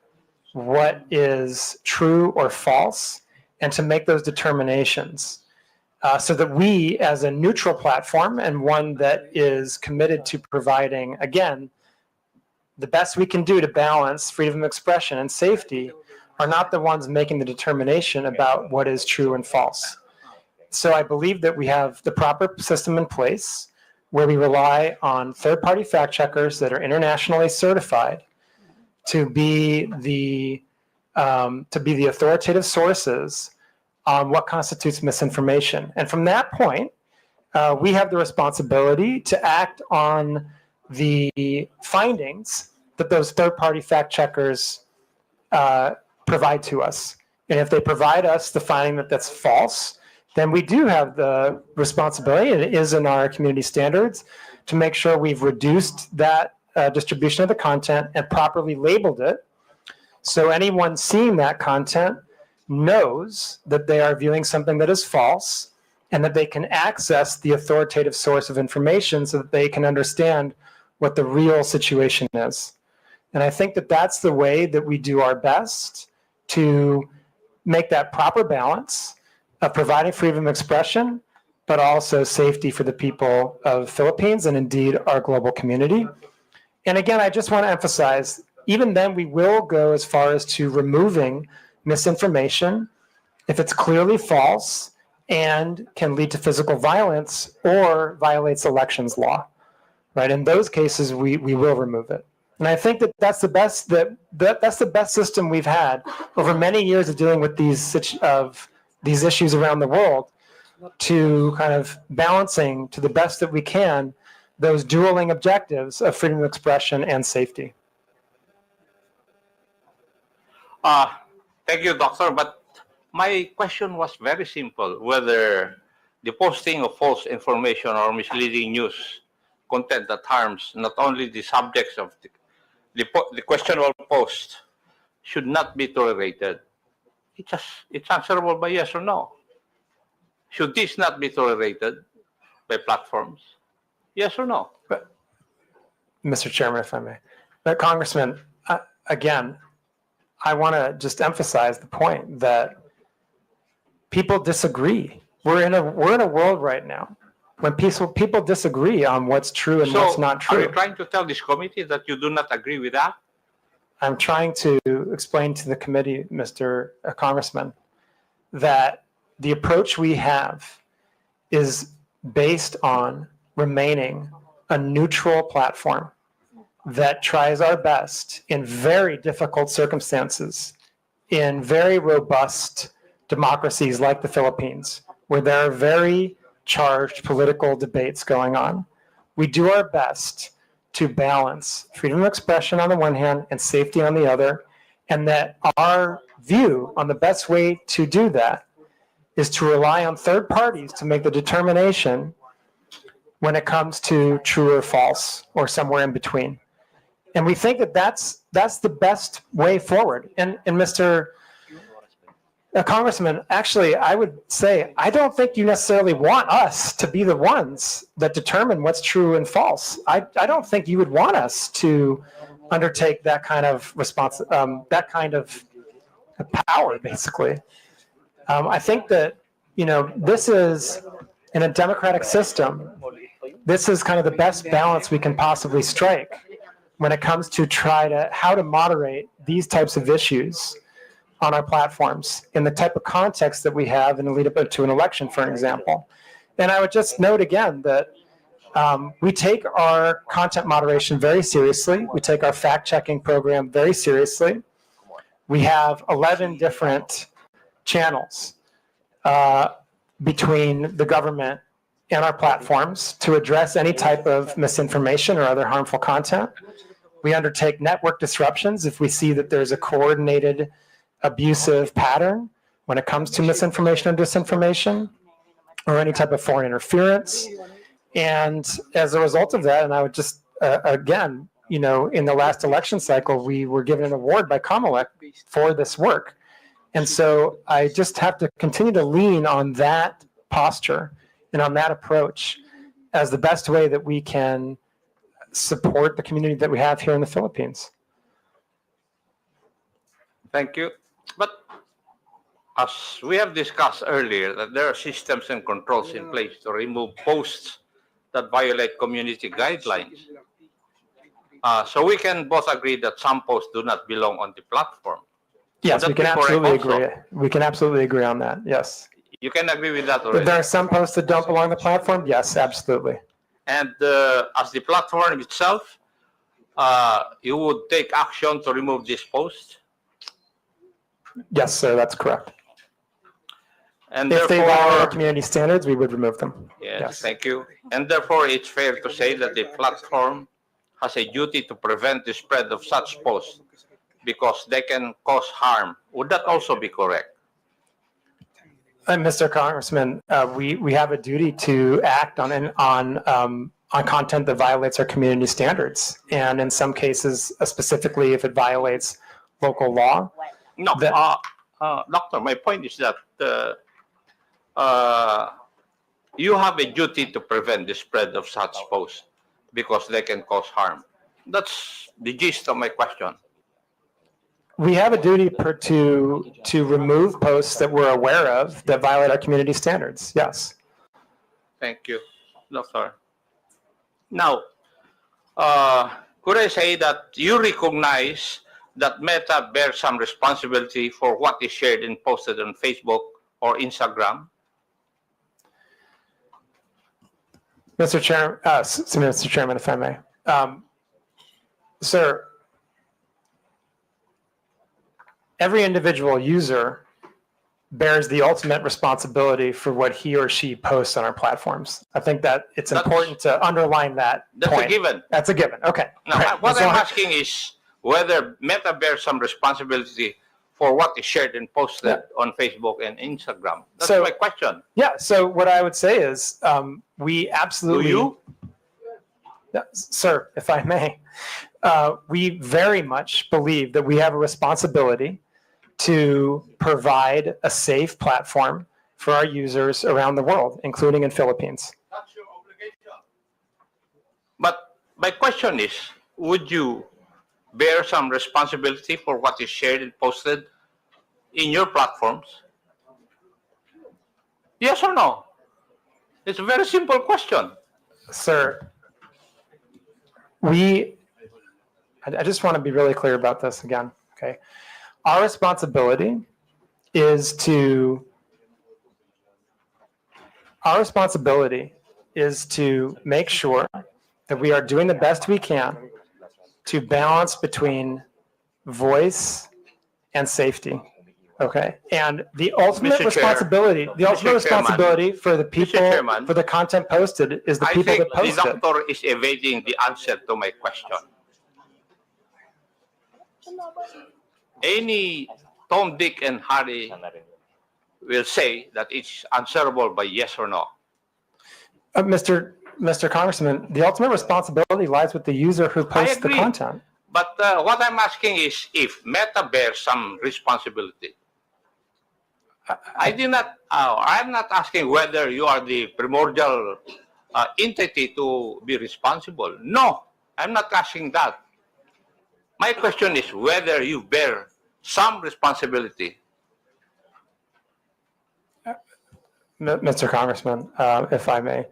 what is true or false and to make those determinations so that we, as a neutral platform and one that is committed to providing, again, the best we can do to balance freedom of expression and safety, are not the ones making the determination about what is true and false. So I believe that we have the proper system in place where we rely on third-party fact checkers that are internationally certified to be the authoritative sources on what constitutes misinformation. And from that point, we have the responsibility to act on the findings that those third-party fact checkers provide to us. And if they provide us the finding that that's false, then we do have the responsibility, and it is in our community standards, to make sure we've reduced that distribution of the content and properly labeled it. So anyone seeing that content knows that they are viewing something that is false and that they can access the authoritative source of information so that they can understand what the real situation is. And I think that that's the way that we do our best to make that proper balance of providing freedom of expression, but also safety for the people of the Philippines and indeed our global community. And again, I just want to emphasize, even then we will go as far as to removing misinformation if it's clearly false and can lead to physical violence or violates elections law, right? In those cases, we will remove it. And I think that that's the best that's the best system we've had over many years of dealing with these issues around the world, to kind of balancing to the best that we can those dueling objectives of freedom of expression and safety. Thank you, Doctor. But my question was very simple: whether the posting of false information or misleading news content that harms not only the subjects of the questionable post should not be tolerated. It's answerable by yes or no. Should this not be tolerated by platforms? Yes or no? But, Mr. Chairman, if I may. But Congressman, again, I want to just emphasize the point that people disagree. We're in a world right now when people disagree on what's true and what's not true. Are you trying to tell this committee that you do not agree with that? I'm trying to explain to the committee, Mr. Congressman, that the approach we have is based on remaining a neutral platform that tries our best in very difficult circumstances, in very robust democracies like the Philippines, where there are very charged political debates going on. We do our best to balance freedom of expression on the one hand and safety on the other, and that our view on the best way to do that is to rely on third parties to make the determination when it comes to true or false or somewhere in between. And we think that that's the best way forward. And Mr. Congressman, actually, I would say, I don't think you necessarily want us to be the ones that determine what's true and false. I don't think you would want us to undertake that kind of that kind of power, basically. I think that, this is in a democratic system this is kind of the best balance we can possibly strike when it comes to how to moderate these types of issues on our platforms in the type of context that we have in the lead up to an election, for example. And I would just note again that we take our content moderation very seriously. We take our fact-checking program very seriously. We have 11 different channels between the government and our platforms to address any type of misinformation or other harmful content. We undertake network disruptions if we see that there's a coordinated abusive pattern when it comes to misinformation or disinformation or any type of foreign interference. And as a result of that, and I would just, again, in the last election cycle, we were given an award by Kamala for this work. And so I just have to continue to lean on that posture and on that approach as the best way that we can support the community that we have here in the Philippines. Thank you. But as we have discussed earlier, that there are systems and controls in place to remove posts that violate community guidelines. So we can both agree that some posts do not belong on the platform. Yes, we can absolutely agree. We can absolutely agree on that. Yes. You can agree with that already. If there are some posts that don't belong on the platform, yes, absolutely. And as the platform itself, you would take action to remove this post? Yes, sir, that's correct. And if they violate our therefore, community standards, we would remove them. yes, thank you. And therefore, it's fair to say that the platform has a duty to prevent the spread of such posts because they can cause harm. Would that also be correct? Mr. Congressman, we have a duty to act on content that violates our community standards, and in some cases, specifically if it violates local law. No, Doctor, my point is that you have a duty to prevent the spread of such posts because they can cause harm. That's the gist of my question. We have a duty to remove posts that we're aware of that violate our community standards. Yes. Thank you, Doctor. Now, could I say that you recognize that Meta bears some responsibility for what is shared and posted on Facebook or Instagram? Mr. Chairman, if I may. Sir, every individual user bears the ultimate responsibility for what he or she posts on our platforms. I think that it's important to underline that That's point. a given. That's a given. Okay. Now, Right. what So I'm asking is whether Meta bears some responsibility for what is shared and posted on Facebook and Instagram. That's So- my question. Yeah. So what I would say is we absolutely. Do you? Sir, if I may, we very much believe that we have a responsibility to provide a safe platform for our users around the world, including in Philippines. That's your obligation. But my question is, would you bear some responsibility for what is shared and posted in your platforms? Yes or no? It's a very simple question. Sir, I just want to be really clear about this again, okay? Our responsibility is to make sure that we are doing the best we can to balance between voice and safety. Okay, and the ultimate Mr. Chair. responsibility, Chairman. for the people, Chairman. for the content posted is the I people think that post the it. doctor is evading the answer to my question. Any Tom, Dick, and Harry will say that it's answerable by yes or no. Mr. Congressman, the ultimate responsibility lies with the user who posts the agree. content. But what I'm asking is if Meta bears some responsibility. I'm not asking whether you are the primordial entity to be responsible. No, I'm not asking that. My question is whether you bear some responsibility. Mr. Congressman, if I may,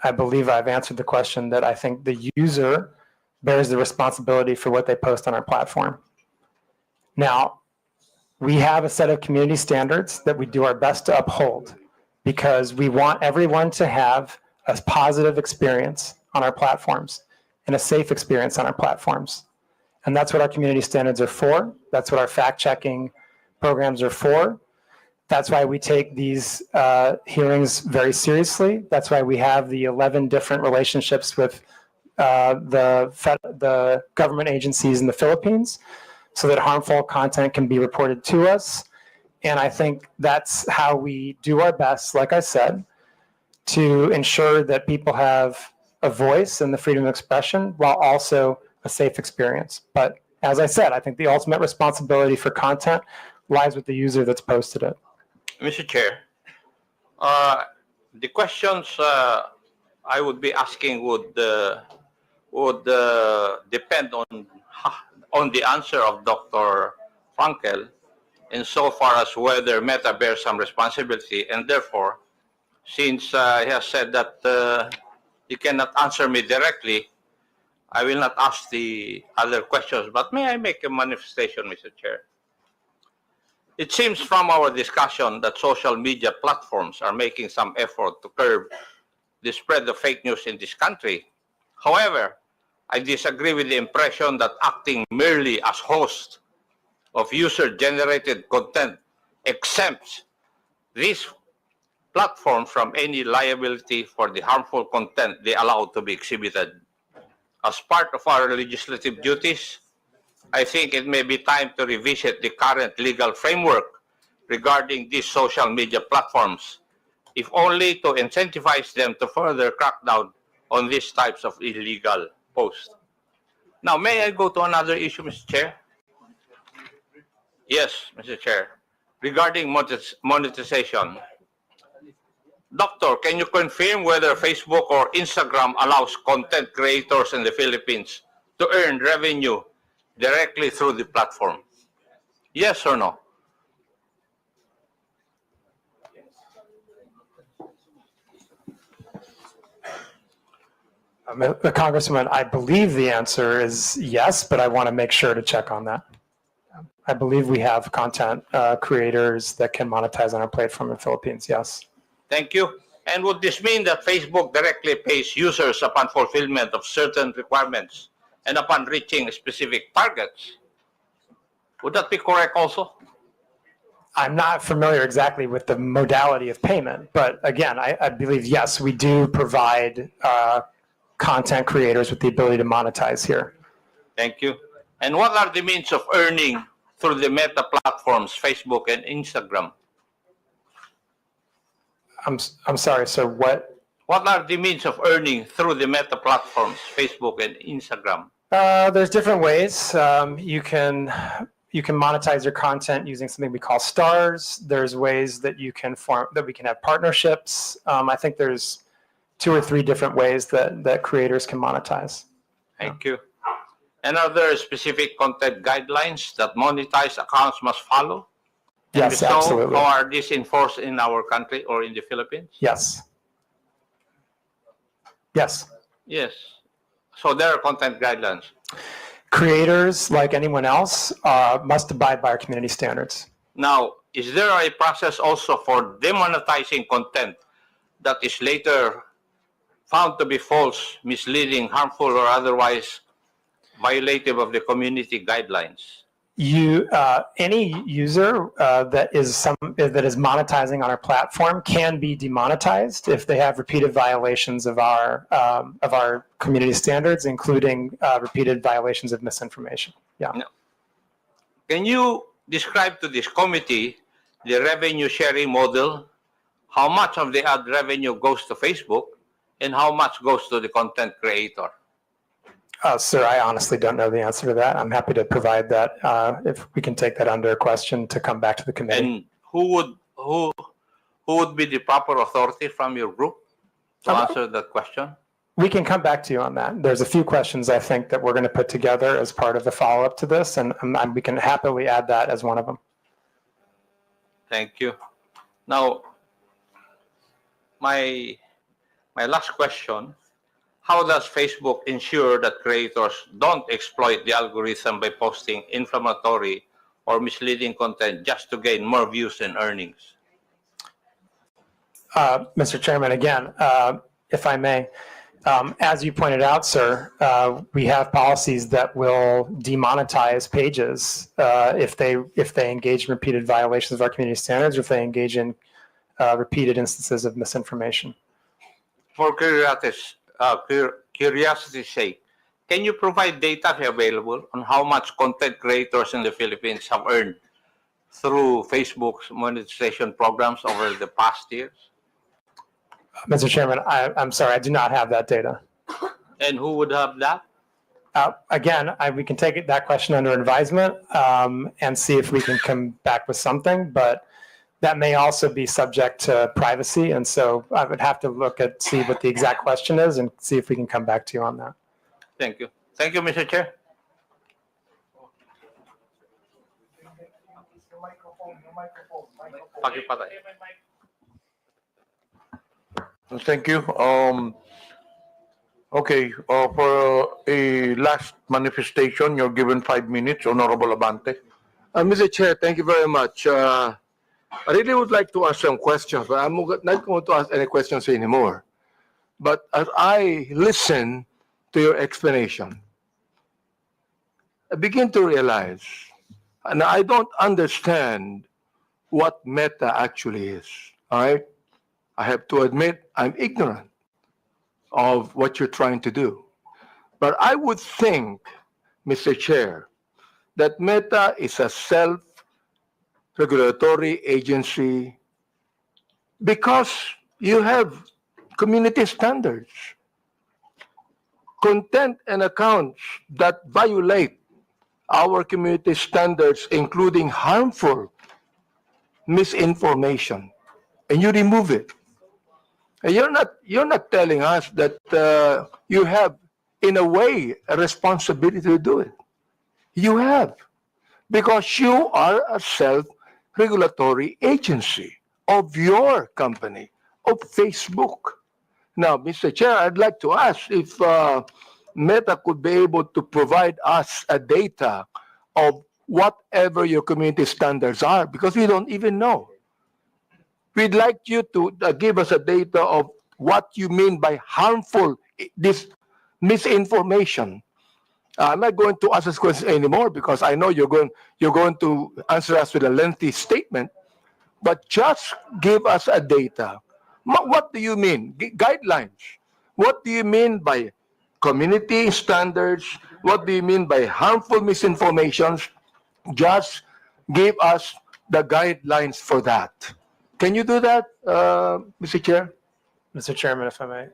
I believe I've answered the question that I think the user bears the responsibility for what they post on our platform. Now, we have a set of community standards that we do our best to uphold because we want everyone to have a positive experience on our platforms and a safe experience on our platforms. And that's what our community standards are for. That's what our fact-checking programs are for. That's why we take these hearings very seriously. That's why we have the 11 different relationships with the government agencies in the Philippines so that harmful content can be reported to us. And I think that's how we do our best, like I said, to ensure that people have a voice and the freedom of expression while also a safe experience. But as I said, I think the ultimate responsibility for content lies with the user that's posted it. Mr. Chair, the questions I would be asking would depend on the answer of Dr. Frankel insofar as whether Meta bears some responsibility, and therefore, since he has said that he cannot answer me directly, I will not ask the other questions. But may I make a manifestation, Mr. Chair? It seems from our discussion that social media platforms are making some effort to curb the spread of fake news in this country. However, I disagree with the impression that acting merely as host of user-generated content exempts these platforms from any liability for the harmful content they allow to be exhibited. As part of our legislative duties, I think it may be time to revisit the current legal framework regarding these social media platforms, if only to incentivize them to further crack down on these types of illegal posts. Now, may I go to another issue, Mr. Chair? Yes, Mr. Chair. Regarding monetization, Doctor, can you confirm whether Facebook or Instagram allows content creators in the Philippines to earn revenue directly through the platform? Yes or no? Congressman, I believe the answer is yes, but I want to make sure to check on that. I believe we have content creators that can monetize on our platform in the Philippines, yes. Thank you. And would this mean that Facebook directly pays users upon fulfillment of certain requirements and upon reaching specific targets? Would that be correct also? I'm not familiar exactly with the modality of payment, but again, I believe, yes, we do provide content creators with the ability to monetize here. Thank you. And what are the means of earning through the Meta platforms, Facebook and Instagram? I'm sorry, sir, what? What are the means of earning through the Meta platforms, Facebook and Instagram? There's different ways. You can monetize your content using something we call stars. There's ways that we can have partnerships. I think there's 2 or 3 different ways that creators can monetize. Thank you. And are there specific content guidelines that monetized accounts must follow? And Yes, if so, absolutely. how are these enforced in our country or in the Philippines? Yes. Yes. Yes. So there are content guidelines. Creators, like anyone else, must abide by our community standards. Now, is there a process also for demonetizing content that is later found to be false, misleading, harmful, or otherwise violative of the community guidelines? Any user that is monetizing on our platform can be demonetized if they have repeated violations of our community standards, including repeated violations of misinformation. Yeah. No. Can you describe to this committee the revenue sharing model? How much of the ad revenue goes to Facebook and how much goes to the content creator? Sir, I honestly don't know the answer to that. I'm happy to provide that if we can take that under question to come back to the committee. And who would be the proper authority from your group to answer that question? We can come back to you on that. There's a few questions I think that we're going to put together as part of the follow-up to this, and we can happily add that as one of them. Thank you. Now, my My last question, how does Facebook ensure that creators don't exploit the algorithm by posting inflammatory or misleading content just to gain more views and earnings? Mr. Chairman, again, if I may, as you pointed out, sir, we have policies that will demonetize pages if they engage in repeated violations of our community standards, or if they engage in repeated instances of misinformation. For curiosity's sake, can you provide data available on how much content creators in the Philippines have earned through Facebook's monetization programs over the past years? Mr. Chairman, I'm sorry, I do not have that data. And who would have that? Again, we can take that question under advisement and see if we can come back with something, but that may also be subject to privacy. And so I would have to see what the exact question is and see if we can come back to you on that. Thank you. Thank you, Mr. Chair. Pakipatay. Thank you. Okay, for a last manifestation, you're given 5 minutes, Honorable Abante. Mr. Chair, thank you very much. I really would like to ask some questions, but I'm not going to ask any questions anymore. But as I listen to your explanation, I begin to realize, and I don't understand what Meta actually is. All right? I have to admit, I'm ignorant of what you're trying to do. But I would think, Mr. Chair, that Meta is a self-regulatory agency because you have community standards. Content and accounts that violate our community standards, including harmful misinformation, and you remove it. And you're not telling us that you have, in a way, a responsibility to do it. You have, because you are a self-regulatory agency of your company, of Facebook. Now, Mr. Chair, I'd like to ask if Meta could be able to provide us a data of whatever your community standards are, because we don't even know. We'd like you to give us a data of what you mean by harmful this misinformation. I'm not going to ask this question anymore because I know you're going to answer us with a lengthy statement, but just give us a data. What do you mean? Guidelines. What do you mean by community standards? What do you mean by harmful misinformations? Just give us the guidelines for that. Can you do that, Mr. Chair? Mr. Chairman, if I may.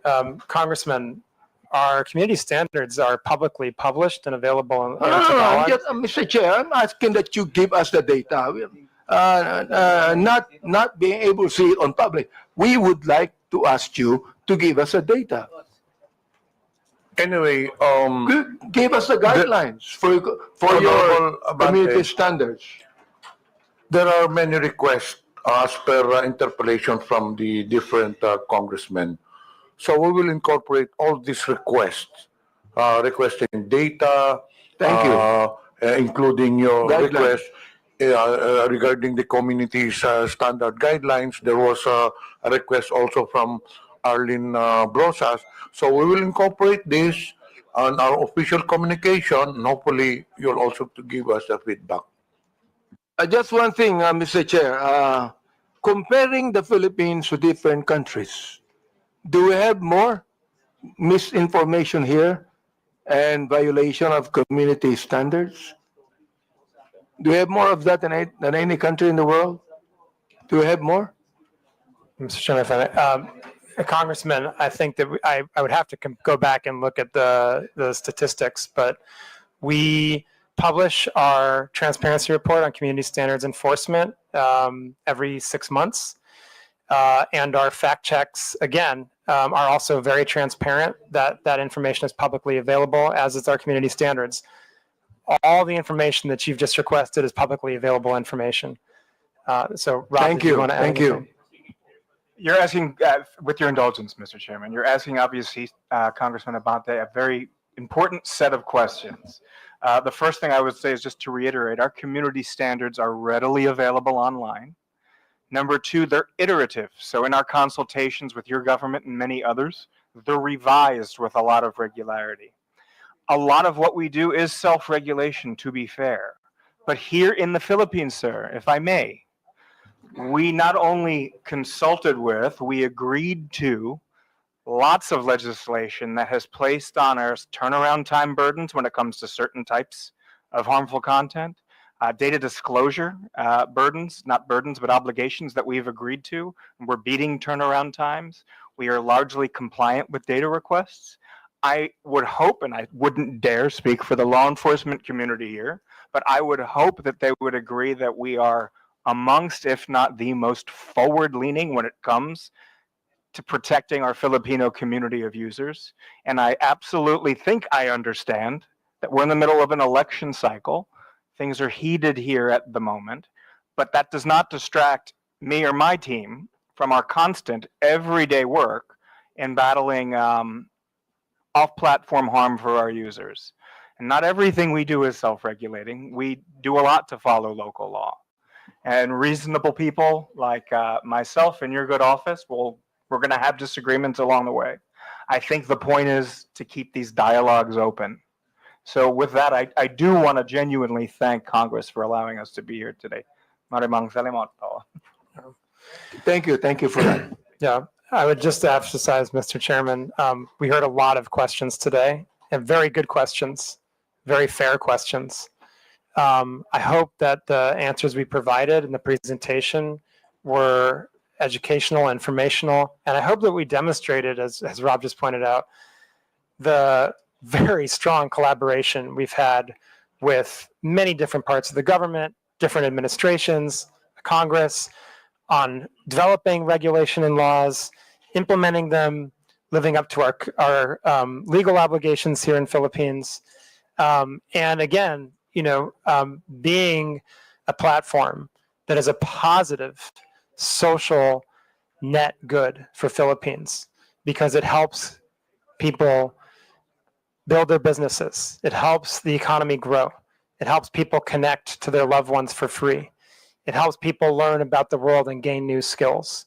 Congressman, our community standards are publicly published and available on Mr. Chair, I'm asking that you give us the data. Not being able to see it on public. We would like to ask you to give us the data. Anyway, Give us the guidelines for your community standards. there are many requests as per interpellation from the different congressmen. So we will incorporate all these requests, requesting data. Thank you. Including your Guidelines. request regarding the community's standard guidelines. There was a request also from Arlene Brosas. So we will incorporate this on our official communication, and hopefully you'll also to give us the feedback. Just one thing, Mr. Chair. Comparing the Philippines to different countries, do we have more misinformation here and violation of community standards? Do we have more of that than any country in the world? Do we have more? Mr. Chairman, if I may. Congressman, I think that I would have to go back and look at the statistics, but we publish our transparency report on community standards enforcement every 6 months. And our fact checks, again, are also very transparent. That information is publicly available, as is our community standards. All the information that you've just requested is publicly available information. So, Rob, Thank if you you. want to add Thank anything. you. You're asking, with your indulgence, Mr. Chairman, you're asking obviously Congressman Abante a very important set of questions. The first thing I would say is just to reiterate, our community standards are readily available online. Number two, they're iterative. So in our consultations with your government and many others, they're revised with a lot of regularity. A lot of what we do is self-regulation, to be fair. But here in the Philippines, sir, if I may, we not only consulted with, we agreed to lots of legislation that has placed on us turnaround time burdens when it comes to certain types of harmful content, data disclosure burdens, not burdens, but obligations that we've agreed to. We're beating turnaround times. We are largely compliant with data requests. I would hope, and I wouldn't dare speak for the law enforcement community here, but I would hope that they would agree that we are amongst, if not the most forward-leaning when it comes to protecting our Filipino community of users. And I absolutely think I understand that we're in the middle of an election cycle. Things are heated here at the moment, but that does not distract me or my team from our constant everyday work in battling off-platform harm for our users. And not everything we do is self-regulating. We do a lot to follow local law. And reasonable people like myself in your good office, we're going to have disagreements along the way. I think the point is to keep these dialogues open. So with that, I do want to genuinely thank Congress for allowing us to be here today. Maraming salamat po. Thank you for that. Yeah, I would just emphasize, Mr. Chairman, we heard a lot of questions today, and very good questions, very fair questions. I hope that the answers we provided in the presentation were educational, informational, and I hope that we demonstrated, as Rob just pointed out, the very strong collaboration we've had with many different parts of the government, different administrations, Congress, on developing regulation and laws, implementing them, living up to our legal obligations here in Philippines, and again, being a platform that is a positive social net good for Philippines, because it helps people build their businesses. It helps the economy grow. It helps people connect to their loved ones for free. It helps people learn about the world and gain new skills.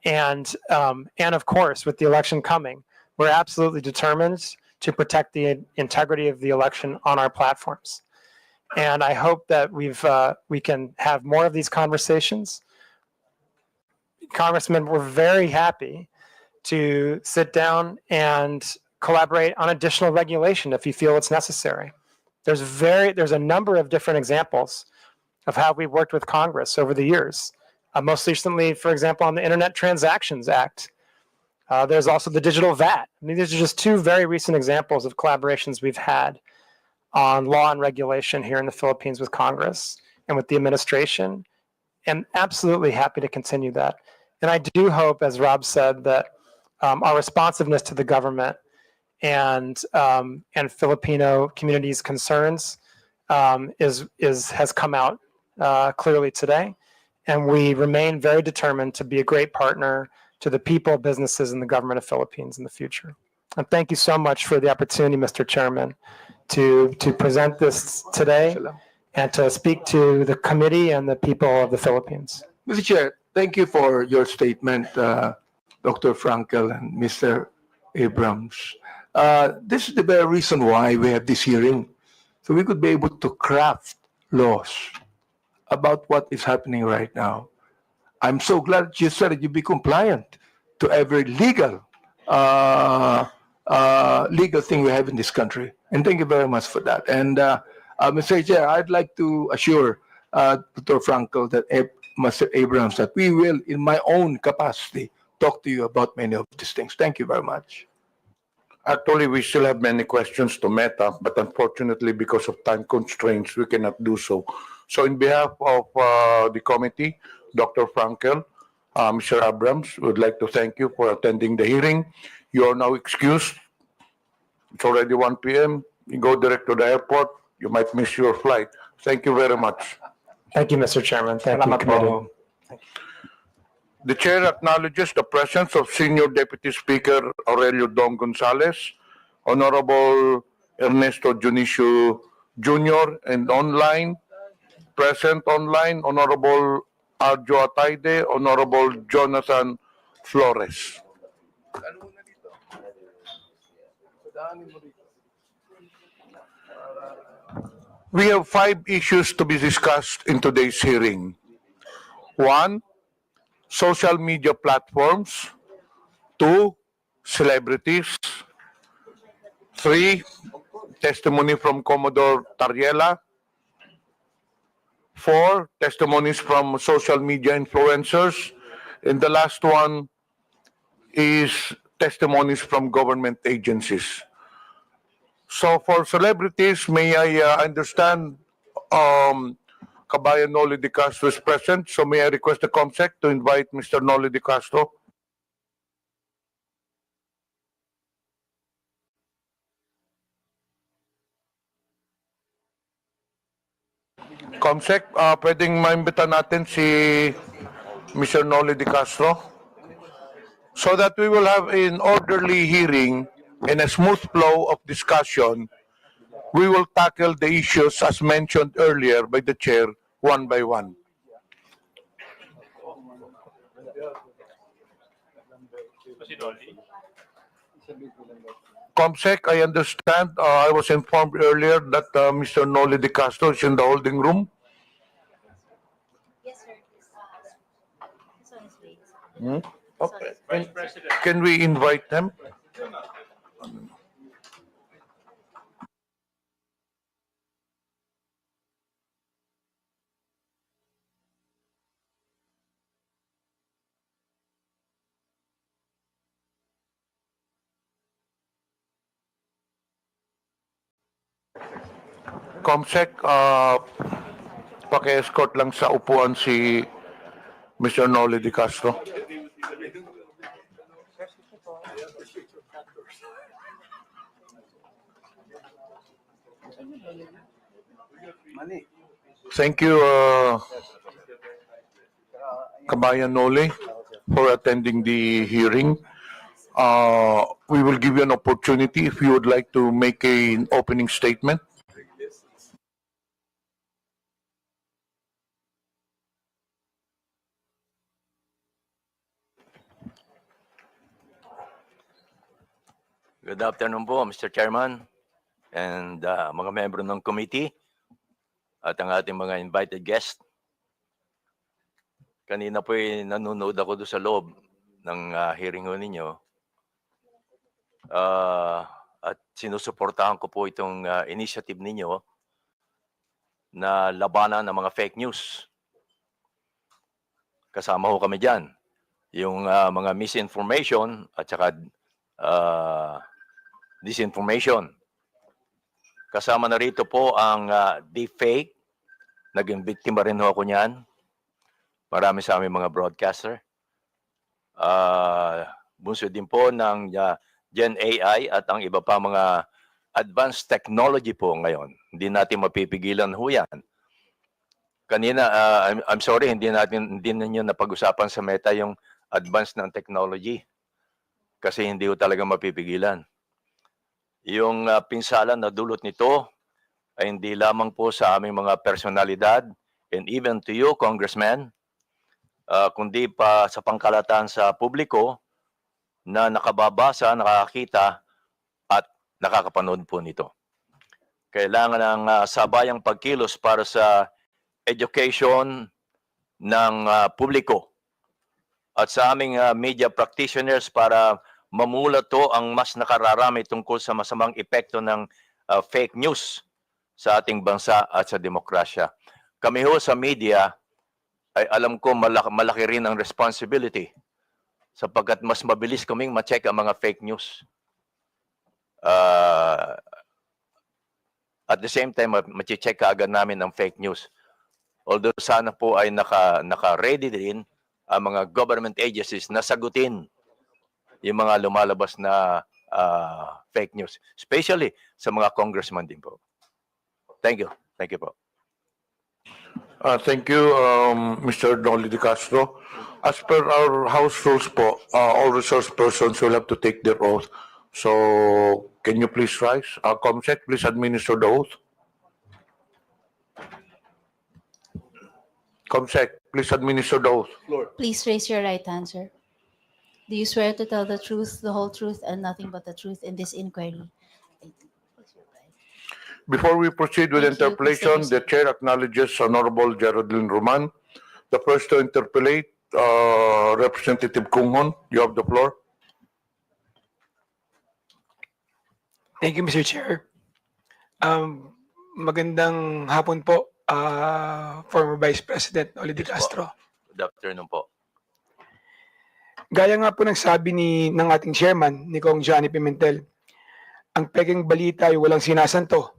And of course, with the election coming, we're absolutely determined to protect the integrity of the election on our platforms. And I hope that we can have more of these conversations. Congressman, we're very happy to sit down and collaborate on additional regulation if you feel it's necessary. There's a number of different examples of how we've worked with Congress over the years. Most recently, for example, on the Internet Transactions Act. There's also the digital VAT. I mean, these are just two very recent examples of collaborations we've had on law and regulation here in the Philippines with Congress and with the administration, and absolutely happy to continue that. And I do hope, as Rob said, that our responsiveness to the government and Filipino community's concerns has come out clearly today, and we remain very determined to be a great partner to the people, businesses, and the government of Philippines in the future. And thank you so much for the opportunity, Mr. Chairman, to present this today and to speak to the committee and the people of the Philippines. Mr. Chair, thank you for your statement, Dr. Frankel and Mr. Abrams. This is the very reason why we have this hearing, so we could be able to craft laws about what is happening right now. I'm so glad you said that you be compliant to every legal thing we have in this country. And thank you very much for that. And Mr. Chair, I'd like to assure Dr. Frankel that Mr. Abrams that we will, in my own capacity, talk to you about many of these things. Thank you very much. Actually, we still have many questions to Meta, but unfortunately, because of time constraints, we cannot do so. So in behalf of the committee, Dr. Frankel, Mr. Abrams, would like to thank you for attending the hearing. You are now excused. It's already 1 p.m. You go direct to the airport. You might miss your flight. Thank you very much. Thank you, Mr. Chairman. Thank you, Salamat committee. po. The chair acknowledges the presence of Senior Deputy Speaker Aurelio Dong Gonzales, Honorable Ernesto Junicio Jr., and present online, Honorable Arjo Ataide, Honorable Jonathan Flores. We have 5 issues to be discussed in today's hearing. 1, social media platforms. 2, celebrities. 3, testimony from Commodore Tariela. 4, testimonies from social media influencers. And the last one is testimonies from government agencies. So for celebrities, may I understand Kabayan Noli de Castro is present. So may I request the COMSEC to invite Mr. Noli de Castro? COMSEC, pwedeng maimbita natin si Mr. Noli de Castro so that we will have an orderly hearing and a smooth flow of discussion. We will tackle the issues as mentioned earlier by the chair one by one. COMSEC, I understand, I was informed earlier that Mr. Noli de Castro is in the holding room. Yes, sir. Okay. Can we invite them? COMSEC, paki-escort lang sa upuan si Mr. Noli de Castro. Thank you, Kabayan Noli, for attending the hearing. We will give you an opportunity if you would like to make an opening statement. Good afternoon po, Mr. Chairman and mga membro ng committee at ang ating mga invited guest. Kanina po nanonood ako doon sa loob ng hearing ninyo at sinusuportahan ko po itong initiative ninyo na labanan ng mga fake news. Kasama ho kami dyan. Yung mga misinformation at saka disinformation. Kasama na rito po ang deepfake. Naging biktima rin ho ako niyan. Marami sa aming mga broadcaster. Bunso din po ng Gen AI at ang iba pa mga advanced technology po ngayon. Hindi natin mapipigilan ho yan. Kanina, I'm sorry, hindi ninyo napag-usapan sa Meta yung advance ng technology. Kasi hindi ho talaga mapipigilan. Yung pinsala na dulot nito ay hindi lamang po sa aming mga personalidad and even to you, Congressman, kundi pa sa pangkalatan sa publiko na nakababasa, nakakita at nakakapanood po nito. Kailangan ng sabayang pagkilos para sa education ng publiko at sa aming media practitioners para mamulato ang mas nakararami tungkol sa masamang epekto ng fake news sa ating bansa at sa demokrasya. Kami ho sa media ay alam ko malaki rin ang responsibility sapagkat mas mabilis kaming ma-check ang mga fake news. At the same time, ma-check agad namin ang fake news. Although sana po ay naka-ready din ang mga government agencies na sagutin yung mga lumalabas na fake news. Especially sa mga congressman din po. Thank you. Thank you po. Thank you, Mr. Noli De Castro. As per our House rules po, all resource persons will have to take their oath. So, can you please rise? Comsec, please administer the oath. Comsec, please administer the oath. Please raise your right hand, sir. Do you swear to tell the truth, the whole truth, and nothing but the truth in this inquiry? Before we proceed with Thank you. interpellation, the chair acknowledges Honorable Geraldine Roman. The first to interpellate, Representative Kunghon, you have the floor. Thank you, Mr. Chair. Magandang hapon po, former Vice President Noli De Yes po. Castro. Good afternoon po. Gaya nga po ng sabi ng ating chairman, ni Kong Johnny Pimentel, ang peking balita ay walang sinasanto.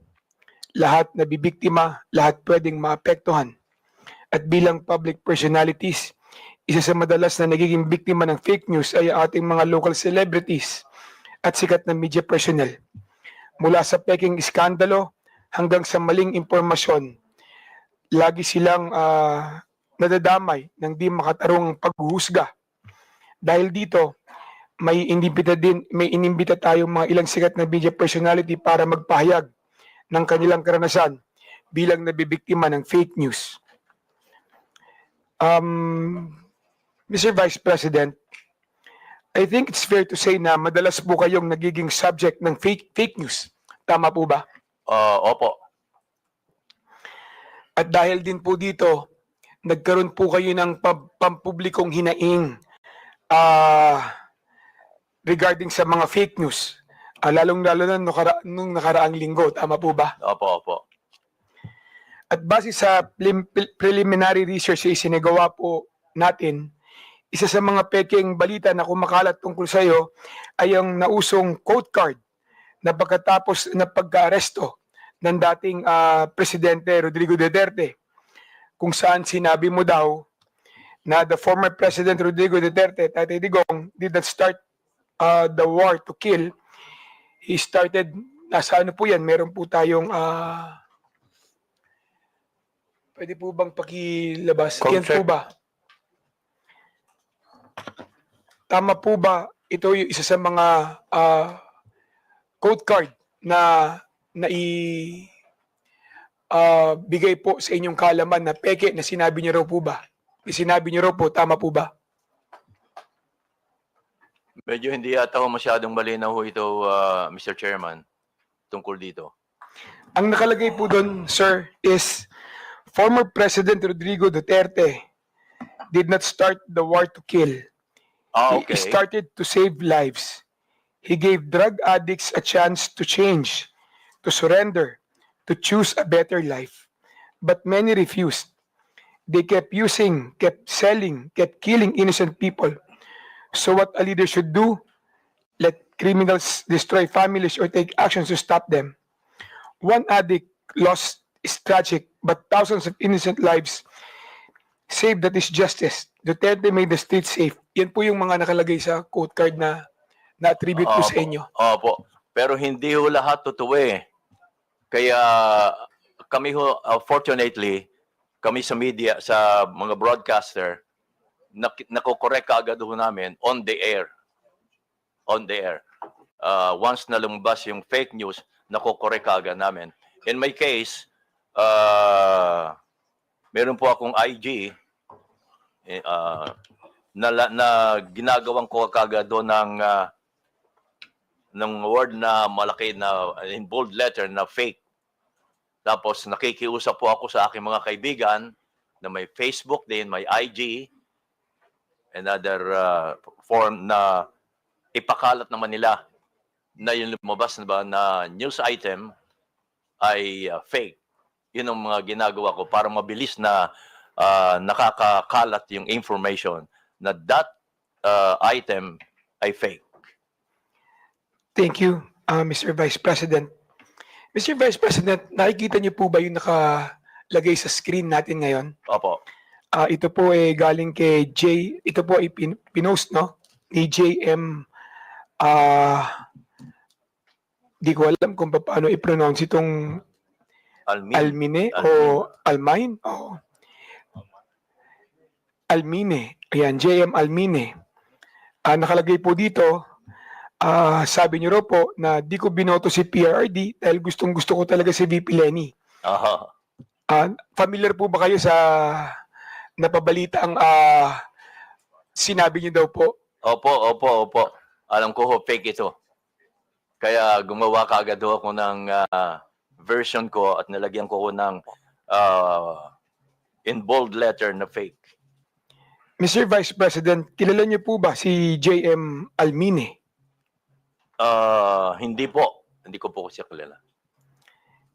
Lahat nabibiktima, lahat pwedeng maapektuhan. At bilang public personalities, isa sa madalas na nagiging biktima ng fake news ay ating mga local celebrities at sikat na media personnel. Mula sa peking iskandalo hanggang sa maling impormasyon, lagi silang nadadamay ng di makatarong paghuhusga. Dahil dito, may inimbita tayong mga ilang sikat na media personality para magpahayag ng kanilang karanasan bilang nabibiktima ng fake news. Mr. Vice President, I think it's fair to say na madalas po kayong nagiging subject ng fake news. Tama po ba? Opo. At dahil din po dito, nagkaroon po kayo ng pampublikong hinaing regarding sa mga fake news. Lalong-lalo na nung nakaraang linggo. Tama po ba? Opo, opo. At base sa preliminary research na isinagawa po natin, isa sa mga peking balita na kumakalat tungkol sa iyo ay ang nausong quote card na pagkatapos na pagka-aresto ng dating Presidente Rodrigo Duterte, kung saan sinabi mo daw na the former President Rodrigo Duterte, Tatay Digong, did not start the war to kill. He started, nasa ano po yan, meron po tayong, pwede po bang pakilabas? Yan po ba? Tama po ba, ito yung isa sa mga code card na bigay po sa inyong kaalaman na peke na sinabi niyo raw po ba? Sinabi niyo raw po, tama po ba? Medyo hindi yata ho masyadong malinaw ho ito, Mr. Chairman, tungkol dito. Ang nakalagay po doon, sir, is former President Rodrigo Duterte did not start the war to kill. Okay. He started to save lives. He gave drug addicts a chance to change, to surrender, to choose a better life. But many refused. They kept using, kept selling, kept killing innocent people. So what a leader should do, let criminals destroy families or take actions to stop them. One addict lost is tragic, but thousands of innocent lives saved, that is justice. Duterte made the street safe. Yan po yung mga nakalagay sa quote card na na-attribute po sa inyo. Opo. Pero hindi ho lahat totoo eh. Kaya kami ho, fortunately, kami sa media, sa mga broadcaster, nakokorek kaagad ho namin on the air. On the air. Once na lumabas yung fake news, nakokorek kaagad namin. In my case, meron po akong IG na ginagawang ko kaagad doon ng word na malaki na in bold letter na fake. Tapos nakikiusap po ako sa aking mga kaibigan na may Facebook din, may IG, another form na ipakalat naman nila na yung lumabas na ba na news item ay fake. Yun ang mga ginagawa ko para mabilis na nakakakalat yung information na that item ay fake. Thank you, Mr. Vice President. Mr. Vice President, nakikita niyo po ba yung nakalagay sa screen natin ngayon? Opo. Ito po ay galing kay ito po ay pinost, no? Ni JM, di ko alam kung paano i-pronounce itong Almine o Almine. Oh. Almine. Ayan, JM Almine. Nakalagay po dito, sabi niyo raw po na di ko binoto si PRRD dahil gustong-gusto ko talaga si VP Lenny. Aha. Familiar po ba kayo sa napabalita ang sinabi niyo daw po? Opo. Alam ko ho, fake ito. Kaya gumawa kaagad ho ako ng version ko at nilagyan ko ng in bold letter na fake. Mr. Vice President, kilala niyo po ba si JM Almine? Hindi po. Hindi ko po siya kilala.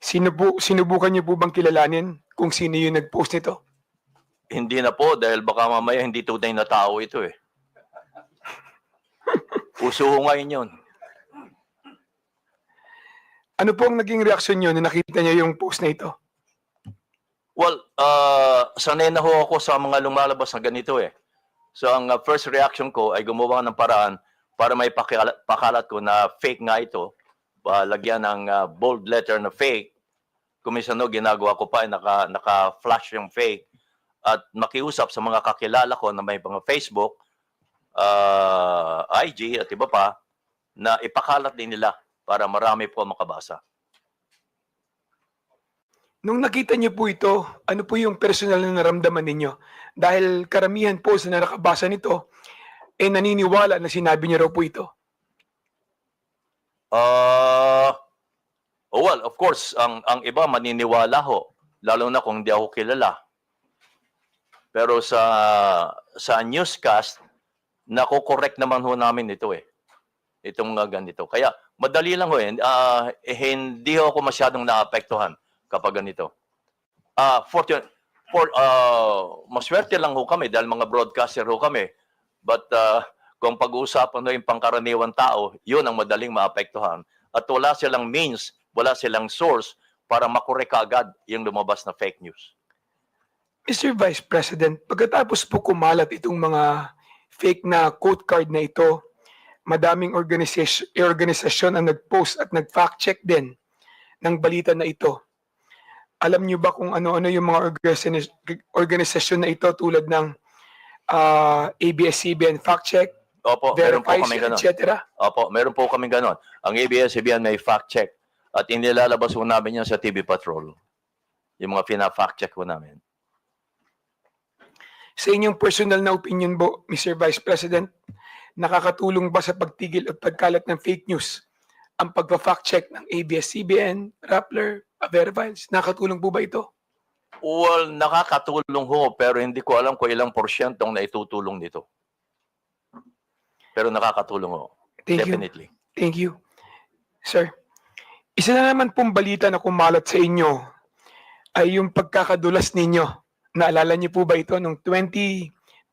Sinubukan niyo po bang kilalanin kung sino yung nag-post nito? Hindi na po dahil baka mamaya hindi tunay na tao ito eh. Uso ho ngayon yun. Ano po ang naging reaksyon niyo nung nakita niyo yung post na ito? Well, sanay na ho ako sa mga lumalabas na ganito eh. So ang first reaction ko ay gumawa ng paraan para may pakalat ko na fake nga ito. Lagyan ng bold letter na fake. Kuminsan no, ginagawa ko pa ay naka-flash yung fake. At makiusap sa mga kakilala ko na may mga Facebook, IG at iba pa, na ipakalat din nila para marami po makabasa. Nung nakita niyo po ito, ano po yung personal na naramdaman ninyo? Dahil karamihan po sa nakabasa nito, naniniwala na sinabi niyo raw po ito. Well, of course, ang iba maniniwala ho, lalo na kung hindi ako kilala. Pero sa newscast, nako-correct naman ho namin ito eh. Itong ganito. Kaya madali lang ho eh. Hindi ho ako masyadong naapektuhan kapag ganito. Maswerte lang ho kami dahil mga broadcaster ho kami. But kung pag-uusapan ho yung pangkaraniwan tao, yun ang madaling maapektuhan. At wala silang means, wala silang source para makorek agad yung lumabas na fake news. Mr. Vice President, pagkatapos po kumalat itong mga fake na quote card na ito, madaming organisasyon ang nag-post at nag-fact check din ng balita na ito. Alam niyo ba kung ano-ano yung mga organisasyon na ito tulad ng ABS-CBN Fact Check, Opo, meron po kami ganon. etc.? Opo, meron po kami ganon. Ang ABS-CBN may fact check at inilalabas po namin yan sa TV Patrol. Yung mga pina-fact check po namin. Sa inyong personal na opinion po, Mr. Vice President, nakakatulong ba sa pagtigil at pagkalat ng fake news ang pagpa-fact check ng ABS-CBN, Rappler, Verifiles? Nakakatulong po ba ito? Well, nakakatulong ho, pero hindi ko alam kung ilang porsyentong naitutulong nito. Pero nakakatulong ho. Definitely. Thank you. Sir, isa na naman pong balita na kumalat sa inyo ay yung pagkakadulas ninyo. Naalala niyo po ba ito noong 2021?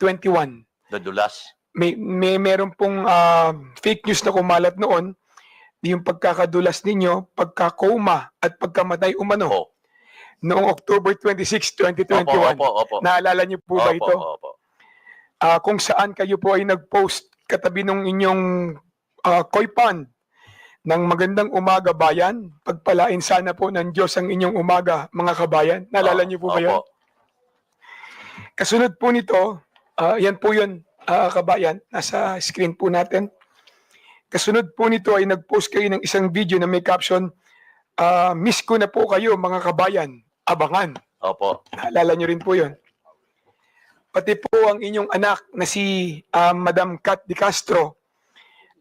Nadulas. Meron pong fake news na kumalat noon, yung pagkakadulas ninyo, pagkakoma at pagkamatay umano. Noong October 26, 2021. Opo. Naalala niyo po ba ito? Opo. Kung saan kayo po ay nag-post katabi ng inyong koi pond ng magandang umaga bayan, pagpalain sana po ng Diyos ang inyong umaga mga kabayan. Naalala niyo po ba yun? Kasunod po nito, yan po yun kabayan, nasa screen po natin. Kasunod po nito ay nag-post kayo ng isang video na may caption, miss ko na po kayo mga kabayan, abangan. Opo. Naalala niyo rin po yun. Pati po ang inyong anak na si Madam Kat Di Castro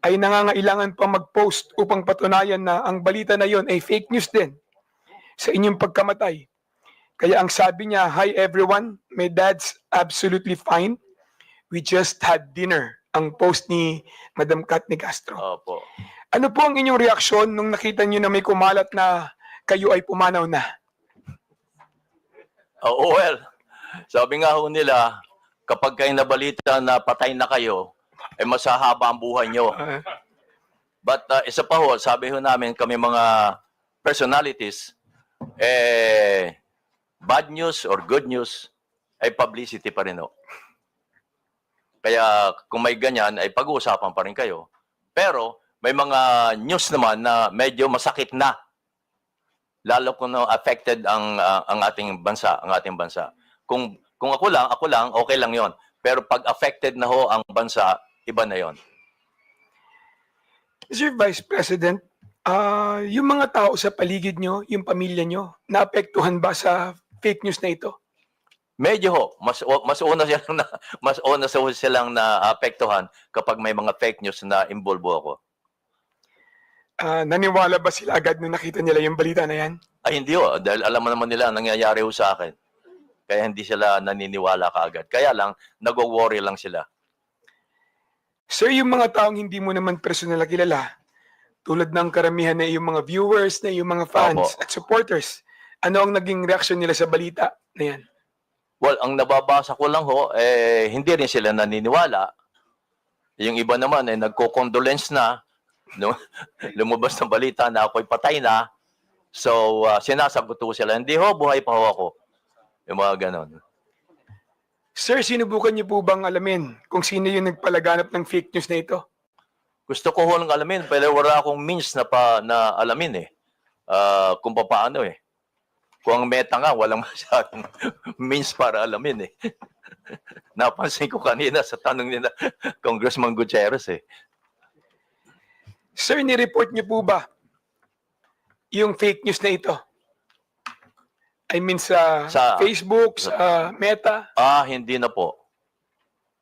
ay nangangailangan pang mag-post upang patunayan na ang balita na yon ay fake news din sa inyong pagkamatay. Kaya ang sabi niya, "Hi everyone, my dad's absolutely fine. We just had dinner." Ang post ni Madam Kat Di Castro. Opo. Ano po ang inyong reaksyon nung nakita niyo na may kumalat na kayo ay pumanaw na? Well, sabi nga ho nila, kapag kayo nabalita na patay na kayo, ay masahaba ang buhay nyo. But isa pa ho, sabi ho namin kami mga personalities, bad news or good news ay publicity pa rin ho. Kaya kung may ganyan, ay pag-uusapan pa rin kayo. Pero may mga news naman na medyo masakit na. Lalo kung affected ang ating bansa, Kung ako lang, okay lang 'yon. Pero pag affected na ho ang bansa, iba na yon. Mr. Vice President, yung mga tao sa paligid nyo, yung pamilya nyo, naapektuhan ba sa fake news na ito? Medyo ho, mas una silang mas una silang naapektuhan kapag may mga fake news na involvo ako. Naniwala ba sila agad nung nakita nila yung balita na yan? Ay hindi ho, dahil alam mo naman nila ang nangyayari ho sa akin. Kaya hindi sila naniniwala kaagad. Kaya lang, nag-worry lang sila. Sir, yung mga taong hindi mo naman personal na kilala, tulad ng karamihan na yung mga viewers, na yung mga fans Opo. at supporters, ano ang naging reaksyon nila sa balita na yan? Well, ang nababasa ko lang ho, hindi rin sila naniniwala. Yung iba naman ay nagko-condolence na. No? Lumabas ng balita na ako'y patay na. So, sinasagot ko sila, hindi ho, buhay pa ho ako. Yung mga ganon. Sir, sinubukan niyo po bang alamin kung sino yung nagpalaganap ng fake news na ito? Gusto ko ho lang alamin, pero wala akong means na alamin eh. Kung paano eh. Kung ang Meta nga, walang masyadong means para alamin eh. Napansin ko kanina sa tanong nila, Congressman Gutierrez eh. Sir, ni-report niyo po ba yung fake news na ito? I mean sa Facebook, sa Meta? Hindi na po.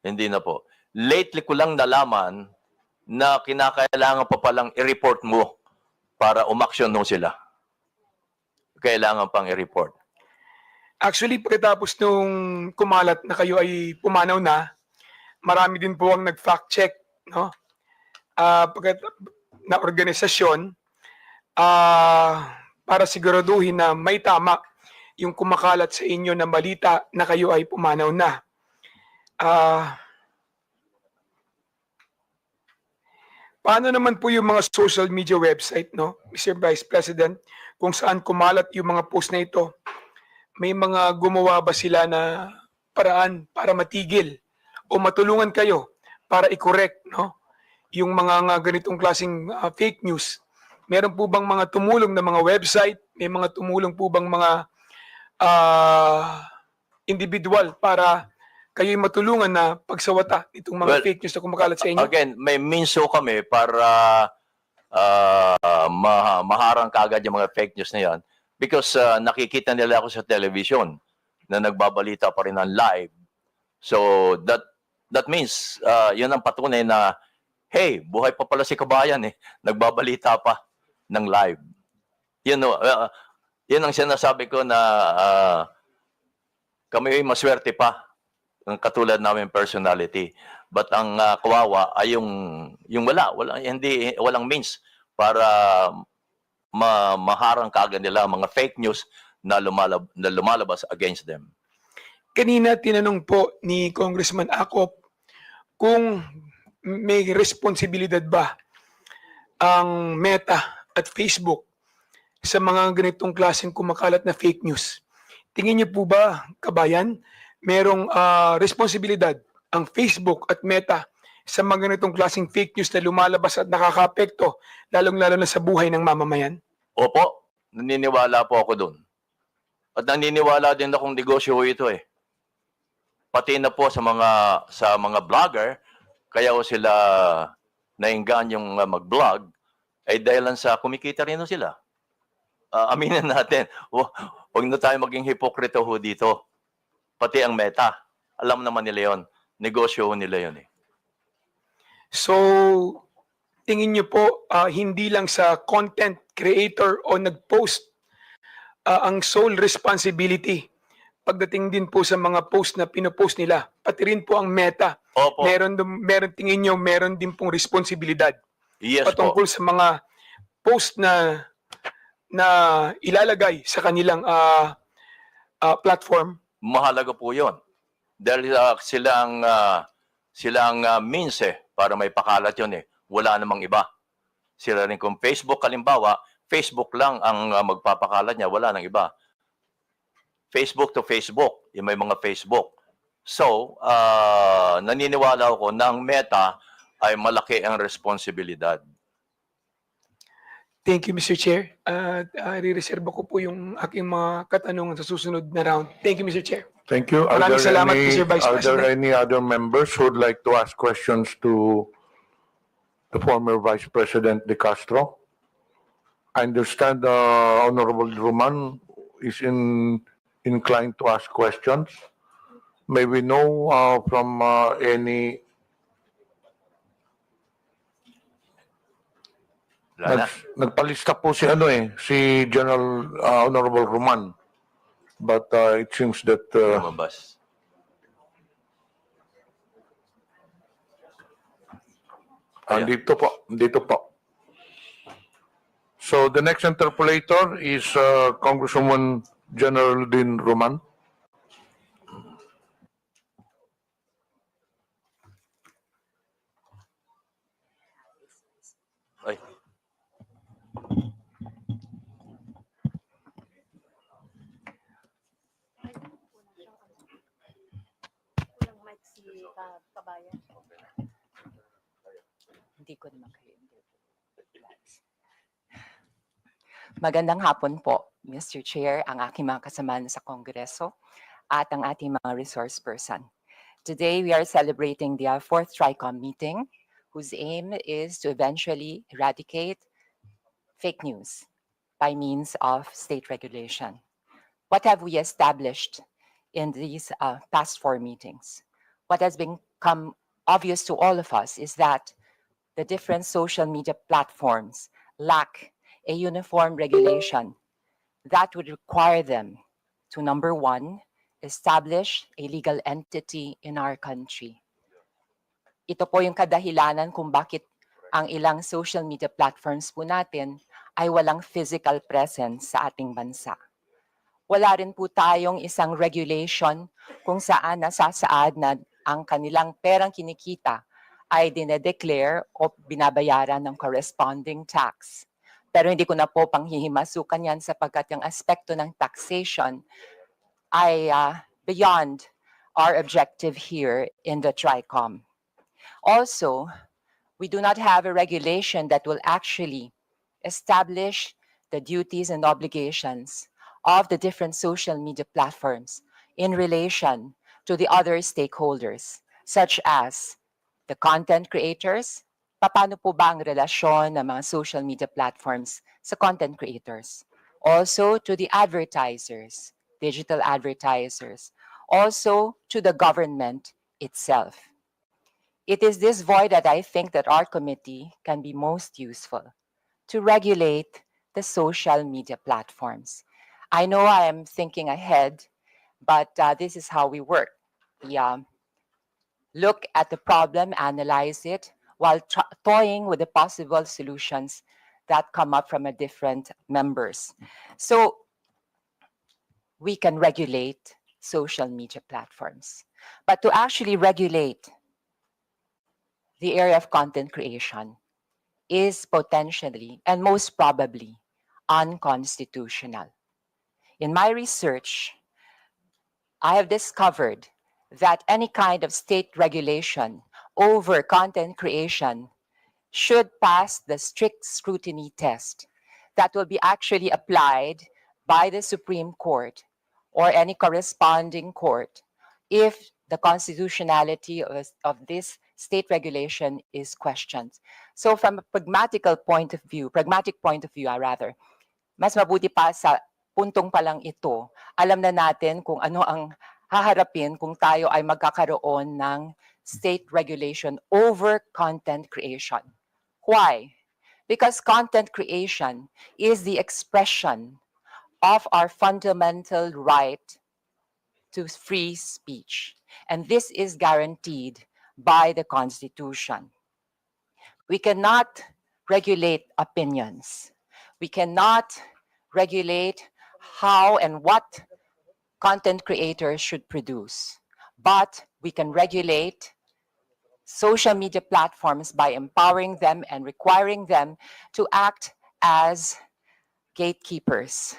Hindi na po. Lately ko lang nalaman na kinakailangan pa palang i-report mo para umaksyon mo sila. Kailangan pang i-report. Actually, pagkatapos nung kumalat na kayo ay pumanaw na, marami din po ang nag-fact check, no? Na organisasyon para siguraduhin na may tama yung kumakalat sa inyo na balita na kayo ay pumanaw na. Paano naman po yung mga social media website, no, Mr. Vice President, kung saan kumalat yung mga post na ito? May mga gumawa ba sila na paraan para matigil o matulungan kayo para i-correct, no, yung mga ganitong klaseng fake news? Meron po bang mga tumulong na mga website? May mga tumulong po bang mga individual para kayo'y matulungan na pagsawata itong mga fake news na kumakalat sa inyo? Again, may means ho kami para maharang kaagad yung mga fake news na yan because nakikita nila ako sa television na nagbabalita pa rin ng live. So that means yun ang patunay na hey, buhay pa pala si kabayan eh. Nagbabalita pa ng live. Yun ang sinasabi ko na kami ay maswerte pa ng katulad namin personality. But ang kawawa ay yung walang means para maharang kaagad nila mga fake news na lumalabas against them. Kanina tinanong po ni Congressman Acop kung may responsibilidad ba ang Meta at Facebook sa mga ganitong klaseng kumakalat na fake news. Tingin niyo po ba, kabayan, merong responsibilidad ang Facebook at Meta sa mga ganitong klaseng fake news na lumalabas at nakakaapekto, lalong-lalo na sa buhay ng mamamayan? Opo, naniniwala po ako doon. At naniniwala din akong negosyo ito eh. Pati na po sa mga vlogger, kaya ko sila naingganyong mag-vlog, ay dahilan sa kumikita rin sila. Aminin natin, huwag na tayo maging hipokrito ho dito. Pati ang Meta, alam naman nila yon, negosyo nila yon eh. So, tingin niyo po, hindi lang sa content creator o nag-post ang sole responsibility pagdating din po sa mga post na pinopost nila, pati rin po ang Meta. Opo. Meron tingin niyo, meron din pong responsibilidad Yes patungkol po. sa mga post na ilalagay sa kanilang platform. Mahalaga po yon. Dahil silang means eh, para may pakalat yun eh. Wala namang iba. Sila rin kung Facebook, halimbawa, Facebook lang ang magpapakalat niya, wala nang iba. Facebook to Facebook, yung may mga Facebook. So, naniniwala ako na ang Meta ay malaki ang responsibilidad. Thank you, Mr. Chair. Re-reserve ko po yung aking mga katanungan sa susunod na round. Thank you, Mr. Chair. Thank you. Maraming salamat, Mr. Vice Are there President. any other members who would like to ask questions to the former Vice President De Castro? I understand Honorable Roman is inclined to ask questions. May we know from any... Wala na. Nagpalista po si si General Honorable Roman. But it seems that Lumabas. Ayan. dito po. So the next interpolator is Congresswoman General Din Roman. Ay. Hindi ko naman kayo. Magandang hapon po, Mr. Chair, ang aking mga kasamahan sa Kongreso at ang ating mga resource person. Today, we are celebrating the fourth Tricom meeting, whose aim is to eventually eradicate fake news by means of state regulation. What have we established in these past 4 meetings? What has become obvious to all of us is that the different social media platforms lack a uniform regulation that would require them to, number one, establish a legal entity in our country. Ito po yung kadahilanan kung bakit ang ilang social media platforms po natin ay walang physical presence sa ating bansa. Wala rin po tayong isang regulation kung saan nasasaad na ang kanilang perang kinikita ay dinedeclare o binabayaran ng corresponding tax. Pero hindi ko na po panghihimasukan yan sapagkat yung aspekto ng taxation ay beyond our objective here in the Tricom. Also, we do not have a regulation that will actually establish the duties and obligations of the different social media platforms in relation to the other stakeholders, such as the content creators. Paano po ba ang relasyon ng mga social media platforms sa content creators? Also to the advertisers, digital advertisers. Also to the government itself. It is this void that I think that our committee can be most useful to regulate the social media platforms. I know I am thinking ahead, but this is how we work. We look at the problem, analyze it, while toying with the possible solutions that come up from different members. So we can regulate social media platforms. But to actually regulate the area of content creation is potentially and most probably unconstitutional. In my research, I have discovered that any kind of state regulation over content creation should pass the strict scrutiny test that will be actually applied by the Supreme Court or any corresponding court if the constitutionality of this state regulation is questioned. So from a pragmatic point of view, mas mabuti pa sa puntong pa lang ito, alam na natin kung ano ang haharapin kung tayo ay magkakaroon ng state regulation over content creation. Why? Because content creation is the expression of our fundamental right to free speech. And this is guaranteed by the Constitution. We cannot regulate opinions. We cannot regulate how and what content creators should produce. But we can regulate social media platforms by empowering them and requiring them to act as gatekeepers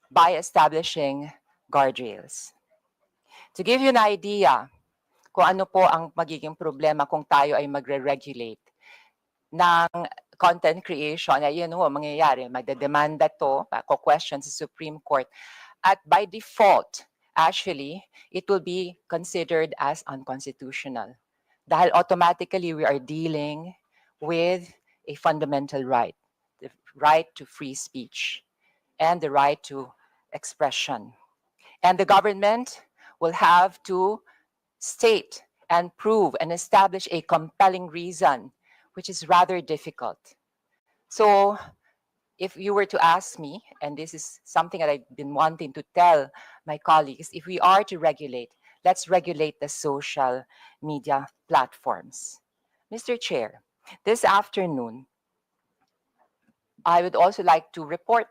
by establishing guardrails. To give you an idea kung ano po ang magiging problema kung tayo ay magre-regulate ng content creation, ay yun ho, mangyayari, magdedemanda to, question sa Supreme Court, at by default, actually, it will be considered as unconstitutional. Dahil automatically we are dealing with a fundamental right, the right to free speech and the right to expression. And the government will have to state and prove and establish a compelling reason, which is rather difficult. So if you were to ask me, and this is something that I've been wanting to tell my colleagues, if we are to regulate, let's regulate the social media platforms. Mr. Chair, this afternoon, I would also like to report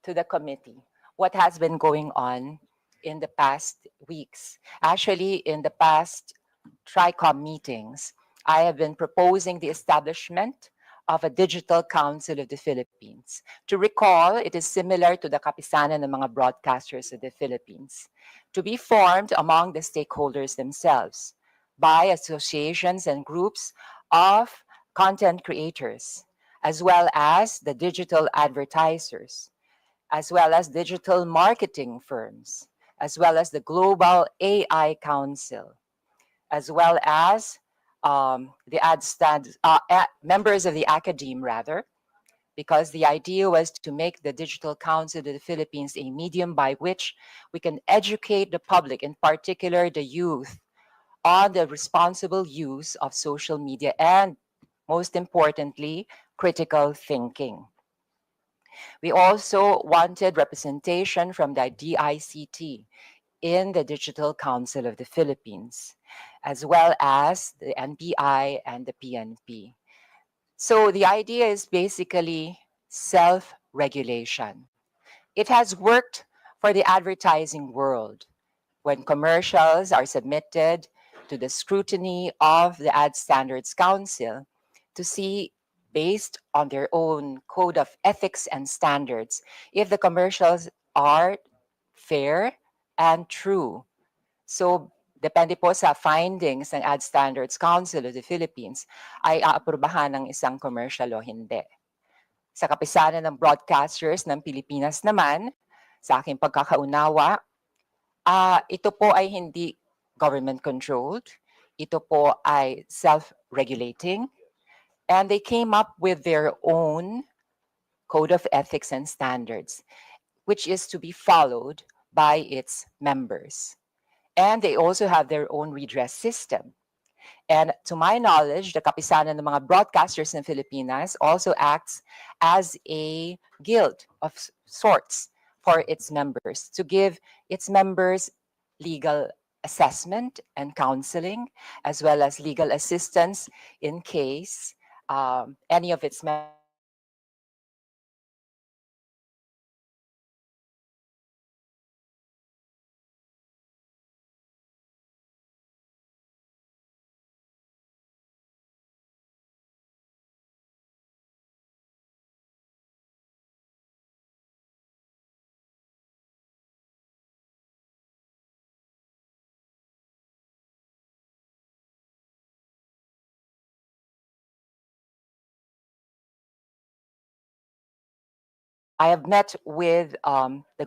to the committee what has been going on in the past weeks. Actually, in the past Tricom meetings, I have been proposing the establishment of a Digital Council of the Philippines. To recall, it is similar to the kapisanan ng mga broadcasters of the Philippines, to be formed among the stakeholders themselves by associations and groups of content creators, as well as the digital advertisers, as well as digital marketing firms, as well as the Global AI Council, as well as members of the academe, rather, because the idea was to make the Digital Council of the Philippines a medium by which we can educate the public, in particular the youth, on the responsible use of social media and, most importantly, critical thinking. We also wanted representation from the DICT in the Digital Council of the Philippines, as well as the NBI and the PNP. So the idea is basically self-regulation. It has worked for the advertising world. When commercials are submitted to the scrutiny of the Ad Standards Council to see, based on their own code of ethics and standards, if the commercials are fair and true. So, depende po sa findings ng Ad Standards Council of the Philippines, ay aaprubahan ng isang commercial o hindi. Sa kapisanan ng broadcasters ng Pilipinas naman, sa aking pagkakaunawa, ito po ay hindi government-controlled. Ito po ay self-regulating. And they came up with their own code of ethics and standards, which is to be followed by its members. And they also have their own redress system. And to my knowledge, the kapisanan ng mga broadcasters in Filipinas also acts as a guild of sorts for its members, to give its members legal assessment and counseling, as well as legal assistance in case any of its members I have met with the